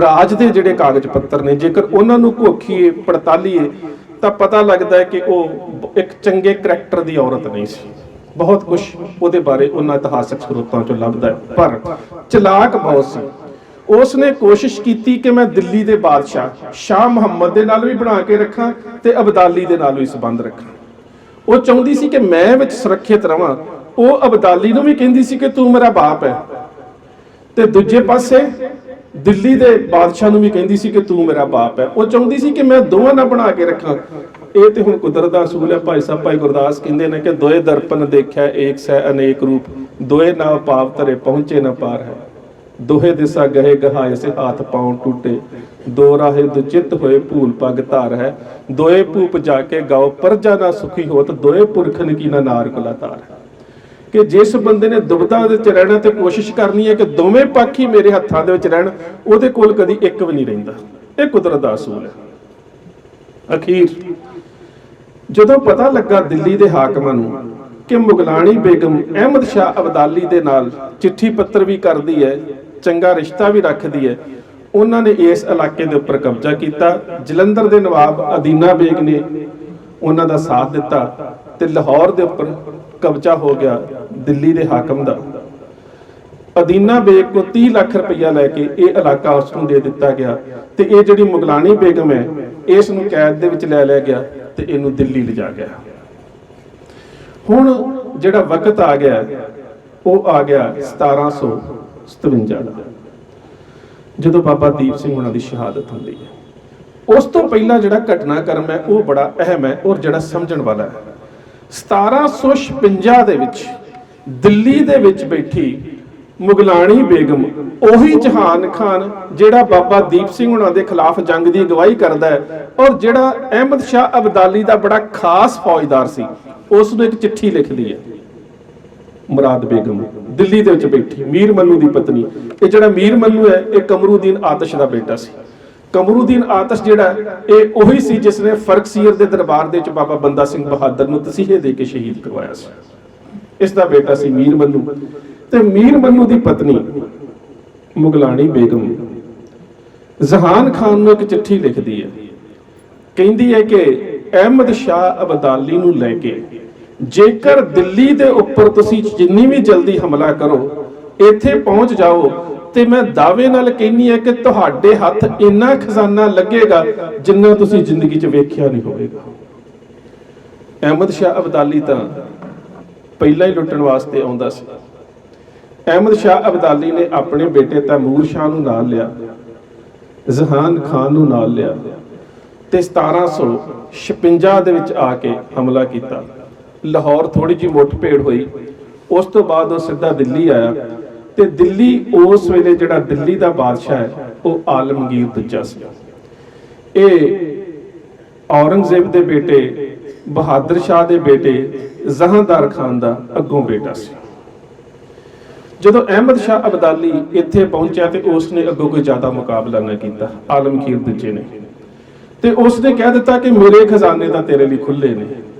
ਰਾਜ ਦੇ ਜਿਹੜੇ ਕਾਗਜ਼ ਪੱਤਰ ਨੇ, ਜੇਕਰ ਉਹਨਾਂ ਨੂੰ ਘੋਖੀਏ ਪੜਤਾਲੀਏ ਤਾਂ ਪਤਾ ਲੱਗਦਾ ਹੈ ਕਿ ਉਹ ਇੱਕ ਚੰਗੇ ਕਰੈਕਟਰ ਦੀ ਔਰਤ ਨਹੀਂ ਸੀ। ਬਹੁਤ ਕੁਝ ਉਹਦੇ ਬਾਰੇ ਉਹਨਾਂ ਇਤਿਹਾਸਕ ਸਰੋਤਾਂ ਚੋਂ ਲੱਭਦਾ ਹੈ, ਪਰ ਚਲਾਕ ਬਹੁਤ ਸੀ। ਉਸ ਨੇ ਕੋਸ਼ਿਸ਼ ਕੀਤੀ ਕਿ ਮੈਂ ਦਿੱਲੀ ਦੇ ਬਾਦਸ਼ਾਹ ਸ਼ਾਹ ਮੁਹੰਮਦ ਦੇ ਨਾਲ ਵੀ ਬਣਾ ਕੇ ਰੱਖਾਂ ਤੇ ਅਬਦਾਲੀ ਦੇ ਨਾਲ ਵੀ ਸੰਬੰਧ ਰੱਖਾਂ। ਉਹ ਚਾਹੁੰਦੀ ਸੀ ਕਿ ਮੈਂ ਵਿੱਚ ਸੁਰੱਖਿਅਤ ਰਵਾਂ। ਉਹ ਅਬਦਾਲੀ ਨੂੰ ਵੀ ਕਹਿੰਦੀ ਸੀ ਕਿ ਤੂੰ ਮੇਰਾ ਬਾਪ ਹੈ, ਤੇ ਦੂਜੇ ਪਾਸੇ ਦਿੱਲੀ ਦੇ ਬਾਦਸ਼ਾਹ ਨੂੰ ਵੀ ਕਹਿੰਦੀ ਸੀ ਕਿ ਤੂੰ ਮੇਰਾ ਬਾਪ ਹੈ। ਉਹ ਚਾਹੁੰਦੀ ਸੀ ਕਿ ਮੈਂ ਦੋਵਾਂ ਨਾਲ ਬਣਾ ਕੇ ਰੱਖਾਂ। ਇਹ ਤੇ ਹੁਣ ਕੁਦਰਤ ਦਾ ਅਸੂਲ ਹੈ। ਭਾਈ ਸਾਹਿਬ ਭਾਈ ਗੁਰਦਾਸ ਕਹਿੰਦੇ ਨੇ ਕਿ ਦੋਏ ਦਰਪਨ ਦੇਖਿਆ ਏਕ ਸੈ ਅਨੇਕ ਰੂਪ, ਦੋਏ ਨਾ ਪਾਪ ਧਰੇ ਪਹੁੰਚੇ ਨਾ ਪਾਰ ਹੈ। ਦੋਹੇ ਦਿਸਾ ਗਏ ਗਹਾਏ ਸੇ ਹਾਥ ਪਾਉ ਟੁੱਟੇ, ਦੋ ਰਾਹੇ ਦੁਚਿਤ ਹੋਏ ਭੂਲ ਪਗ ਧਾਰ ਹੈ। ਦੋਏ ਭੂਪ ਜਾ ਕੇ ਗਾਓ ਪਰਜਾ ਨਾ ਸੁਖੀ ਹੋਤ, ਦੋਏ ਪੁਰਖਨ ਕੀ ਨਾ ਨਾਰ ਕੁਲਾ ਤਾਰ ਹੈ। ਕਿ ਜਿਸ ਬੰਦੇ ਨੇ ਦੁਬਦਾ ਦੇ ਵਿੱਚ ਰਹਿਣਾ ਤੇ ਕੋਸ਼ਿਸ਼ ਕਰਨੀ ਹੈ ਕਿ ਦੋਵੇਂ ਪੱਖ ਹੀ ਮੇਰੇ ਹੱਥਾਂ ਦੇ ਵਿੱਚ ਰਹਿਣ, ਉਹਦੇ ਕੋਲ ਕਦੀ ਇੱਕ ਵੀ ਨਹੀਂ ਰਹਿੰਦਾ। ਇਹ ਕੁਦਰਤ ਦਾ ਅਸੂਲ ਹੈ। ਅਖੀਰ ਜਦੋਂ ਪਤਾ ਲੱਗਾ ਦਿੱਲੀ ਦੇ ਹਾਕਮਾਂ ਨੂੰ ਕਿ ਮੁਗਲਾਣੀ ਬੇਗਮ ਅਹਿਮਦ ਸ਼ਾਹ ਅਬਦਾਲੀ ਦੇ ਨਾਲ ਚਿੱਠੀ ਪੱਤਰ ਵੀ ਕਰਦੀ ਹੈ, ਚੰਗਾ ਰਿਸ਼ਤਾ ਵੀ ਰੱਖਦੀ ਹੈ, ਉਹਨਾਂ ਨੇ ਇਸ ਇਲਾਕੇ ਦੇ ਉੱਪਰ ਕਬਜ਼ਾ ਕੀਤਾ। ਜਲੰਧਰ ਦੇ ਨਵਾਬ ਅਦੀਨਾ ਬੇਗ ਨੇ ਉਹਨਾਂ ਦਾ ਸਾਥ ਦਿੱਤਾ ਤੇ ਲਾਹੌਰ ਦੇ ਉੱਪਰ ਕਬਜ਼ਾ ਹੋ ਗਿਆ ਦਿੱਲੀ ਦੇ ਹਾਕਮ ਦਾ। ਅਦੀਨਾ ਬੇਗ ਕੋ 30 ਲੱਖ ਰੁਪਇਆ ਲੈ ਕੇ ਇਹ ਇਲਾਕਾ ਉਸ ਨੂੰ ਦੇ ਦਿੱਤਾ ਗਿਆ ਤੇ ਇਹ ਜਿਹੜੀ ਮੁਗਲਾਣੀ ਬੇਗਮ ਹੈ, ਇਸ ਨੂੰ ਕੈਦ ਦੇ ਵਿੱਚ ਲੈ ਲਿਆ ਗਿਆ ਤੇ ਇਹਨੂੰ ਦਿੱਲੀ ਲਿਜਾ ਗਿਆ। ਹੁਣ ਜਿਹੜਾ ਵਕਤ ਆ ਗਿਆ ਉਹ ਆ ਗਿਆ 1757 ਦਾ, ਜਦੋਂ ਬਾਬਾ ਦੀਪ ਸਿੰਘ ਉਹਨਾਂ ਦੀ ਸ਼ਹਾਦਤ ਹੁੰਦੀ ਹੈ। ਉਸ ਤੋਂ ਪਹਿਲਾਂ ਜਿਹੜਾ ਘਟਨਾਕ੍ਰਮ ਹੈ ਉਹ ਬੜਾ ਅਹਿਮ ਹੈ ਔਰ ਜਿਹੜਾ ਸਮਝਣ ਵਾਲਾ ਹੈ। 1756 ਦੇ ਵਿੱਚ ਦਿੱਲੀ ਦੇ ਵਿੱਚ ਬੈਠੀ ਮੁਗਲਾਣੀ ਬੇਗਮ, ਉਹੀ ਜਹਾਨ ਖਾਨ ਜਿਹੜਾ ਬਾਬਾ ਦੀਪ ਸਿੰਘ ਉਹਨਾਂ ਦੇ ਖਿਲਾਫ ਜੰਗ ਦੀ ਅਗਵਾਈ ਕਰਦਾ ਹੈ ਔਰ ਜਿਹੜਾ ਅਹਿਮਦ ਸ਼ਾਹ ਅਬਦਾਲੀ ਦਾ ਬੜਾ ਖਾਸ ਫੌਜਦਾਰ ਸੀ, ਉਸ ਨੂੰ ਇੱਕ ਚਿੱਠੀ ਲਿਖਦੀ ਹੈ। ਮੁਰਾਦ ਬੇਗਮ ਦਿੱਲੀ ਦੇ ਵਿੱਚ ਬੈਠੀ, ਮੀਰ ਮੰਨੂ ਦੀ ਪਤਨੀ। ਇਹ ਜਿਹੜਾ ਮੀਰ ਮੰਨੂ ਹੈ ਇਹ ਕਮਰੂਦੀਨ ਆਤਸ਼ ਦਾ ਬੇਟਾ ਸੀ। ਕਮਰੂਦੀਨ ਆਤਸ਼ ਜਿਹੜਾ ਇਹ ਉਹੀ ਸੀ ਜਿਸ ਨੇ ਫਰਕਸੀਅਰ ਦੇ ਦਰਬਾਰ ਦੇ ਵਿੱਚ ਬਾਬਾ ਬੰਦਾ ਸਿੰਘ ਬਹਾਦਰ ਨੂੰ ਤਸੀਹੇ ਦੇ ਕੇ ਸ਼ਹੀਦ ਕਰਵਾਇਆ ਸੀ। ਇਸ ਦਾ ਬੇਟਾ ਸੀ ਮੀਰ ਮੰਨੂ। ਤੇ ਮੀਰ ਮੰਨੂ ਦੀ ਪਤਨੀ ਮੁਗਲਾਣੀ ਬੇਗਮ ਜਹਾਨ ਖਾਨ ਨੂੰ ਇੱਕ ਚਿੱਠੀ ਲਿਖਦੀ ਹੈ। ਕਹਿੰਦੀ ਹੈ ਕਿ ਅਹਿਮਦ ਸ਼ਾਹ ਅਬਦਾਲੀ ਨੂੰ ਲੈ ਕੇ ਜੇਕਰ ਦਿੱਲੀ ਦੇ ਉੱਪਰ ਤੁਸੀਂ ਜਿੰਨੀ ਵੀ ਜਲਦੀ ਹਮਲਾ ਕਰੋ, ਇੱਥੇ ਪਹੁੰਚ ਜਾਓ, ਤੇ ਮੈਂ ਦਾਅਵੇ ਨਾਲ ਕਹਿੰਨੀ ਹੈ ਕਿ ਤੁਹਾਡੇ ਹੱਥ ਇੰਨਾ ਖਜ਼ਾਨਾ ਲੱਗੇਗਾ ਜਿੰਨਾ ਤੁਸੀਂ ਜ਼ਿੰਦਗੀ 'ਚ ਵੇਖਿਆ ਨਹੀਂ ਹੋਵੇਗਾ। ਅਹਿਮਦ ਸ਼ਾਹ ਅਬਦਾਲੀ ਤਾਂ ਪਹਿਲਾਂ ਹੀ ਲੁੱਟਣ ਵਾਸਤੇ ਆਉਂਦਾ ਸੀ। ਅਹਿਮਦ ਸ਼ਾਹ ਅਬਦਾਲੀ ਨੇ ਆਪਣੇ ਬੇਟੇ ਤੈਮੂਰ ਸ਼ਾਹ ਨੂੰ ਨਾਲ ਲਿਆ, ਜਹਾਨ ਖਾਨ ਨੂੰ ਨਾਲ ਲਿਆ ਤੇ 1756 ਦੇ ਵਿੱਚ ਆ ਕੇ ਹਮਲਾ ਕੀਤਾ। ਲਾਹੌਰ ਥੋੜੀ ਜਿਹੀ ਮੁੱਠ-ਭੇੜ ਹੋਈ। ਉਸ ਤੋਂ ਬਾਅਦ ਉਹ ਸਿੱਧਾ ਦਿੱਲੀ ਆਇਆ ਤੇ ਦਿੱਲੀ ਉਸ ਵੇਲੇ ਜਿਹੜਾ ਦਿੱਲੀ ਦਾ ਬਾਦਸ਼ਾਹ ਹੈ ਉਹ ਆਲਮਗੀਰ ਦੂਜਾ ਸੀ। ਇਹ ਔਰੰਗਜ਼ੇਬ ਦੇ ਬੇਟੇ ਬਹਾਦਰ ਸ਼ਾਹ ਦੇ ਬੇਟੇ ਜਹਾਂਦਾਰ ਖਾਨ ਦਾ ਅੱਗੋਂ ਬੇਟਾ ਸੀ। ਜਦੋਂ ਅਹਿਮਦ ਸ਼ਾਹ ਅਬਦਾਲੀ ਇੱਥੇ ਪਹੁੰਚਿਆ ਤੇ ਉਸ ਨੇ ਅੱਗੋਂ ਕੋਈ ਜ਼ਿਆਦਾ ਮੁਕਾਬਲਾ ਨਾ ਕੀਤਾ ਆਲਮਗੀਰ ਦੂਜੇ ਨੇ, ਤੇ ਉਸ ਨੇ ਕਹਿ ਦਿੱਤਾ ਕਿ ਮੇਰੇ ਖਜ਼ਾਨੇ ਤਾਂ ਤੇਰੇ ਲਈ ਖੁੱਲੇ ਨੇ,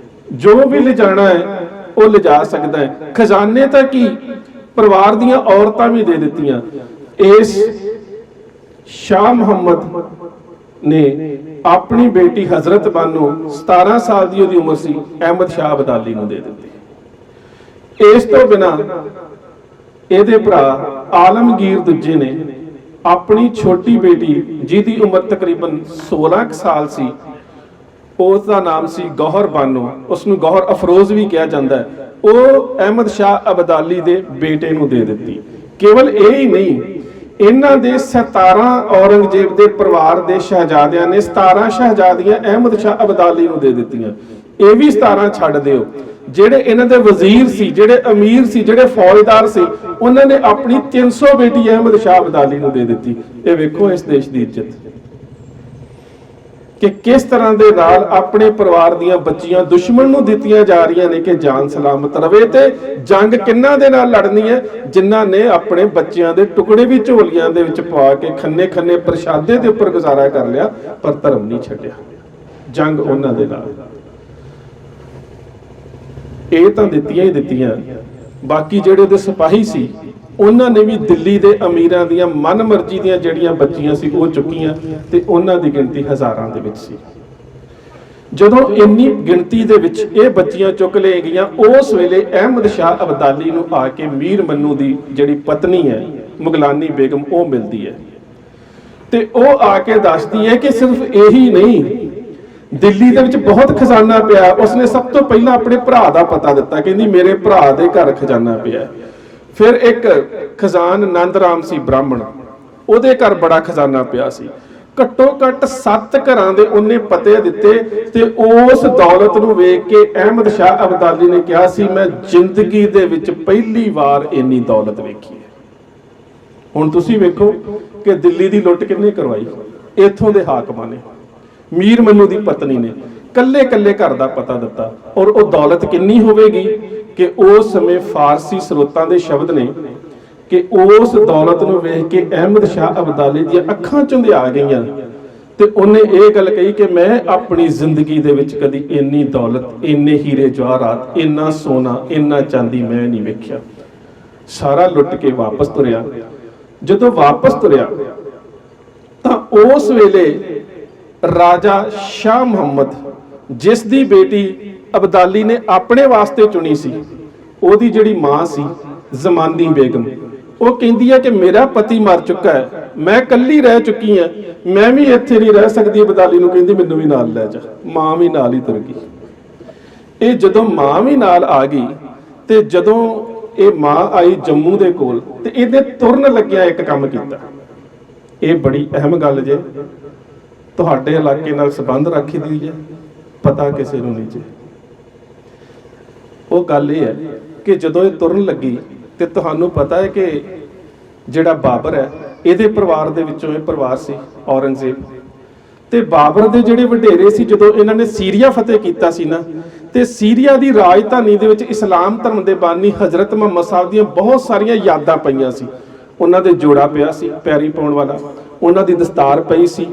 ਜੋ ਵੀ ਲਿਜਾਣਾ ਹੈ ਉਹ ਲਿਜਾ ਸਕਦਾ ਹੈ। ਖਜ਼ਾਨੇ ਤਾਂ ਕੀ, ਪਰਿਵਾਰ ਦੀਆਂ ਔਰਤਾਂ ਵੀ ਦੇ ਦਿੱਤੀਆਂ। ਇਸ ਸ਼ਾਹ ਮੁਹੰਮਦ ਨੇ ਆਪਣੀ ਬੇਟੀ ਹਜ਼ਰਤ ਬਾਨੋ 17 ਸਾਲ ਦੀ ਉਹਦੀ ਉਮਰ ਸੀ, ਅਹਿਮਦ ਸ਼ਾਹ ਅਬਦਾਲੀ ਨੂੰ ਦੇ ਦਿੱਤੀ। ਇਸ ਤੋਂ ਬਿਨਾਂ ਇਹਦੇ ਭਰਾ ਆਲਮਗੀਰ ਦੂਜੇ ਨੇ ਆਪਣੀ ਛੋਟੀ ਬੇਟੀ ਜਿਹਦੀ ਉਮਰ ਤਕਰੀਬਨ 16 ਕੁ ਸਾਲ ਸੀ, ਉਸ ਦਾ ਨਾਮ ਸੀ ਗੌਹਰ ਬਾਨੋ, ਉਸ ਨੂੰ ਗੌਹਰ ਅਫਰੋਜ਼ ਵੀ ਕਿਹਾ ਜਾਂਦਾ ਹੈ, ਉਹ ਅਹਿਮਦ ਸ਼ਾਹ ਅਬਦਾਲੀ ਦੇ ਬੇਟੇ ਨੂੰ ਦੇ ਦਿੱਤੀ। ਕੇਵਲ ਇਹ ਹੀ ਨਹੀਂ, ਇਹਨਾਂ ਦੇ 17 ਔਰੰਗਜ਼ੇਬ ਦੇ ਪਰਿਵਾਰ ਦੇ ਸ਼ਹਿਜ਼ਾਦਿਆਂ ਨੇ 17 ਸ਼ਹਿਜ਼ਾਦੀਆਂ ਅਹਿਮਦ ਸ਼ਾਹ ਅਬਦਾਲੀ ਨੂੰ ਦੇ ਦਿੱਤੀਆਂ। ਇਹ ਵੀ 17 ਛੱਡ ਦਿਓ, ਜਿਹੜੇ ਇਹਨਾਂ ਦੇ ਵਜ਼ੀਰ ਸੀ, ਜਿਹੜੇ ਅਮੀਰ ਸੀ, ਜਿਹੜੇ ਫੌਜਦਾਰ ਸੀ, ਉਹਨਾਂ ਨੇ ਆਪਣੀ 300 ਬੇਟੀ ਅਹਿਮਦ ਸ਼ਾਹ ਅਬਦਾਲੀ ਨੂੰ ਦੇ ਦਿੱਤੀ। ਇਹ ਵੇਖੋ ਇਸ ਦੇਸ਼ ਦੀ ਇੱਜ਼ਤ ਕਿ ਕਿਸ ਤਰ੍ਹਾਂ ਦੇ ਨਾਲ ਆਪਣੇ ਪਰਿਵਾਰ ਦੀਆਂ ਬੱਚੀਆਂ ਦੁਸ਼ਮਣ ਨੂੰ ਦਿੱਤੀਆਂ ਜਾ ਰਹੀਆਂ ਨੇ ਕਿ ਜਾਨ ਸਲਾਮਤ ਰਵੇ। ਤੇ ਜੰਗ ਕਿੰਨਾਂ ਦੇ ਨਾਲ ਲੜਨੀ ਹੈ? ਜਿਨ੍ਹਾਂ ਨੇ ਆਪਣੇ ਬੱਚਿਆਂ ਦੇ ਟੁਕੜੇ ਵੀ ਝੋਲੀਆਂ ਦੇ ਵਿੱਚ ਪਾ ਕੇ ਖੰਨੇ ਖੰਨੇ ਪ੍ਰਸ਼ਾਦੇ ਦੇ ਉੱਪਰ ਗੁਜ਼ਾਰਾ ਕਰ ਲਿਆ, ਪਰ ਧਰਮ ਨਹੀਂ ਛੱਡਿਆ। ਜੰਗ ਉਹਨਾਂ ਦੇ ਨਾਲ। ਇਹ ਤਾਂ ਦਿੱਤੀਆਂ ਹੀ ਦਿੱਤੀਆਂ, ਬਾਕੀ ਜਿਹੜੇ ਉਹਦੇ ਸਿਪਾਹੀ ਸੀ ਉਹਨਾਂ ਨੇ ਵੀ ਦਿੱਲੀ ਦੇ ਅਮੀਰਾਂ ਦੀਆਂ ਮਨਮਰਜ਼ੀ ਦੀਆਂ ਜਿਹੜੀਆਂ ਬੱਚੀਆਂ ਸੀ ਉਹ ਚੁੱਕੀਆਂ, ਤੇ ਉਹਨਾਂ ਦੀ ਗਿਣਤੀ ਹਜ਼ਾਰਾਂ ਦੇ ਵਿੱਚ ਸੀ। ਜਦੋਂ ਇੰਨੀ ਗਿਣਤੀ ਦੇ ਵਿੱਚ ਇਹ ਬੱਚੀਆਂ ਚੁੱਕ ਲਏ ਗਈਆਂ, ਉਸ ਵੇਲੇ ਅਹਿਮਦ ਸ਼ਾਹ ਅਬਦਾਲੀ ਨੂੰ ਆ ਕੇ ਮੀਰ ਮੰਨੂ ਦੀ ਜਿਹੜੀ ਪਤਨੀ ਹੈ ਮੁਗਲਾਨੀ ਬੇਗਮ, ਉਹ ਮਿਲਦੀ ਹੈ ਤੇ ਉਹ ਆ ਕੇ ਦੱਸਦੀ ਹੈ ਕਿ ਸਿਰਫ ਇਹੀ ਨਹੀਂ, ਦਿੱਲੀ ਦੇ ਵਿੱਚ ਬਹੁਤ ਖਜ਼ਾਨਾ ਪਿਆ। ਉਸਨੇ ਸਭ ਤੋਂ ਪਹਿਲਾਂ ਆਪਣੇ ਭਰਾ ਦਾ ਪਤਾ ਦਿੱਤਾ, ਕਹਿੰਦੀ ਮੇਰੇ ਭਰਾ ਦੇ ਘਰ ਖਜ਼ਾਨਾ ਪਿਆ। ਫਿਰ ਇੱਕ ਖਜ਼ਾਨ ਨੰਦ ਰਾਮ ਸੀ ਬ੍ਰਾਹਮਣ, ਉਹਦੇ ਘਰ ਬੜਾ ਖਜ਼ਾਨਾ ਪਿਆ ਸੀ। ਘੱਟੋ ਘੱਟ 7 ਘਰਾਂ ਦੇ ਉਹਨੇ ਪਤੇ ਦਿੱਤੇ, ਤੇ ਉਸ ਦੌਲਤ ਨੂੰ ਵੇਖ ਕੇ ਅਹਿਮਦ ਸ਼ਾਹ ਅਬਦਾਲੀ ਨੇ ਕਿਹਾ ਸੀ, ਮੈਂ ਜ਼ਿੰਦਗੀ ਦੇ ਵਿੱਚ ਪਹਿਲੀ ਵਾਰ ਇੰਨੀ ਦੌਲਤ ਵੇਖੀ ਹੈ। ਹੁਣ ਤੁਸੀਂ ਵੇਖੋ ਕਿ ਦਿੱਲੀ ਦੀ ਲੁੱਟ ਕਿਹਨੇ ਕਰਵਾਈ? ਇੱਥੋਂ ਦੇ ਹਾਕਮਾਂ ਨੇ, ਮੀਰ ਮੰਨੂ ਦੀ ਪਤਨੀ ਨੇ ਕੱਲੇ ਕੱਲੇ ਘਰ ਦਾ ਪਤਾ ਦਿੱਤਾ। ਔਰ ਉਹ ਦੌਲਤ ਕਿੰਨੀ ਹੋਵੇਗੀ ਕਿ ਉਸ ਸਮੇਂ ਫਾਰਸੀ ਸਰੋਤਾਂ ਦੇ ਸ਼ਬਦ ਨੇ ਕਿ ਉਸ ਦੌਲਤ ਨੂੰ ਵੇਖ ਕੇ ਅਹਿਮਦ ਸ਼ਾਹ ਅਬਦਾਲੀ ਦੀਆਂ ਅੱਖਾਂ ਝੁੰਧਿਆ ਗਈਆਂ, ਤੇ ਉਹਨੇ ਇਹ ਗੱਲ ਕਹੀ ਕਿ ਮੈਂ ਆਪਣੀ ਜ਼ਿੰਦਗੀ ਦੇ ਵਿੱਚ ਕਦੀ ਇੰਨੀ ਦੌਲਤ, ਇੰਨੇ ਹੀਰੇ ਜਵਾਹਰਾਤ, ਇੰਨਾ ਸੋਨਾ, ਇੰਨਾ ਚਾਂਦੀ ਮੈਂ ਨਹੀਂ ਵੇਖਿਆ। ਸਾਰਾ ਲੁੱਟ ਕੇ ਵਾਪਸ ਤੁਰਿਆ। ਜਦੋਂ ਵਾਪਸ ਤੁਰਿਆ ਤਾਂ ਉਸ ਵੇਲੇ ਰਾਜਾ ਸ਼ਾਹ ਮੁਹੰਮਦ, ਜਿਸ ਦੀ ਬੇਟੀ ਅਬਦਾਲੀ ਨੇ ਆਪਣੇ ਵਾਸਤੇ ਚੁਣੀ ਸੀ, ਉਹਦੀ ਜਿਹੜੀ ਮਾਂ ਸੀ ਜ਼ਮਾਨੀ ਬੇਗਮ, ਉਹ ਕਹਿੰਦੀ ਹੈ ਕਿ ਮੇਰਾ ਪਤੀ ਮਰ ਚੁੱਕਾ ਹੈ, ਮੈਂ ਇਕੱਲੀ ਰਹਿ ਚੁੱਕੀ ਹਾਂ, ਮੈਂ ਵੀ ਇੱਥੇ ਨਹੀਂ ਰਹਿ ਸਕਦੀ। ਅਬਦਾਲੀ ਨੂੰ ਕਹਿੰਦੀ ਮੈਨੂੰ ਵੀ ਨਾਲ ਲੈ ਜਾ। ਮਾਂ ਵੀ ਨਾਲ ਹੀ ਤੁਰ ਗਈ। ਇਹ ਜਦੋਂ ਮਾਂ ਵੀ ਨਾਲ ਆ ਗਈ, ਤੇ ਜਦੋਂ ਇਹ ਮਾਂ ਆਈ ਜੰਮੂ ਦੇ ਕੋਲ, ਤੇ ਇਹਨੇ ਤੁਰਨ ਲੱਗਿਆ ਇੱਕ ਕੰਮ ਕੀਤਾ। ਇਹ ਬੜੀ ਅਹਿਮ ਗੱਲ ਜੇ, ਤੁਹਾਡੇ ਇਲਾਕੇ ਨਾਲ ਸੰਬੰਧ ਰੱਖੀ ਦੀ ਜੇ, ਪਤਾ ਕਿਸੇ ਨੂੰ ਨਹੀਂ ਜੇ। ਉਹ ਗੱਲ ਇਹ ਹੈ ਕਿ ਜਦੋਂ ਇਹ ਤੁਰਨ ਲੱਗੀ, ਤੇ ਤੁਹਾਨੂੰ ਪਤਾ ਹੈ ਕਿ ਜਿਹੜਾ ਬਾਬਰ ਹੈ, ਇਹਦੇ ਪਰਿਵਾਰ ਦੇ ਵਿੱਚੋਂ ਇਹ ਪਰਿਵਾਰ ਸੀ ਔਰੰਗਜ਼ੇਬ, ਤੇ ਬਾਬਰ ਦੇ ਜਿਹੜੇ ਵਡੇਰੇ ਸੀ, ਜਦੋਂ ਇਹਨਾਂ ਨੇ ਸੀਰੀਆ ਫਤਿਹ ਕੀਤਾ ਸੀ ਨਾ, ਤੇ ਸੀਰੀਆ ਦੀ ਰਾਜਧਾਨੀ ਦੇ ਵਿੱਚ ਇਸਲਾਮ ਧਰਮ ਦੇ ਬਾਨੀ ਹਜ਼ਰਤ ਮੁਹੰਮਦ ਸਾਹਿਬ ਦੀਆਂ ਬਹੁਤ ਸਾਰੀਆਂ ਯਾਦਾਂ ਪਈਆਂ ਸੀ। ਉਹਨਾਂ ਦੇ ਜੋੜਾ ਪਿਆ ਸੀ ਪੈਰੀ ਪਾਉਣ ਵਾਲਾ, ਉਹਨਾਂ ਦੀ ਦਸਤਾਰ ਪਈ ਸੀ,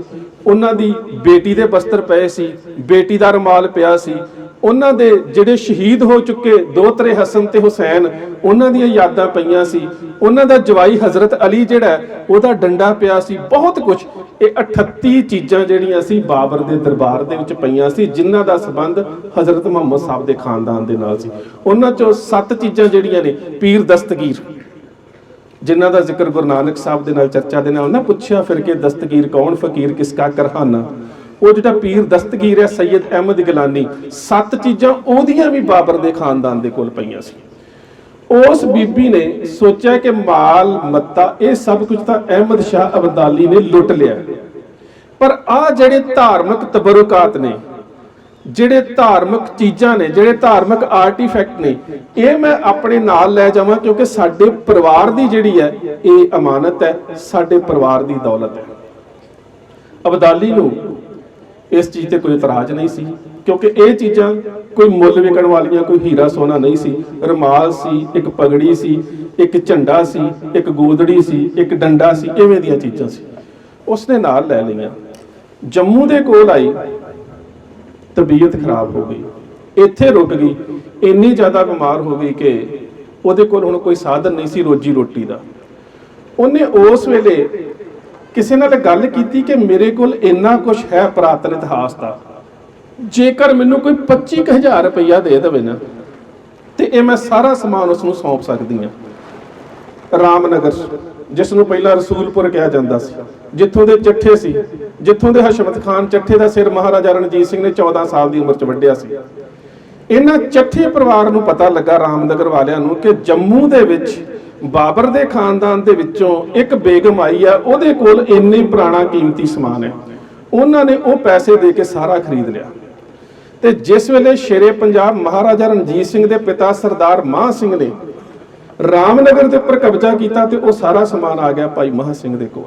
ਉਹਨਾਂ ਦੀ ਬੇਟੀ ਦੇ ਬਸਤਰ ਪਏ ਸੀ, ਬੇਟੀ ਦਾ ਰੁਮਾਲ ਪਿਆ ਸੀ, ਉਹਨਾਂ ਦੇ ਜਿਹੜੇ ਸ਼ਹੀਦ ਹੋ ਚੁੱਕੇ ਦੋਤਰੇ ਹਸਨ ਤੇ ਹੁਸੈਨ, ਉਹਨਾਂ ਦੀਆਂ ਯਾਦਾਂ ਪਈਆਂ ਸੀ, ਉਹਨਾਂ ਦਾ ਜਵਾਈ ਹਜ਼ਰਤ ਅਲੀ ਜਿਹੜਾ ਉਹਦਾ ਡੰਡਾ ਪਿਆ ਸੀ, ਬਹੁਤ ਕੁਝ। ਇਹ 38 ਚੀਜ਼ਾਂ ਜਿਹੜੀਆਂ ਸੀ ਬਾਬਰ ਦੇ ਦਰਬਾਰ ਦੇ ਵਿੱਚ ਪਈਆਂ ਸੀ, ਜਿਨ੍ਹਾਂ ਦਾ ਸੰਬੰਧ ਹਜ਼ਰਤ ਮੁਹੰਮਦ ਸਾਹਿਬ ਦੇ ਖਾਨਦਾਨ ਦੇ ਨਾਲ ਸੀ। ਉਹਨਾਂ ਚੋਂ 7 ਚੀਜ਼ਾਂ ਜਿਹੜੀਆਂ ਨੇ, ਪੀਰ ਦਸਤਗੀਰ, ਜਿਨ੍ਹਾਂ ਦਾ ਜ਼ਿਕਰ ਗੁਰੂ ਨਾਨਕ ਸਾਹਿਬ ਦੇ ਨਾਲ ਚਰਚਾ ਦੇ ਨਾਲ ਨਾ ਪੁੱਛਿਆ ਫਿਰ ਕਿ ਦਸਤਗੀਰ ਕੌਣ, ਫਕੀਰ ਕਿਸਕਾ ਕਰਹਾਨਾ, ਉਹ ਜਿਹੜਾ ਪੀਰ ਦਸਤਗੀਰ ਹੈ ਸੈਯਦ ਅਹਿਮਦ ਗਿਲਾਨੀ, 7 ਚੀਜ਼ਾਂ ਉਹਦੀਆਂ ਵੀ ਬਾਬਰ ਦੇ ਖਾਨਦਾਨ ਦੇ ਕੋਲ ਪਈਆਂ ਸੀ। ਉਸ ਬੀਬੀ ਨੇ ਸੋਚਿਆ ਕਿ ਮਾਲ ਮੱਤਾ ਇਹ ਸਭ ਕੁਝ ਤਾਂ ਅਹਿਮਦ ਸ਼ਾਹ ਅਬਦਾਲੀ ਨੇ ਲੁੱਟ ਲਿਆ, ਪਰ ਆਹ ਜਿਹੜੇ ਧਾਰਮਿਕ ਤਬਰੁਕਾਤ ਨੇ, ਜਿਹੜੇ ਧਾਰਮਿਕ ਚੀਜ਼ਾਂ ਨੇ, ਜਿਹੜੇ ਧਾਰਮਿਕ ਆਰਟੀਫੈਕਟ ਨੇ, ਇਹ ਮੈਂ ਆਪਣੇ ਨਾਲ ਲੈ ਜਾਵਾਂ, ਕਿਉਂਕਿ ਸਾਡੇ ਪਰਿਵਾਰ ਦੀ ਜਿਹੜੀ ਹੈ ਇਹ ਅਮਾਨਤ ਹੈ, ਸਾਡੇ ਪਰਿਵਾਰ ਦੀ ਦੌਲਤ ਹੈ। ਅਬਦਾਲੀ ਨੂੰ ਇਸ ਚੀਜ਼ ਤੇ ਕੋਈ ਇਤਰਾਜ਼ ਨਹੀਂ ਸੀ, ਕਿਉਂਕਿ ਇਹ ਚੀਜ਼ਾਂ ਕੋਈ ਮੁੱਲ ਵਿਕਣ ਵਾਲੀਆਂ, ਕੋਈ ਹੀਰਾ ਸੋਨਾ ਨਹੀਂ ਸੀ। ਰੁਮਾਲ ਸੀ, ਇੱਕ ਪਗੜੀ ਸੀ, ਇੱਕ ਝੰਡਾ ਸੀ, ਇੱਕ ਗੋਦੜੀ ਸੀ, ਇੱਕ ਡੰਡਾ ਸੀ, ਇਵੇਂ ਦੀਆਂ ਚੀਜ਼ਾਂ ਸੀ। ਉਸਨੇ ਨਾਲ ਲੈ ਲਈਆਂ। ਜੰਮੂ ਦੇ ਕੋਲ ਆਈ, ਤਬੀਅਤ ਖਰਾਬ ਹੋ ਗਈ, ਇੱਥੇ ਰੁਕ ਗਈ, ਇੰਨੀ ਜ਼ਿਆਦਾ ਬਿਮਾਰ ਹੋ ਗਈ ਕਿ ਉਹਦੇ ਕੋਲ ਹੁਣ ਕੋਈ ਸਾਧਨ ਨਹੀਂ ਸੀ ਰੋਜੀ ਰੋਟੀ ਦਾ। ਉਹਨੇ ਉਸ ਵੇਲੇ ਕਿਸੇ ਨਾਲ ਗੱਲ ਕੀਤੀ ਕਿ ਮੇਰੇ ਕੋਲ ਇੰਨਾ ਕੁਝ ਹੈ ਪੁਰਾਤਨ ਇਤਿਹਾਸ ਦਾ, ਜੇਕਰ ਮੈਨੂੰ ਕੋਈ 25,000 ਰੁਪਈਆ ਦੇ ਦੇਵੇ ਨਾ, ਤੇ ਇਹ ਮੈਂ ਸਾਰਾ ਸਮਾਨ ਉਸ ਨੂੰ ਸੌਂਪ ਸਕਦੀ ਹਾਂ। ਰਾਮਨਗਰ, ਜਿਸ ਨੂੰ ਪਹਿਲਾਂ ਰਸੂਲਪੁਰ ਕਿਹਾ ਜਾਂਦਾ ਸੀ, ਜਿੱਥੋਂ ਦੇ ਚੱਠੇ ਸੀ, ਜਿੱਥੋਂ ਦੇ ਹਸ਼ਮਤ ਖਾਨ ਚੱਠੇ ਦਾ ਸਿਰ ਮਹਾਰਾਜਾ ਰਣਜੀਤ ਸਿੰਘ ਨੇ 14 ਸਾਲ ਦੀ ਉਮਰ 'ਚ ਵੱਢਿਆ ਸੀ। ਇਹਨਾਂ ਚੱਠੇ ਪਰਿਵਾਰ ਨੂੰ ਪਤਾ ਲੱਗਾ, ਰਾਮਨਗਰ ਵਾਲਿਆਂ ਨੂੰ, ਕਿ ਜੰਮੂ ਦੇ ਵਿੱਚ ਬਾਬਰ ਦੇ ਖਾਨਦਾਨ ਦੇ ਵਿੱਚੋਂ ਇੱਕ ਬੇਗਮ ਆਈ ਆ, ਉਹਦੇ ਕੋਲ ਇੰਨੇ ਪੁਰਾਣਾ ਕੀਮਤੀ ਸਮਾਨ ਹੈ। ਉਹਨਾਂ ਨੇ ਉਹ ਪੈਸੇ ਦੇ ਕੇ ਸਾਰਾ ਖਰੀਦ ਲਿਆ। ਤੇ ਜਿਸ ਵੇਲੇ ਸ਼ੇਰੇ ਪੰਜਾਬ ਮਹਾਰਾਜਾ ਰਣਜੀਤ ਸਿੰਘ ਦੇ ਪਿਤਾ ਸਰਦਾਰ ਮਾਹ ਸਿੰਘ ਨੇ ਰਾਮਨਗਰ ਦੇ ਉੱਪਰ ਕਬਜ਼ਾ ਕੀਤਾ ਤੇ ਉਹ ਸਾਰਾ ਸਮਾਨ ਆ ਗਿਆ ਭਾਈ ਮਹਾਂ ਸਿੰਘ ਦੇ ਕੋਲ।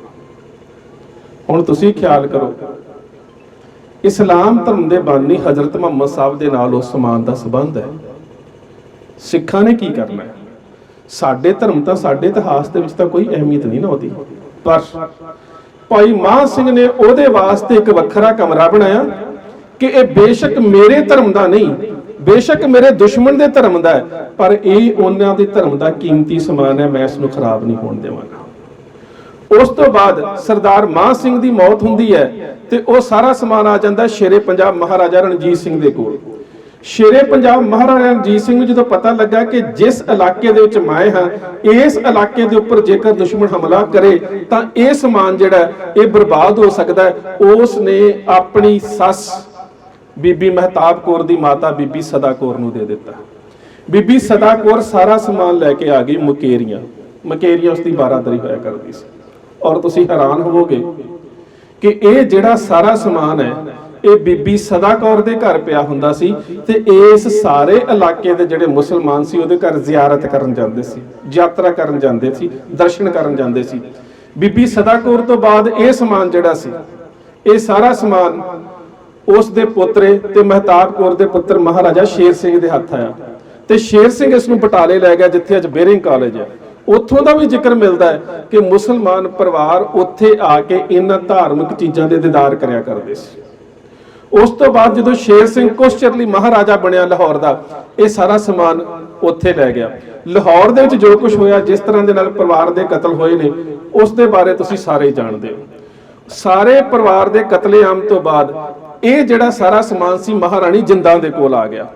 ਹੁਣ ਤੁਸੀਂ ਖਿਆਲ ਕਰੋ, ਇਸਲਾਮ ਧਰਮ ਦੇ ਬਾਨੀ ਹਜ਼ਰਤ ਮੁਹੰਮਦ ਸਾਹਿਬ ਦੇ ਨਾਲ ਉਸ ਸਮਾਨ ਦਾ ਸੰਬੰਧ ਹੈ। ਸਿੱਖਾਂ ਨੇ ਕੀ ਕਰਨਾ ਹੈ? ਸਾਡੇ ਧਰਮ ਤਾਂ, ਸਾਡੇ ਇਤਿਹਾਸ ਦੇ ਵਿੱਚ ਤਾਂ ਕੋਈ ਅਹਿਮੀਅਤ ਨਹੀਂ ਨਾ ਉਹਦੀ, ਪਰ ਭਾਈ ਮਹਾਂ ਸਿੰਘ ਨੇ ਉਹਦੇ ਵਾਸਤੇ ਇੱਕ ਵੱਖਰਾ ਕਮਰਾ ਬਣਾਇਆ ਕਿ ਇਹ ਬੇਸ਼ੱਕ ਮੇਰੇ ਧਰਮ ਦਾ ਨਹੀਂ, ਬੇਸ਼ੱਕ ਮੇਰੇ ਦੁਸ਼ਮਣ ਦੇ ਧਰਮ ਦਾ ਹੈ, ਪਰ ਇਹ ਉਹਨਾਂ ਦੇ ਧਰਮ ਦਾ ਕੀਮਤੀ ਸਮਾਨ ਹੈ, ਮੈਂ ਇਸ ਨੂੰ ਖਰਾਬ ਨਹੀਂ ਹੋਣ ਦੇਵਾਂਗਾ। ਉਸ ਤੋਂ ਬਾਅਦ ਸਰਦਾਰ ਮਾਹ ਸਿੰਘ ਦੀ ਮੌਤ ਹੁੰਦੀ ਹੈ ਤੇ ਉਹ ਸਾਰਾ ਸਮਾਨ ਆ ਜਾਂਦਾ ਸ਼ੇਰੇ ਪੰਜਾਬ ਮਹਾਰਾਜਾ ਰਣਜੀਤ ਸਿੰਘ ਦੇ ਕੋਲ। ਸ਼ੇਰੇ ਪੰਜਾਬ ਮਹਾਰਾਜਾ ਰਣਜੀਤ ਸਿੰਘ ਨੂੰ ਜਦੋਂ ਪਤਾ ਲੱਗਾ ਕਿ ਜਿਸ ਇਲਾਕੇ ਦੇ ਵਿੱਚ ਮੈਂ ਹਾਂ, ਇਸ ਇਲਾਕੇ ਦੇ ਉੱਪਰ ਜੇਕਰ ਦੁਸ਼ਮਣ ਹਮਲਾ ਕਰੇ ਤਾਂ ਇਹ ਸਮਾਨ ਜਿਹੜਾ ਇਹ ਬਰਬਾਦ ਹੋ ਸਕਦਾ ਹੈ, ਉਸ ਨੇ ਆਪਣੀ ਸੱਸ ਬੀਬੀ ਮਹਿਤਾਬ ਕੌਰ ਦੀ ਮਾਤਾ ਬੀਬੀ ਸਦਾ ਕੌਰ ਨੂੰ ਦੇ ਦਿੱਤਾ। ਬੀਬੀ ਸਦਾ ਕੌਰ ਸਾਰਾ ਸਮਾਨ ਲੈ ਕੇ ਆ ਗਈ ਮੁਕੇਰੀਆਂ, ਮੁਕੇਰੀਆਂ ਉਸ ਦੀ ਬਾਰਾਦਰੀ ਹੋਇਆ ਕਰਦੀ ਸੀ। ਔਰ ਤੁਸੀਂ ਹੈਰਾਨ ਹੋਵੋਗੇ ਕਿ ਇਹ ਜਿਹੜਾ ਸਾਰਾ ਸਮਾਨ ਹੈ ਇਹ ਬੀਬੀ ਸਦਾ ਕੌਰ ਦੇ ਘਰ ਪਿਆ ਹੁੰਦਾ ਸੀ ਤੇ ਇਸ ਸਾਰੇ ਇਲਾਕੇ ਦੇ ਜਿਹੜੇ ਮੁਸਲਮਾਨ ਸੀ ਉਹਦੇ ਘਰ ਜ਼ਿਆਰਤ ਕਰਨ ਜਾਂਦੇ ਸੀ, ਯਾਤਰਾ ਕਰਨ ਜਾਂਦੇ ਸੀ, ਦਰਸ਼ਨ ਕਰਨ ਜਾਂਦੇ ਸੀ। ਬੀਬੀ ਸਦਾ ਕੌਰ ਤੋਂ ਬਾਅਦ ਇਹ ਸਮਾਨ ਜਿਹੜਾ ਸੀ, ਇਹ ਸਾਰਾ ਸਮਾਨ ਉਸ ਦੇ ਪੋਤਰੇ ਤੇ ਮਹਿਤਾਬ ਕੌਰ ਦੇ ਪੁੱਤਰ ਮਹਾਰਾਜਾ ਸ਼ੇਰ ਸਿੰਘ ਦੇ ਹੱਥ ਆਇਆ ਤੇ ਸ਼ੇਰ ਸਿੰਘ ਇਸ ਨੂੰ ਬਟਾਲੇ ਲੈ ਗਿਆ, ਜਿੱਥੇ ਅੱਜ ਬੇਰਿੰਗ ਕਾਲਜ ਹੈ। ਉੱਥੋਂ ਦਾ ਵੀ ਜ਼ਿਕਰ ਮਿਲਦਾ ਹੈ ਕਿ ਮੁਸਲਮਾਨ ਪਰਿਵਾਰ ਉੱਥੇ ਆ ਕੇ ਇਹਨਾਂ ਧਾਰਮਿਕ ਚੀਜ਼ਾਂ ਦੇ ਦੀਦਾਰ ਕਰਿਆ ਕਰਦੇ ਸੀ। ਉਸ ਤੋਂ ਬਾਅਦ ਜਦੋਂ ਸ਼ੇਰ ਸਿੰਘ ਕੁਛ ਚਿਰ ਲਈ ਮਹਾਰਾਜਾ ਬਣਿਆ ਲਾਹੌਰ ਦਾ, ਇਹ ਸਾਰਾ ਸਮਾਨ ਉੱਥੇ ਲੈ ਗਿਆ। ਲਾਹੌਰ ਦੇ ਵਿੱਚ ਜੋ ਕੁਝ ਹੋਇਆ, ਜਿਸ ਤਰ੍ਹਾਂ ਦੇ ਨਾਲ ਪਰਿਵਾਰ ਦੇ ਕਤਲ ਹੋਏ ਨੇ, ਉਸ ਦੇ ਬਾਰੇ ਤੁਸੀਂ ਸਾਰੇ ਜਾਣਦੇ ਹੋ। ਸਾਰੇ ਪਰਿਵਾਰ ਦੇ ਕਤਲੇਆਮ ਤੋਂ ਬਾਅਦ ਇਹ ਜਿਹੜਾ ਸਾਰਾ ਸਮਾਨ ਸੀ ਮਹਾਰਾਣੀ ਜਿੰਦਾਂ ਦੇ ਕੋਲ ਆ ਗਿਆ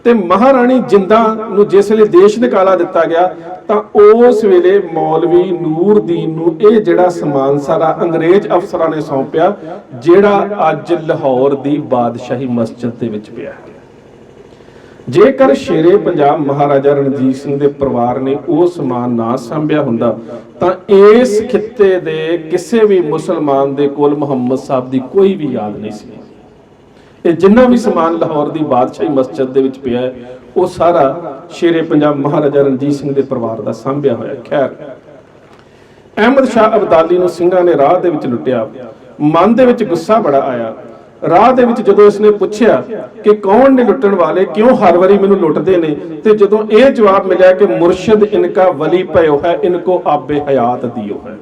ਤੇ ਮਹਾਰਾਣੀ ਜਿੰਦਾਂ ਨੂੰ ਜਿਸ ਵੇਲੇ ਦੇਸ਼ ਨਿਕਾਲਾ ਦਿੱਤਾ ਗਿਆ ਤਾਂ ਉਸ ਵੇਲੇ ਮੌਲਵੀ ਨੂਰਦੀਨ ਨੂੰ ਇਹ ਜਿਹੜਾ ਸਮਾਨ ਸਾਰਾ ਅੰਗਰੇਜ਼ ਅਫਸਰਾਂ ਨੇ ਸੌਂਪਿਆ, ਜਿਹੜਾ ਅੱਜ ਲਾਹੌਰ ਦੀ ਬਾਦਸ਼ਾਹੀ ਮਸਜਿਦ ਦੇ ਵਿੱਚ ਪਿਆ। ਜੇਕਰ ਸ਼ੇਰੇ ਪੰਜਾਬ ਮਹਾਰਾਜਾ ਰਣਜੀਤ ਸਿੰਘ ਦੇ ਪਰਿਵਾਰ ਨੇ ਉਹ ਸਮਾਨ ਨਾ ਸੰਭਿਆ ਹੁੰਦਾ ਤਾਂ ਇਸ ਖਿੱਤੇ ਦੇ ਕਿਸੇ ਵੀ ਮੁਸਲਮਾਨ ਦੇ ਕੋਲ ਮੁਹੰਮਦ ਸਾਹਿਬ ਦੀ ਕੋਈ ਵੀ ਯਾਦ ਨਹੀਂ ਸੀ। ਇਹ ਜਿੰਨਾ ਵੀ ਸਮਾਨ ਲਾਹੌਰ ਦੀ ਬਾਦਸ਼ਾਹੀ ਮਸਜਿਦ ਦੇ ਵਿੱਚ ਪਿਆ ਹੈ, ਉਹ ਸਾਰਾ ਸ਼ੇਰੇ ਪੰਜਾਬ ਮਹਾਰਾਜਾ ਰਣਜੀਤ ਸਿੰਘ ਦੇ ਪਰਿਵਾਰ ਦਾ ਸਾਂਭਿਆ ਹੋਇਆ। ਖੈਰ, ਅਹਿਮਦ ਸ਼ਾਹ ਅਬਦਾਲੀ ਨੂੰ ਸਿੰਘਾਂ ਨੇ ਰਾਹ ਦੇ ਵਿੱਚ ਲੁੱਟਿਆ। ਮਨ ਦੇ ਵਿੱਚ ਗੁੱਸਾ ਬੜਾ ਆਇਆ। ਰਾਹ ਦੇ ਵਿੱਚ ਜਦੋਂ ਇਸਨੇ ਪੁੱਛਿਆ ਕਿ ਕੌਣ ਨੇ ਲੁੱਟਣ ਵਾਲੇ, ਕਿਉਂ ਹਰ ਵਾਰੀ ਮੈਨੂੰ ਲੁੱਟਦੇ ਨੇ, ਤੇ ਜਦੋਂ ਇਹ ਜਵਾਬ ਮਿਲਿਆ ਕਿ ਮੁਰਸ਼ਿਦ ਇਨਕਾ ਵਲੀ ਪਇਓ ਹੈ, ਇਨਕੋ ਆਬੇ ਹਯਾਤ ਦਿਓ ਹੈ,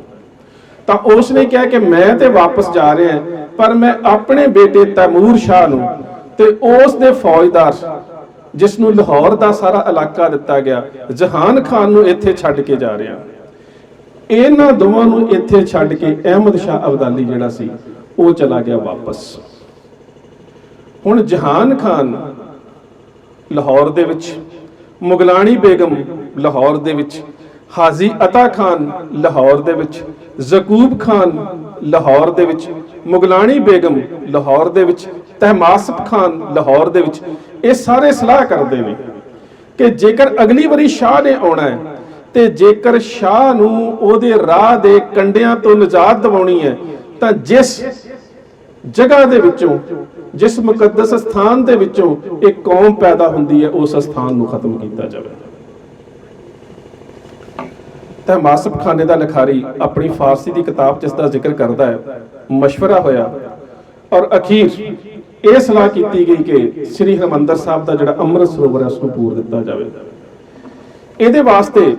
ਤਾਂ ਉਸ ਨੇ ਕਿਹਾ ਕਿ ਮੈਂ ਤੇ ਵਾਪਸ ਜਾ ਰਿਹਾ, ਪਰ ਮੈਂ ਆਪਣੇ ਬੇਟੇ ਤੈਮੂਰ ਸ਼ਾਹ ਨੂੰ ਤੇ ਉਸ ਦੇ ਫੌਜਦਾਰ ਜਿਸ ਨੂੰ ਲਾਹੌਰ ਦਾ ਸਾਰਾ ਇਲਾਕਾ ਦਿੱਤਾ ਗਿਆ, ਜਹਾਨ ਖਾਨ ਨੂੰ ਇੱਥੇ ਛੱਡ ਕੇ ਜਾ ਰਿਹਾ। ਇਹਨਾਂ ਦੋਵਾਂ ਨੂੰ ਇੱਥੇ ਛੱਡ ਕੇ ਅਹਿਮਦ ਸ਼ਾਹ ਅਬਦਾਲੀ ਜਿਹੜਾ ਸੀ ਉਹ ਚਲਾ ਗਿਆ ਵਾਪਸ। ਹੁਣ ਜਹਾਨ ਖਾਨ ਲਾਹੌਰ ਦੇ ਵਿੱਚ, ਮੁਗਲਾਨੀ ਬੇਗਮ ਲਾਹੌਰ ਦੇ ਵਿੱਚ, ਹਾਜੀ ਅਤਾ ਖਾਨ ਲਾਹੌਰ ਦੇ ਵਿੱਚ, ਜ਼ਕੂਬ ਖਾਨ ਲਾਹੌਰ ਦੇ ਵਿੱਚ, ਮੁਗਲਾਨੀ ਬੇਗਮ ਲਾਹੌਰ ਦੇ ਵਿੱਚ, ਤਹਿਮਾਸਪ ਖਾਨ ਲਾਹੌਰ ਦੇ ਵਿੱਚ, ਇਹ ਸਾਰੇ ਸਲਾਹ ਕਰਦੇ ਨੇ ਕਿ ਜੇਕਰ ਅਗਲੀ ਵਾਰੀ ਸ਼ਾਹ ਨੇ ਆਉਣਾ ਹੈ ਤੇ ਜੇਕਰ ਸ਼ਾਹ ਨੂੰ ਉਹਦੇ ਰਾਹ ਦੇ ਕੰਡਿਆਂ ਤੋਂ ਨਿਜਾਤ ਦਿਵਾਉਣੀ ਹੈ ਤਾਂ ਜਿਸ ਜਗ੍ਹਾ ਦੇ ਵਿੱਚੋਂ, ਜਿਸ ਮੁਕੱਦਸ ਸਥਾਨ ਦੇ ਵਿੱਚੋਂ ਇਹ ਕੌਮ ਪੈਦਾ ਹੁੰਦੀ ਹੈ, ਉਸ ਸਥਾਨ ਨੂੰ ਖਤਮ ਕੀਤਾ ਜਾਵੇ। ਤਹਿਮਾਸਪ ਖਾਨੇ ਦਾ ਲਿਖਾਰੀ ਆਪਣੀ ਫਾਰਸੀ ਦੀ ਕਿਤਾਬ 'ਚ ਇਸ ਦਾ ਜ਼ਿਕਰ ਕਰਦਾ ਹੈ। ਮਸ਼ਵਰਾ ਹੋਇਆ ਔਰ ਅਖੀਰ ਇਹ ਸਲਾਹ ਕੀਤੀ ਗਈ ਕਿ ਸ੍ਰੀ ਹਰਿਮੰਦਰ ਸਾਹਿਬ ਦਾ ਜਿਹੜਾ ਅੰਮ੍ਰਿਤ ਸਰੋਵਰ ਹੈ ਉਸ ਨੂੰ ਪੂਰ ਦਿੱਤਾ ਜਾਵੇ। ਇਹਦੇ ਵਾਸਤੇ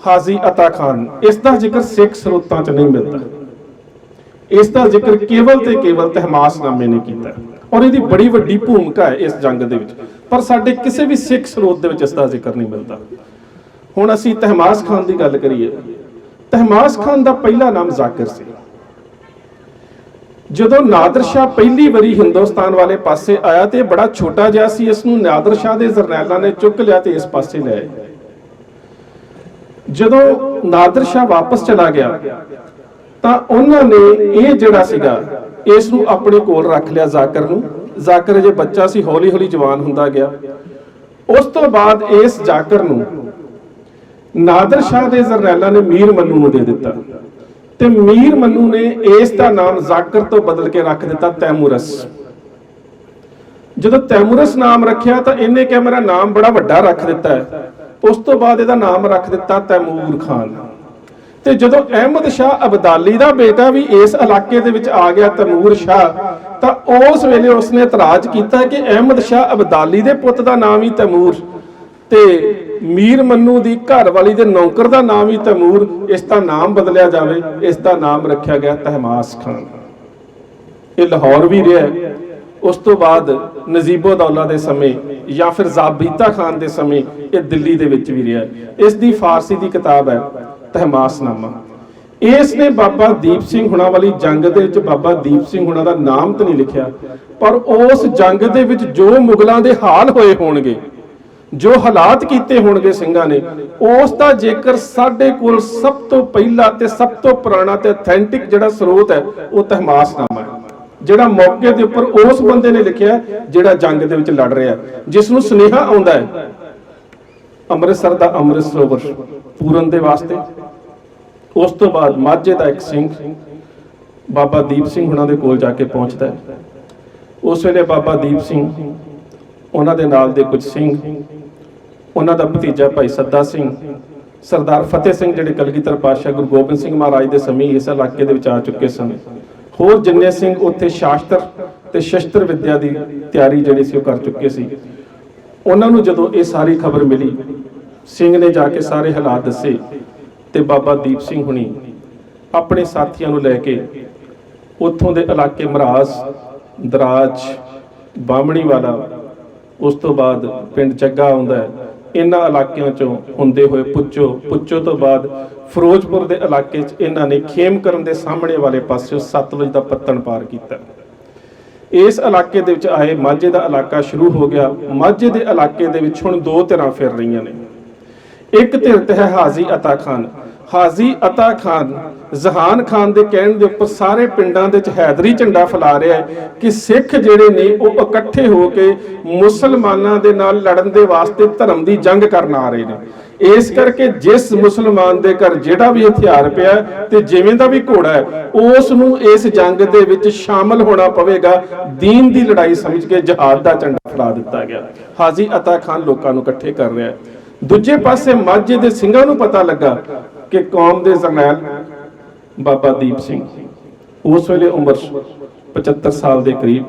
ਹਾਜੀ ਅਤਾ ਖਾਨ, ਇਸ ਦਾ ਜ਼ਿਕਰ ਸਿੱਖ ਸਰੋਤਾਂ 'ਚ ਨਹੀਂ ਮਿਲਦਾ, ਇਸ ਦਾ ਜ਼ਿਕਰ ਕੇਵਲ ਤੇ ਕੇਵਲ ਤਹਿਮਾਸਨਾਮੇ ਨੇ ਕੀਤਾ ਔਰ ਇਹਦੀ ਬੜੀ ਵੱਡੀ ਭੂਮਿਕਾ ਹੈ ਇਸ ਜੰਗ ਦੇ ਵਿੱਚ, ਪਰ ਸਾਡੇ ਕਿਸੇ ਵੀ ਸਿੱਖ ਸਰੋਤ ਦੇ ਵਿੱਚ ਇਸ ਦਾ ਜ਼ਿਕਰ ਨਹੀਂ ਮਿਲਦਾ। ਹੁਣ ਅਸੀਂ ਤਹਿਮਾਸ ਖਾਨ ਦੀ ਗੱਲ ਕਰੀਏ। ਤਹਿਮਾਸ ਖਾਨ ਦਾ ਪਹਿਲਾ ਨਾਮ ਜ਼ਾਕਿਰ ਸੀ। ਜਦੋਂ ਨਾਦਰ ਸ਼ਾਹ ਪਹਿਲੀ ਵਾਰੀ ਹਿੰਦੁਸਤਾਨ ਵਾਲੇ ਪਾਸੇ ਆਇਆ ਤੇ ਬੜਾ ਛੋਟਾ ਜਿਹਾ ਸੀ, ਇਸ ਨੂੰ ਨਾਦਰ ਸ਼ਾਹ ਦੇ ਜਰਨੈਲਾਂ ਨੇ ਚੁੱਕ ਲਿਆ ਤੇ ਇਸ ਪਾਸੇ ਲੈ ਆਏ। ਜਦੋਂ ਨਾਦਰ ਸ਼ਾਹ ਵਾਪਸ ਚਲਾ ਗਿਆ ਤਾਂ ਉਹਨਾਂ ਨੇ ਇਹ ਜਿਹੜਾ ਸੀਗਾ ਇਸ ਨੂੰ ਆਪਣੇ ਕੋਲ ਰੱਖ ਲਿਆ। ਜ਼ਾਕਰ ਨੂੰ, ਜ਼ਾਕਰ ਜੇ ਬੱਚਾ ਸੀ, ਹੌਲੀ ਹੌਲੀ ਜਵਾਨ ਹੁੰਦਾ ਗਿਆ। ਉਸ ਤੋਂ ਬਾਅਦ ਇਸ ਜ਼ਾਕਰ ਨੂੰ ਨਾਦਰ ਸ਼ਾਹ ਦੇ ਜਰਨੈਲਾਂ ਨੇ ਮੀਰ ਮੰਨੂ ਨੂੰ ਦੇ ਦਿੱਤਾ ਤੇ ਮੀਰ ਮੰਨੂ ਨੇ ਇਸ ਦਾ ਨਾਮ ਜ਼ਾਕਰ ਤੋਂ ਬਦਲ ਕੇ ਰੱਖ ਦਿੱਤਾ ਤੈਮੂਰਸ। ਜਦੋਂ ਤੈਮੂਰਸ ਨਾਮ ਰੱਖਿਆ ਤਾਂ ਇਹਨੇ ਕਿਹਾ ਮੇਰਾ ਨਾਮ ਬੜਾ ਵੱਡਾ ਰੱਖ ਦਿੱਤਾ ਹੈ। ਉਸ ਤੋਂ ਬਾਅਦ ਇਹਦਾ ਨਾਮ ਰੱਖ ਦਿੱਤਾ ਤੈਮੂਰ ਖਾਨ। ਤੇ ਜਦੋਂ ਅਹਿਮਦ ਸ਼ਾਹ ਅਬਦਾਲੀ ਦਾ ਬੇਟਾ ਵੀ ਇਸ ਇਲਾਕੇ ਦੇ ਵਿੱਚ ਆ ਗਿਆ, ਤੈਮੂਰ ਸ਼ਾਹ, ਤਾਂ ਉਸ ਵੇਲੇ ਉਸਨੇ ਇਤਰਾਜ਼ ਕੀਤਾ ਕਿ ਅਹਿਮਦ ਸ਼ਾਹ ਅਬਦਾਲੀ ਦੇ ਪੁੱਤ ਦਾ ਨਾਮ ਹੀ ਤੈਮੂਰ ਤੇ ਮੀਰ ਮੰਨੂ ਦੀ ਘਰ ਵਾਲੀ ਦੇ ਨੌਕਰ ਦਾ ਨਾਮ ਹੀ ਤੈਮੂਰ, ਇਸ ਦਾ ਨਾਮ ਬਦਲਿਆ ਜਾਵੇ। ਇਸ ਦਾ ਨਾਮ ਰੱਖਿਆ ਗਿਆ ਤਹਿਮਾਸ ਖਾਨ। ਇਹ ਲਾਹੌਰ ਵੀ ਰਿਹਾ। ਉਸ ਤੋਂ ਬਾਅਦ ਨਜੀਬੋ ਦੌਲਾ ਦੇ ਸਮੇਂ ਜਾਂ ਫਿਰ ਜ਼ਾਬੀਤਾ ਖਾਨ ਦੇ ਸਮੇਂ ਇਹ ਦਿੱਲੀ ਦੇ ਵਿੱਚ ਵੀ ਰਿਹਾ। ਇਸ ਦੀ ਫਾਰਸੀ ਦੀ ਕਿਤਾਬ ਹੈ ਤਹਿਮਾਸਨਾਮਾ। ਇਸ ਨੇ ਬਾਬਾ ਦੀਪ ਸਿੰਘ ਹੁਣਾਂ ਵਾਲੀ ਜੰਗ ਦੇ ਵਿੱਚ ਬਾਬਾ ਦੀਪ ਸਿੰਘ ਹੁਣਾਂ ਦਾ ਨਾਮ ਤਾਂ ਨਹੀਂ ਲਿਖਿਆ, ਪਰ ਉਸ ਜੰਗ ਦੇ ਵਿੱਚ ਜੋ ਮੁਗਲਾਂ ਦੇ ਹਾਲ ਹੋਏ ਹੋਣਗੇ, ਜੋ ਹਾਲਾਤ ਕੀਤੇ ਹੋਣਗੇ ਸਿੰਘਾਂ ਨੇ, ਉਸ ਦਾ ਜੇਕਰ ਸਾਡੇ ਕੋਲ ਸਭ ਤੋਂ ਪਹਿਲਾ ਤੇ ਸਭ ਤੋਂ ਪੁਰਾਣਾ ਤੇ ਅਥੈਂਟਿਕ ਜਿਹੜਾ ਸਰੋਤ ਹੈ ਉਹ ਤਹਿਮਾਸਨਾਮਾ ਹੈ, ਜਿਹੜਾ ਮੌਕੇ ਦੇ ਉੱਪਰ ਉਸ ਬੰਦੇ ਨੇ ਲਿਖਿਆ ਜਿਹੜਾ ਜੰਗ ਦੇ ਵਿੱਚ ਲੜ ਰਿਹਾ, ਜਿਸ ਨੂੰ ਸੁਨੇਹਾ ਆਉਂਦਾ ਹੈ ਅੰਮ੍ਰਿਤਸਰ ਦਾ ਅੰਮ੍ਰਿਤ ਸਰੋਵਰ ਪੂਰਨ ਦੇ ਵਾਸਤੇ। ਉਸ ਤੋਂ ਬਾਅਦ ਮਾਝੇ ਦਾ ਇੱਕ ਸਿੰਘ ਬਾਬਾ ਦੀਪ ਸਿੰਘ ਹੁਣਾਂ ਦੇ ਕੋਲ ਜਾ ਕੇ ਪਹੁੰਚਦਾ ਹੈ। ਉਸ ਵੇਲੇ ਬਾਬਾ ਦੀਪ ਸਿੰਘ, ਉਹਨਾਂ ਦੇ ਨਾਲ ਦੇ ਕੁਝ ਸਿੰਘ, ਉਹਨਾਂ ਦਾ ਭਤੀਜਾ ਭਾਈ ਸੱਦਾ ਸਿੰਘ, ਸਰਦਾਰ ਫਤਿਹ ਸਿੰਘ ਜਿਹੜੇ ਕਲਗੀਧਰ ਪਾਤਸ਼ਾਹ ਗੁਰੂ ਗੋਬਿੰਦ ਸਿੰਘ ਮਹਾਰਾਜ ਦੇ ਸਮੇਂ ਇਸ ਇਲਾਕੇ ਦੇ ਵਿੱਚ ਆ ਚੁੱਕੇ ਸਨ, ਹੋਰ ਜਿੰਨੇ ਸਿੰਘ ਉੱਥੇ ਸ਼ਾਸਤਰ ਤੇ ਸ਼ਸਤਰ ਵਿਦਿਆ ਦੀ ਤਿਆਰੀ ਜਿਹੜੀ ਸੀ ਉਹ ਕਰ ਚੁੱਕੇ ਸੀ। ਉਹਨਾਂ ਨੂੰ ਜਦੋਂ ਇਹ ਸਾਰੀ ਖਬਰ ਮਿਲੀ, ਸਿੰਘ ਨੇ ਜਾ ਕੇ ਸਾਰੇ ਹਾਲਾਤ ਦੱਸੇ ਤੇ ਬਾਬਾ ਦੀਪ ਸਿੰਘ ਹੁਣੀ ਆਪਣੇ ਸਾਥੀਆਂ ਨੂੰ ਲੈ ਕੇ ਉੱਥੋਂ ਦੇ ਇਲਾਕੇ ਮਹਾਰਾਜ, ਦਰਾਜ, ਬਾਹਮਣੀ ਵਾਲਾ, ਉਸ ਤੋਂ ਬਾਅਦ ਪਿੰਡ ਚੱਗਾ ਆਉਂਦਾ ਹੈ, ਇਹਨਾਂ ਇਲਾਕਿਆਂ ਚੋਂ ਹੁੰਦੇ ਹੋਏ ਪੁੱਚੋ ਤੋਂ ਬਾਅਦ ਫਿਰੋਜ਼ਪੁਰ ਦੇ ਇਲਾਕੇ 'ਚ ਇਹਨਾਂ ਨੇ ਖੇਮਕਰਨ ਦੇ ਸਾਹਮਣੇ ਵਾਲੇ ਪਾਸਿਓਂ ਸਤਲੁਜ ਦਾ ਪੱਤਣ ਪਾਰ ਕੀਤਾ। ਇਸ ਇਲਾਕੇ ਦੇ ਵਿੱਚ ਆਏ, ਮਾਝੇ ਦਾ ਇਲਾਕਾ ਸ਼ੁਰੂ ਹੋ ਗਿਆ। ਮਾਝੇ ਦੇ ਇਲਾਕੇ ਦੇ ਵਿੱਚ ਹੁਣ ਦੋ ਧਿਰਾਂ ਫਿਰ ਰਹੀਆਂ ਨੇ। ਇੱਕ ਧਿਰ ਤੇ ਹੈ ਹਾਜੀ ਅਤਾ ਖਾਨ। ਹਾਜੀ ਅਤਾ ਖਾਨ ਜ਼ਹਾਨ ਖਾਨ ਦੇ ਕਹਿਣ ਦੇ ਉੱਪਰ ਸਾਰੇ ਪਿੰਡਾਂ ਦੇ ਵਿੱਚ ਹੈਦਰੀ ਝੰਡਾ ਫੈਲਾ ਰਿਹਾ ਹੈ ਕਿ ਸਿੱਖ ਜਿਹੜੇ ਨੇ ਉਹ ਇਕੱਠੇ ਹੋ ਕੇ ਮੁਸਲਮਾਨਾਂ ਦੇ ਨਾਲ ਲੜਨ ਦੇ ਵਾਸਤੇ ਧਰਮ ਦੀ ਜੰਗ ਕਰਨ ਆ ਰਹੇ ਨੇ। ਇਸ ਕਰਕੇ ਜਿਸ ਮੁਸਲਮਾਨ ਦੇ ਘਰ ਜਿਹੜਾ ਵੀ ਹਥਿਆਰ ਪਿਆ ਤੇ ਜਿਵੇਂ ਦਾ ਵੀ ਘੋੜਾ ਹੈ, ਉਸ ਨੂੰ ਇਸ ਜੰਗ ਦੇ ਵਿੱਚ ਸ਼ਾਮਲ ਹੋਣਾ ਪਵੇਗਾ। ਦੀਨ ਦੀ ਲੜਾਈ ਸਮਝ ਕੇ ਜਹਾਦ ਦਾ ਝੰਡਾ ਫੈਲਾ ਦਿੱਤਾ ਗਿਆ। ਹਾਜੀ ਅਤਾ ਖਾਨ ਲੋਕਾਂ ਨੂੰ ਇਕੱਠੇ ਕਰ ਰਿਹਾ ਹੈ। ਦੂਜੇ ਪਾਸੇ ਮਾਝੇ ਦੇ ਸਿੰਘਾਂ ਨੂੰ ਪਤਾ ਲੱਗਾ ਕਿ ਕੌਮ ਦੇ ਜਰਨੈਲ ਬਾਬਾ ਦੀਪ ਸਿੰਘ, ਉਸ ਵੇਲੇ ਉਮਰ 75 ਸਾਲ ਦੇ ਕਰੀਬ,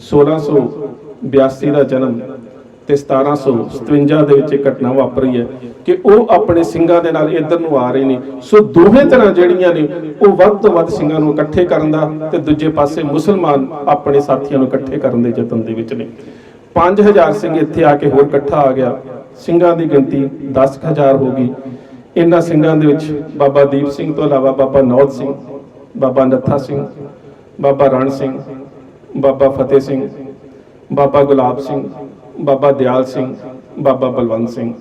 1682 ਦਾ ਜਨਮ ਤੇ 1757 ਦੇ ਵਿੱਚ ਇਹ ਘਟਨਾ ਵਾਪਰੀ ਹੈ ਕਿ ਉਹ ਆਪਣੇ ਸਿੰਘਾਂ ਦੇ ਨਾਲ ਇੱਧਰ ਨੂੰ ਆ ਰਹੇ ਨੇ। ਸੋ ਦੋਵੇਂ ਤਰ੍ਹਾਂ ਜਿਹੜੀਆਂ ਨੇ ਉਹ ਵੱਧ ਤੋਂ ਵੱਧ ਸਿੰਘਾਂ ਨੂੰ ਇਕੱਠੇ ਕਰਨ ਦਾ ਤੇ ਦੂਜੇ ਪਾਸੇ ਮੁਸਲਮਾਨ ਆਪਣੇ ਸਾਥੀਆਂ ਨੂੰ ਇਕੱਠੇ ਕਰਨ ਦੇ ਯਤਨ ਦੇ ਵਿੱਚ ਨੇ। 5000 ਸਿੰਘ ਇੱਥੇ ਆ ਕੇ ਹੋਰ ਇਕੱਠਾ ਆ ਗਿਆ। ਸਿੰਘਾਂ ਦੀ ਗਿਣਤੀ 10,000 ਹੋ ਗਈ। ਇਹਨਾਂ ਸਿੰਘਾਂ ਦੇ ਵਿੱਚ ਬਾਬਾ ਦੀਪ ਸਿੰਘ ਤੋਂ ਇਲਾਵਾ ਬਾਬਾ ਨੌਧ ਸਿੰਘ, ਬਾਬਾ ਨੱਥਾ ਸਿੰਘ, ਬਾਬਾ ਰਣ ਸਿੰਘ, ਬਾਬਾ ਫਤਿਹ ਸਿੰਘ, ਬਾਬਾ ਗੁਲਾਬ ਸਿੰਘ, ਬਾਬਾ ਦਿਆਲ ਸਿੰਘ, ਬਾਬਾ ਬਲਵੰਤ ਸਿੰਘ।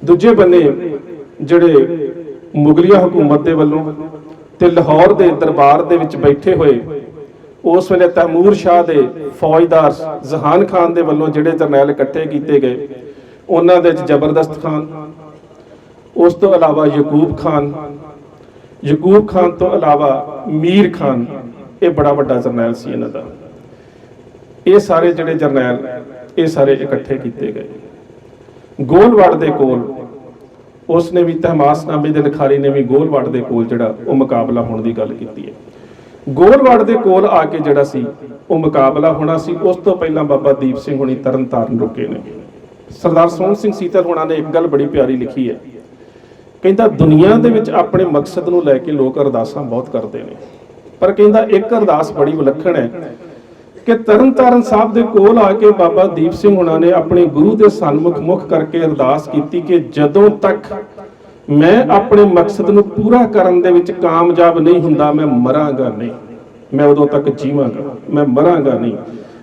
ਦੂਜੇ ਬੰਨੇ ਜਿਹੜੇ ਮੁਗਲਿਆ ਹਕੂਮਤ ਦੇ ਵੱਲੋਂ ਤੇ ਲਾਹੌਰ ਦੇ ਦਰਬਾਰ ਦੇ ਵਿੱਚ ਬੈਠੇ ਹੋਏ ਉਸ ਵੇਲੇ ਤੈਮੂਰ ਸ਼ਾਹ ਦੇ ਫੌਜਦਾਰ ਜ਼ਹਾਨ ਖਾਨ ਦੇ ਵੱਲੋਂ ਜਿਹੜੇ ਜਰਨੈਲ ਇਕੱਠੇ ਕੀਤੇ ਗਏ, ਉਹਨਾਂ ਦੇ ਵਿੱਚ ਜ਼ਬਰਦਸਤ ਖਾਨ, ਉਸ ਤੋਂ ਇਲਾਵਾ ਯਕੂਬ ਖਾਨ ਤੋਂ ਇਲਾਵਾ ਮੀਰ ਖਾਨ, ਇਹ ਬੜਾ ਵੱਡਾ ਜਰਨੈਲ ਸੀ ਇਹਨਾਂ ਦਾ। ਇਹ ਸਾਰੇ ਜਿਹੜੇ ਜਰਨੈਲ ਇਹ ਸਾਰੇ ਇਕੱਠੇ ਕੀਤੇ ਗਏ। ਗੋਲਵਾੜ ਦੇ ਕੋਲ ਉਸ ਨੇ ਵੀ ਤਹਿਮਾਸਨਾਮੇ ਦੇ ਲਿਖਾਰੀ ਨੇ ਵੀ ਗੋਲਵਾੜ ਦੇ ਕੋਲ ਜਿਹੜਾ ਉਹ ਮੁਕਾਬਲਾ ਹੋਣ ਦੀ ਗੱਲ ਕੀਤੀ ਹੈ। ਗੋਲਵਾੜ ਦੇ ਕੋਲ ਆ ਕੇ ਜਿਹੜਾ ਸੀ ਉਹ ਮੁਕਾਬਲਾ ਹੋਣਾ ਸੀ। ਉਸ ਤੋਂ ਪਹਿਲਾਂ ਬਾਬਾ ਦੀਪ ਸਿੰਘ ਹੁਣੀ ਤਰਨਤਾਰਨ ਰੁਕੇ ਨੇ। ਸਰਦਾਰ ਸੋਹਣ ਸਿੰਘ ਸੀਤਲ ਹੁਣਾਂ ਨੇ ਇੱਕ ਗੱਲ ਬੜੀ ਪਿਆਰੀ ਲਿਖੀ ਹੈ, ਕਹਿੰਦਾ ਦੁਨੀਆ ਦੇ ਵਿੱਚ ਆਪਣੇ ਮਕਸਦ ਨੂੰ ਲੈ ਕੇ ਲੋਕ ਅਰਦਾਸਾਂ ਬਹੁਤ ਕਰਦੇ ਨੇ, ਪਰ ਕਹਿੰਦਾ ਇੱਕ ਅਰਦਾਸ ਬੜੀ ਵਿਲੱਖਣ ਹੈ ਕਿ ਤਰਨਤਾਰਨ ਸਾਹਿਬ ਦੇ ਕੋਲ ਆ ਕੇ ਬਾਬਾ ਦੀਪ ਸਿੰਘ ਹੁਣਾਂ ਨੇ ਆਪਣੇ ਗੁਰੂ ਦੇ ਸਨਮੁਖ ਮੁਖ ਕਰਕੇ ਅਰਦਾਸ ਕੀਤੀ ਕਿ ਜਦੋਂ ਤੱਕ ਮੈਂ ਆਪਣੇ ਮਕਸਦ ਨੂੰ ਪੂਰਾ ਕਰਨ ਦੇ ਵਿੱਚ ਕਾਮਯਾਬ ਨਹੀਂ ਹੁੰਦਾ, ਮੈਂ ਮਰਾਂਗਾ ਨਹੀਂ, ਮੈਂ ਉਦੋਂ ਤੱਕ ਜੀਵਾਂਗਾ, ਮੈਂ ਮਰਾਂਗਾ ਨਹੀਂ।